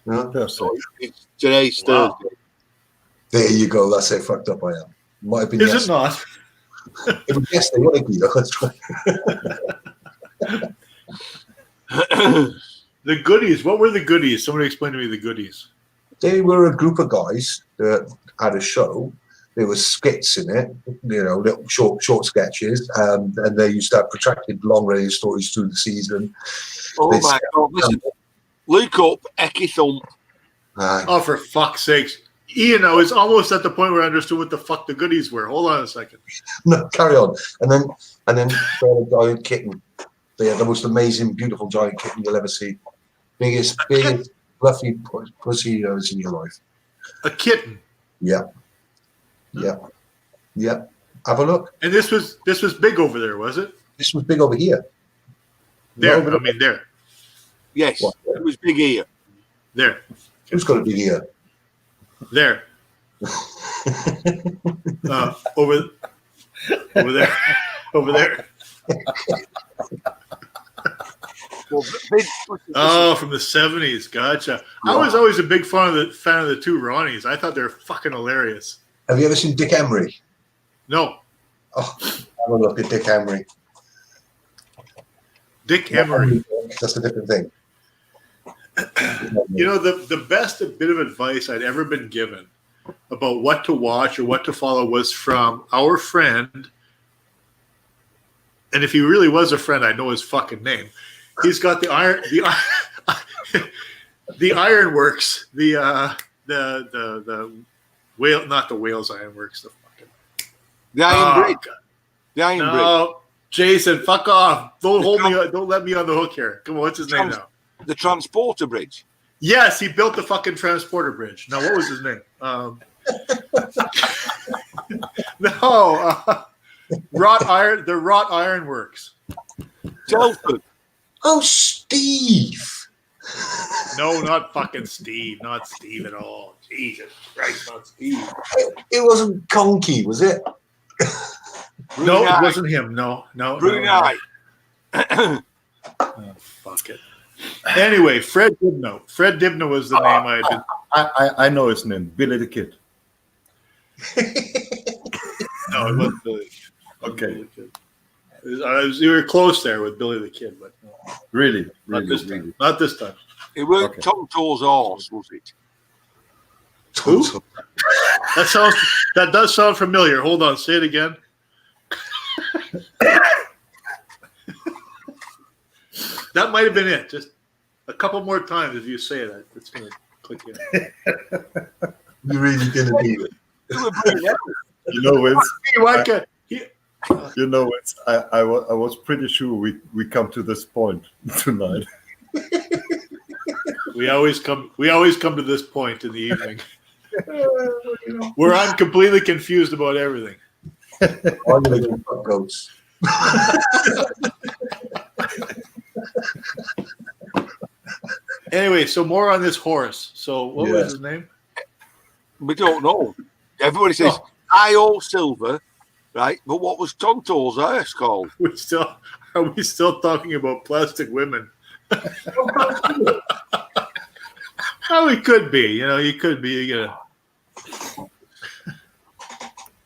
No? Today's Wow. Thursday. There you go. That's how fucked up I am. Might have been Is it yesterday. not? It was yesterday, wasn't it, Guido? That's right. The goodies. What were the goodies? Somebody explain to me the goodies. They were a group of guys that had a show. There was skits in it, you know, little short sketches, and they used to have protracted long radio stories through the season. Oh They my said- god, listen. Look up Ecky Thump. Oh, For fuck's sakes. Ian, I was almost at the point where I understood what the fuck the goodies were. Hold on a second. no, carry on. And then they had a giant kitten. They had the most amazing, beautiful giant kitten you'll ever see. Biggest, fluffy pussy you've ever seen in your life. A kitten. Yeah. Have a look. And this was big over there, was it? This was big over here. There. No, I mean, there. Yes, What? it was big ear. There. Who's got a big ear? There. Over there. Over there. Well, big, Oh, from the 70s. Gotcha. I was always a big fan of the 2 Ronnies. I thought they were fucking hilarious. Have you ever seen Dick Emery? No. Oh, have a look at Dick Emery. Dick Emery. That's a different thing. You know, the best bit of advice I'd ever been given about what to watch or what to follow was from our friend. And if he really was a friend, I know his fucking name. He's got the Ironworks, the whale, not the Wales Ironworks, the fucking the Iron Bridge. God. The Iron Bridge. No, Jason, fuck off! Don't hold me. Don't let me on the hook here. Come on, what's his name now? The Transporter Bridge. Yes, he built the fucking transporter bridge. Now, what was his name? The Wrought Iron Works. Telford. Oh, Steve. No, not fucking Steve. Not Steve at all. Jesus Christ, not Steve. It wasn't Conky, was it? No, Brunei. it wasn't him. No. Brunei. Oh, fuck it. Anyway, Fred Dibno. Fred Dibno was the name I had been. I know his name, Billy the Kid. No, it wasn't Billy. Okay. You were close there with Billy the Kid, but no, Really, not really, this time. really. Not this time. It weren't Okay. Tom Tall's horse, was it? Who? That does sound familiar. Hold on, say it again. That might have been it. Just a couple more times if you say that. It's going to click in. You really didn't need it. It was Brunei. You know, Vince, You know, I was pretty sure we come to this point tonight. We always come to this point in the evening where I'm completely confused about everything. I'm going to go fuck goats. Anyway, so more on this horse. So what was his name? We don't know. Everybody says I.O. Silver, right? But what was Tonto's horse called? Are we still talking about plastic women? Oh, it could be. You could be.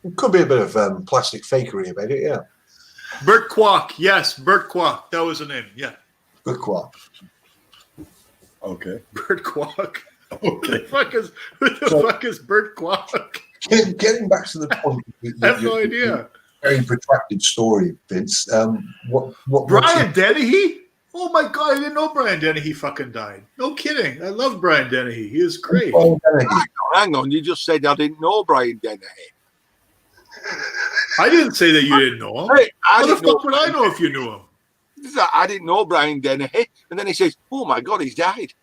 It could be a bit of plastic fakery about it, yeah. Bert Kwok. Yes, Bert Kwok. That was the name. Yeah. Good quack. Okay. Bert Kwok. Okay. Who the fuck is Bert Kwok? Getting back to the point. I have no idea. Very protracted story, Vince. What Brian Dennehy? Oh my god, I didn't know Brian Dennehy fucking died. No kidding. I love Brian Dennehy. He is great. Hang on, you just said I didn't know Brian Dennehy. I didn't say that you didn't know him. Hey, How the fuck would I know if you knew him? I didn't know Brian Dennehy. And then he says, oh my God, he's died.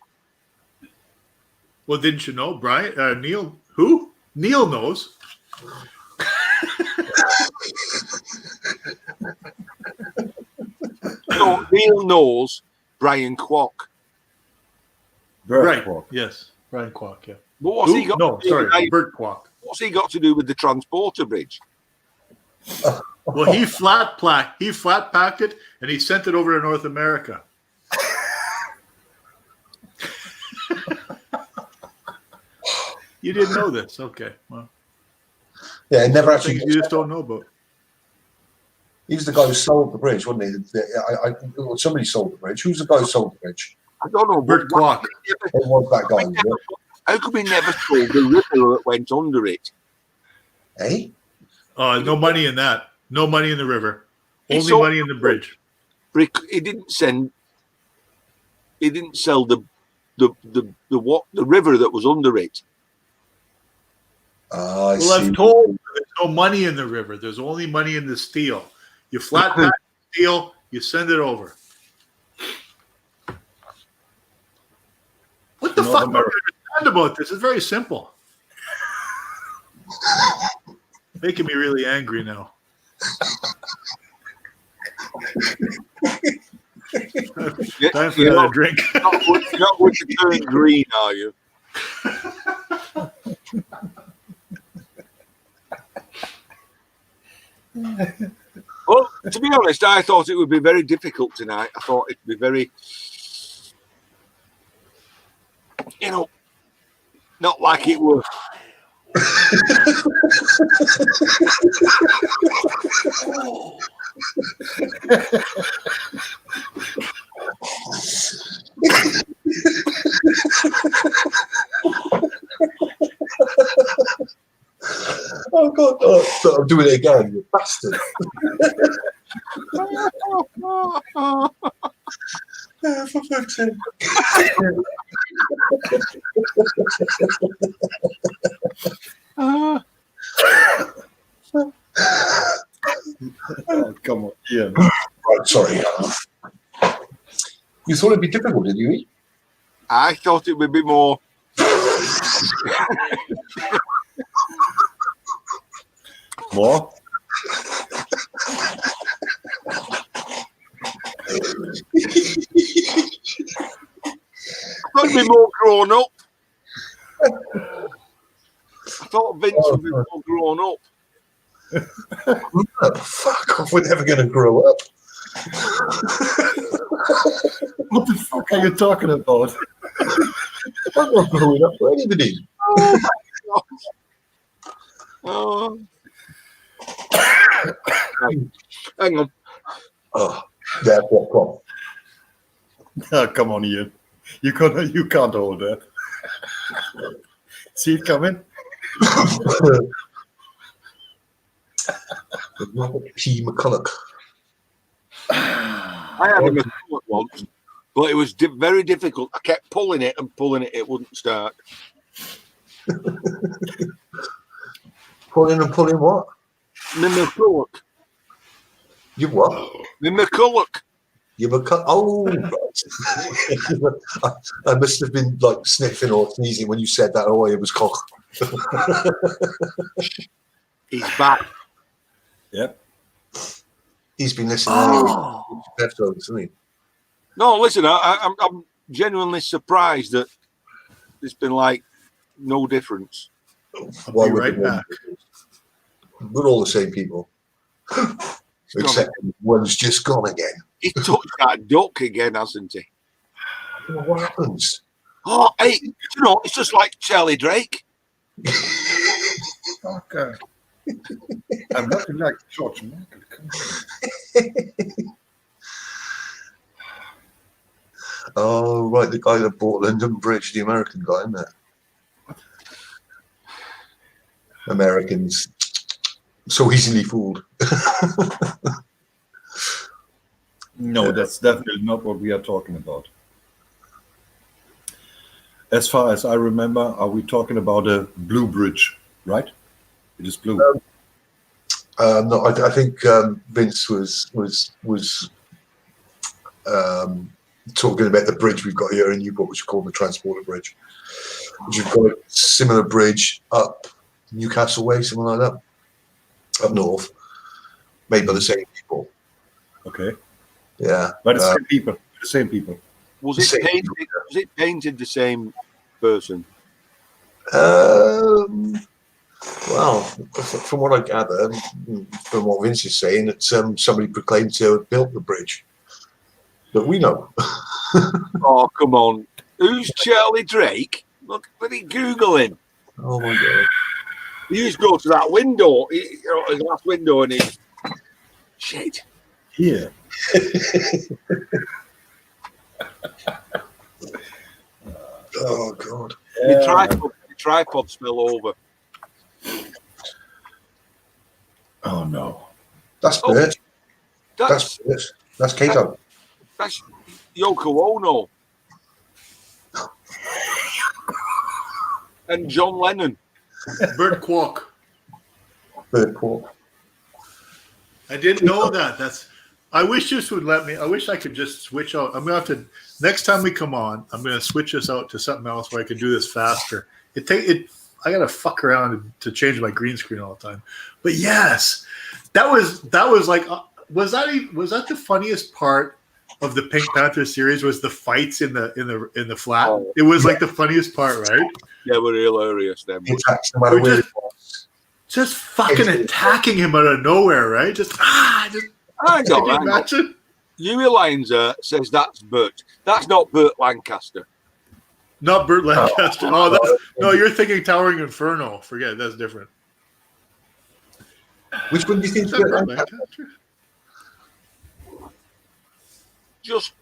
Well, didn't you know Brian? Neil? Who? Neil knows. No, Neil knows Brian Kwok. Right. Kwok. Yes. Brian Kwok, yeah. But what's he got No, to do sorry, with, Bert Kwok. what's he got to do with the transporter bridge? Well, he flat packed it and he sent it over to North America. You didn't know this, okay? Well, Yeah, it never actually. you just don't know about. He was the guy who sold the bridge, wasn't he? Somebody sold the bridge. Who's the guy who sold the bridge? I don't know. Bert Kwok. It was that guy. Was it? How could we never sold the river that went under it? Eh? No money in that. No money in the river. He Only sold- money in the bridge. He didn't sell the river that was under it. I Well, see. I've told you there's no money in the river. There's only money in the steel. You flat pack steel, you send it over. What the North fuck do America. I understand about this? It's very simple. Making me really angry now. Time for You're another not, drink. not going to turn green, are you? Well, to be honest, I thought it would be very difficult tonight. I thought it'd be very, not like it was. Oh God! I'm doing it again, you bastard! For fuck's sake. Oh, come on, Ian. Right, sorry. You thought it'd be difficult, did you? I thought it would be more. More? I thought it'd be more grown up. I thought Vince would be more grown up. Oh, fuck off! We're never going to grow up. What the fuck are you talking about? I'm not growing up for anybody. Oh. Hang on. Oh, that's what problem. Oh, come on, Ian. You can't hold that. See it coming? Robert P. McCulloch. I had a McCulloch once, but it was very difficult. I kept pulling it and pulling it. It wouldn't start. Pulling and pulling what? The McCulloch. You what? The McCulloch. You were cut. Oh, right. I must have been like sniffing or sneezing when you said that. Oh, it was cock. He's back. Yep. He's been listening to episodes, hasn't he? No, listen, I'm genuinely surprised that there's been like no difference. Why be would right the one- back. We're all the same people. Except one's just gone again. He touched that duck again, hasn't he? Well, what happens? Oh, hey, you know, it's just like Charlie Drake. Okay. I'm not like George Michael. Oh, right, the guy that bought London Bridge, the American guy, isn't it? Americans. So easily fooled. No, that's definitely not what we are talking about. As far as I remember, are we talking about a blue bridge, right? It is blue. No, I think Vince was talking about the bridge we've got here in Newport, which is called the Transporter Bridge, which has got a similar bridge up Newcastle Way, something like that, up north, made by the same people. Okay. Yeah, But it's same people. The same people. Was it Same. painted? Was it painted the same person? well, from what I gather, from what Vince is saying, that somebody proclaimed to have built the bridge. But we know. Oh, come on. Who's Charlie Drake? Look, let me Google him. Oh my God. You just go to that window, his last window, and he. Shit. Here. Oh God. The tripod fell over. Oh no. That's Oh, Bert. That's That's Kato. that's Yoko Ono and John Lennon. Bert Kwok. Bert Quark. I didn't know that. I wish this would let me. I wish I could just switch out. I'm gonna have to next time we come on. I'm gonna switch this out to something else where I can do this faster. I gotta fuck around to change my green screen all the time. But yes, that was like was that the funniest part of the Pink Panther series? Was the fights in the flat? Oh. It was like the funniest part, right? They were hilarious then. He attacks no matter We're where just- Just fucking attacking him out of nowhere, right? I Can got you that. imagine? Huey Lanzer says that's Bert. That's not Burt Lancaster. Not Burt Lancaster. No, you're thinking Towering Inferno. Forget it, that's different. Which one do you think Is is that Bert Burt Lancaster? Lancaster? Just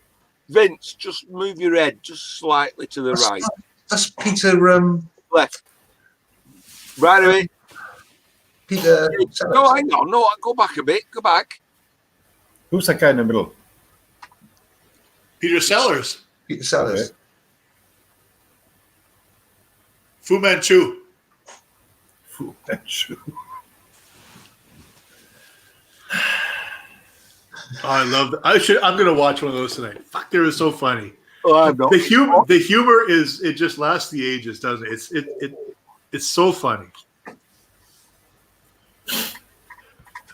Vince, just move your head just slightly to the right. That's Peter. Left. Right away. Peter. No, hang on. No, go back a bit. Go back. Who's that guy in the middle? Peter Sellers. Peter Sellers. Okay. Fu Manchu. Fu Manchu. Oh, I love that. I'm gonna watch one of those tonight. Fuck, they were so funny. Oh, I'm not. The humor is it just lasts the ages, doesn't it? It's so funny.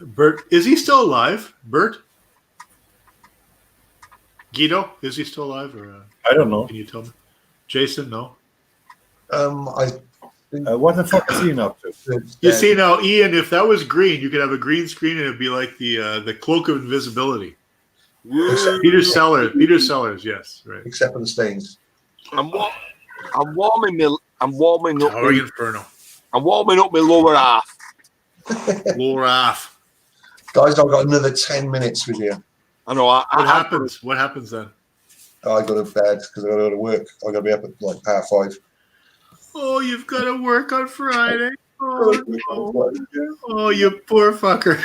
Bert, is he still alive? Bert? Guido, is he still alive? Or I don't know. can you tell me? Jason, no. What the fuck is he up to? You see now, Ian, if that was green, you could have a green screen and it'd be like the cloak of invisibility. Peter Sellers, yes, right. Except for the stains. I'm warming up. Towering Inferno. I'm warming up my lower half. Lower half. Guys, I've got another 10 minutes with you. I know. What happens? What happens then? I go to bed because I got to go to work. I got to be up at like 5:30. Oh, you've got to work on Friday. Oh, no. Oh, you poor fucker.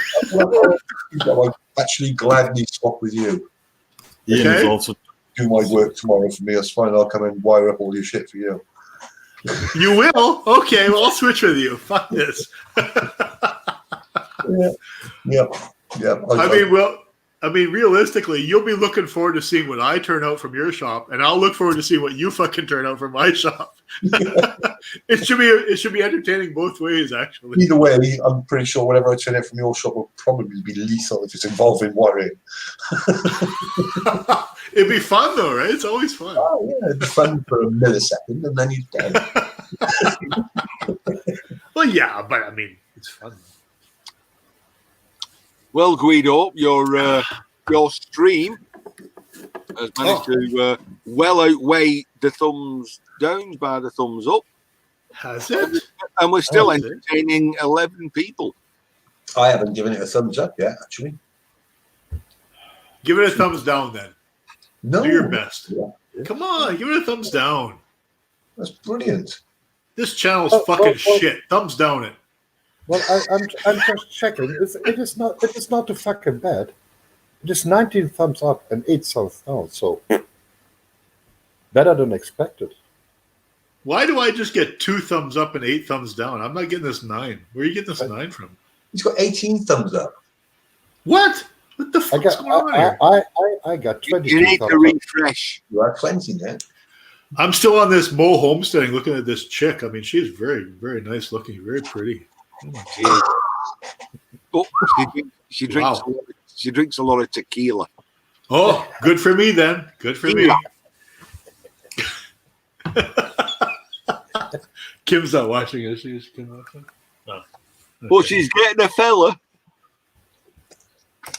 I'll actually gladly swap with you. Ian is Okay. also. Do my work tomorrow for me. That's fine. I'll come and wire up all your shit for you. You will? Okay, well, I'll switch with you. Fuck this. Yeah. I mean, I mean, realistically, you'll be looking forward to seeing what I turn out from your shop, and I'll look forward to seeing what you fucking turn out from my shop. It should be entertaining both ways, actually. Either way, I'm pretty sure whatever I turn out from your shop will probably be lethal if it's involving wiring. It'd be fun though, right? It's always fun. Oh yeah, it's fun for a millisecond and then you're dead. Well, yeah, but I mean, it's fun. Well, Guido, your stream has managed to well outweigh the thumbs downs by the thumbs up. Has it? And we're still entertaining 11 people. I haven't given it a thumbs up yet, actually. Give it a thumbs down then. No. Do your best. Yeah. Come on, give it a thumbs down. That's brilliant. This channel's fucking shit. Thumbs down it. Well, I'm just checking. It is not too fucking bad. It is 19 thumbs up and 8 thumbs down, so better than expected. Why do I just get 2 thumbs up and 8 thumbs down? I'm not getting this 9. Where are you getting this 9 from? He's got 18 thumbs up. What? What the fuck's going on here? I got 20. You need to refresh. You are cleansing that. I'm still on this Mo homesteading looking at this chick. I mean, she's very, very nice looking, very pretty. But she drinks. Wow. She drinks a lot of tequila. Oh, good for me then. Good for me. Kim's not watching it. She's Kim watching? No. But she's getting a fella.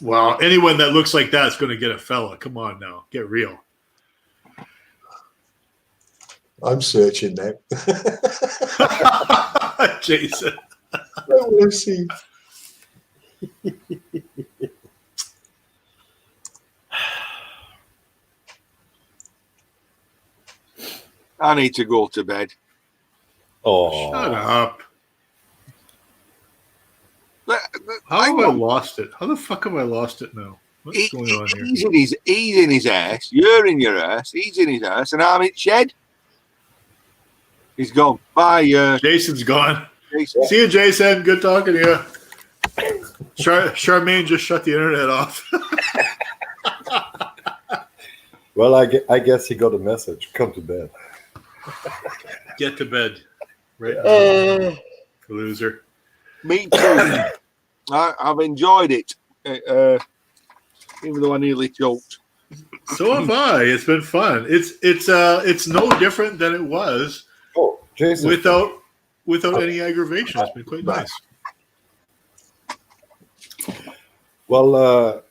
Well, anyone that looks like that's going to get a fella. Come on now. Get real. I'm searching now. Jason. I want to see. I need to go to bed. Oh, Shut up. How Hang have I on. lost it? How the fuck have I lost it now? What's going on here? He's in his ass. You're in your ass. He's in his ass, and I'm in shed. He's gone. Bye, Jason's gone. Jason. See you, Jason. Good talking to you. Charmaine just shut the internet off. well, I guess he got a message. Come to bed. Get to bed. Right now. Loser. Me too. I've enjoyed it, even though I nearly choked. So have I. It's been fun. It's no different than it was Oh, Jason. without any aggravation. It's been quite nice. Well,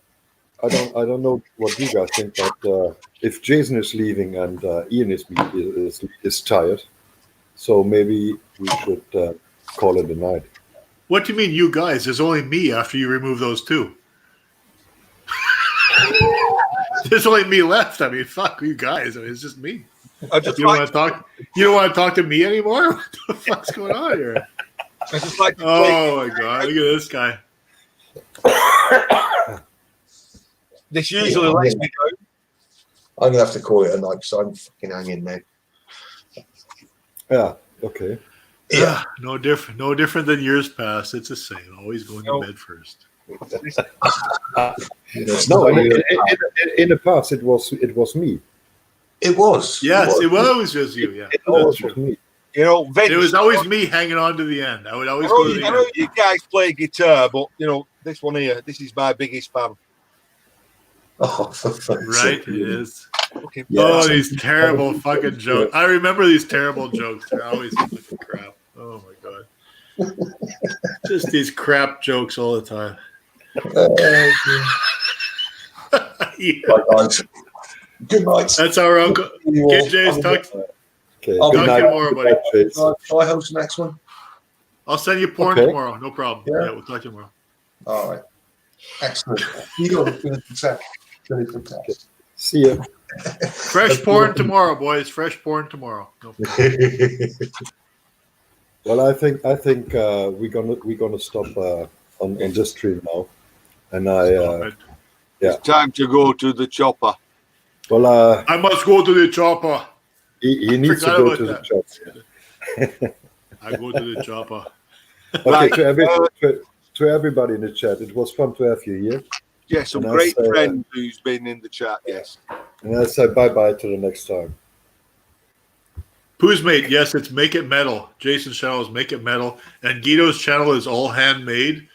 I don't know what you guys think, but if Jason is leaving and Ian is tired, so maybe we should call it a night. What do you mean, you guys? There's only me after you remove those 2. There's only me left. I mean, fuck you guys. I mean, it's just me. I just You don't like, want to talk? You don't want to talk to me anymore? What the fuck's going on here? I just like to play. Oh my god! Look at this guy. This usually lets me go. I'm going to have to call it a night because I'm fucking hanging now. Yeah. Okay. Yeah. No different than years past. It's the same. Always going to bed first. No, in the past it was me. It was. Yes, it was always just you. Yeah, It that's always true. was me. You know, Vince, It was always me hanging on to the end. I would always I go to the know end. you guys play guitar, but you know this one here. This is my biggest fan. Oh, for fuck's Right, sake. it is. Okay. Yeah. Oh, these terrible fucking jokes. I remember these terrible jokes. They're always fucking crap. Oh my god. Just these crap jokes all the time. Yeah. Right, guys. Good night. That's our uncle. You all. Get Jay's talk. Okay. I'll Good be night. back tomorrow, buddy. Good night, Chase. Shall I host the next one? I'll send you porn Okay. tomorrow. No problem. Yeah. Yeah, we'll talk to you tomorrow. All right. Excellent. You got to finish the test. See ya. Fresh porn tomorrow, boys. Fresh porn tomorrow. No problem. Well, I think we're gonna stop on this stream now, and It's time to go to the chopper. I must go to the chopper. he needs to Forgot go about to the that. chat. I go to the chopper. Okay, to everybody in the chat, it was fun to have you here. Yes, some And I great say, friend who's been in the chat. Yes. And I say bye-bye to the next time. Pooh's mate, yes, it's Make It Metal. Jason's channel is Make It Metal, and Guido's channel is all handmade,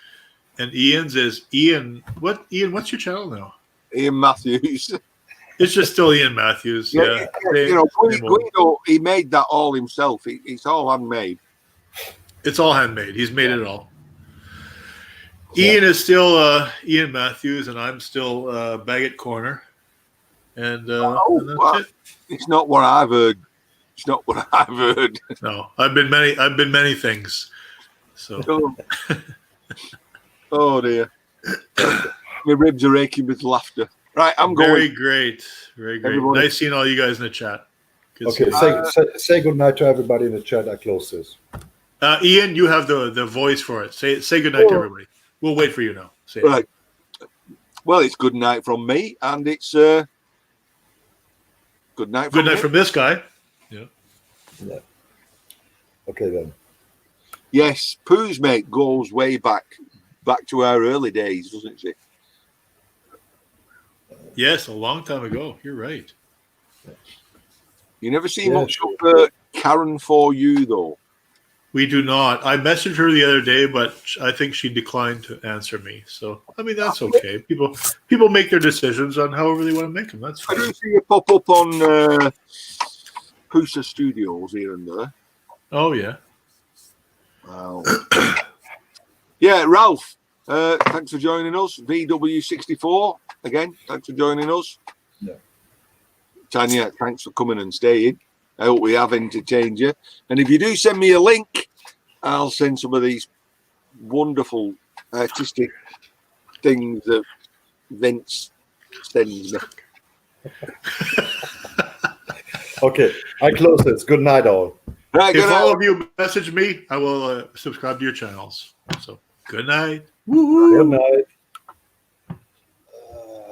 and Ian's is Ian. What Ian? What's your channel now? Ian Matthews. It's just still Ian Matthews. Yeah, You know, same old. Guido, he made that all himself. It's all handmade. It's all handmade. He's made it all. Yeah. Ian is still Ian Matthews, and I'm still Baggett Corner, and that's wow. it. It's not what I've heard. It's not what I've heard. No, I've been many things. So Oh, oh dear. My ribs are aching with laughter. Right, I'm very going. great, very great. Everybody- Nice seeing all you guys in the chat. Good Okay, seeing say good night to everybody in the chat. I close this. you. Ian, you have the voice for it. Say good night to everybody. We'll wait for you now. Say it. Right. Well, it's good night from me, and it's good night. Good night me. from this guy. Okay then. Yes, Pooh's mate goes way back to our early days, doesn't she? Yes, a long time ago. You're right. You never see Yeah, much sure. of Karen for you though. We do not. I messaged her the other day, but I think she declined to answer me. So I mean that's okay. People make their decisions on however they want to make them. That's I fine. do see you pop up on Poosa Studios here and there. Oh yeah. Wow. Yeah, Ralph. Thanks for joining us. VW64 again. Thanks for joining us. Yeah. Tanya, thanks for coming and staying. I hope we have entertained you. And if you do send me a link, I'll send some of these wonderful artistic things that Vince sends me. Okay, I close this. Good night, all. Right, If good all night. of you message me, I will subscribe to your channels. So good night. Good night.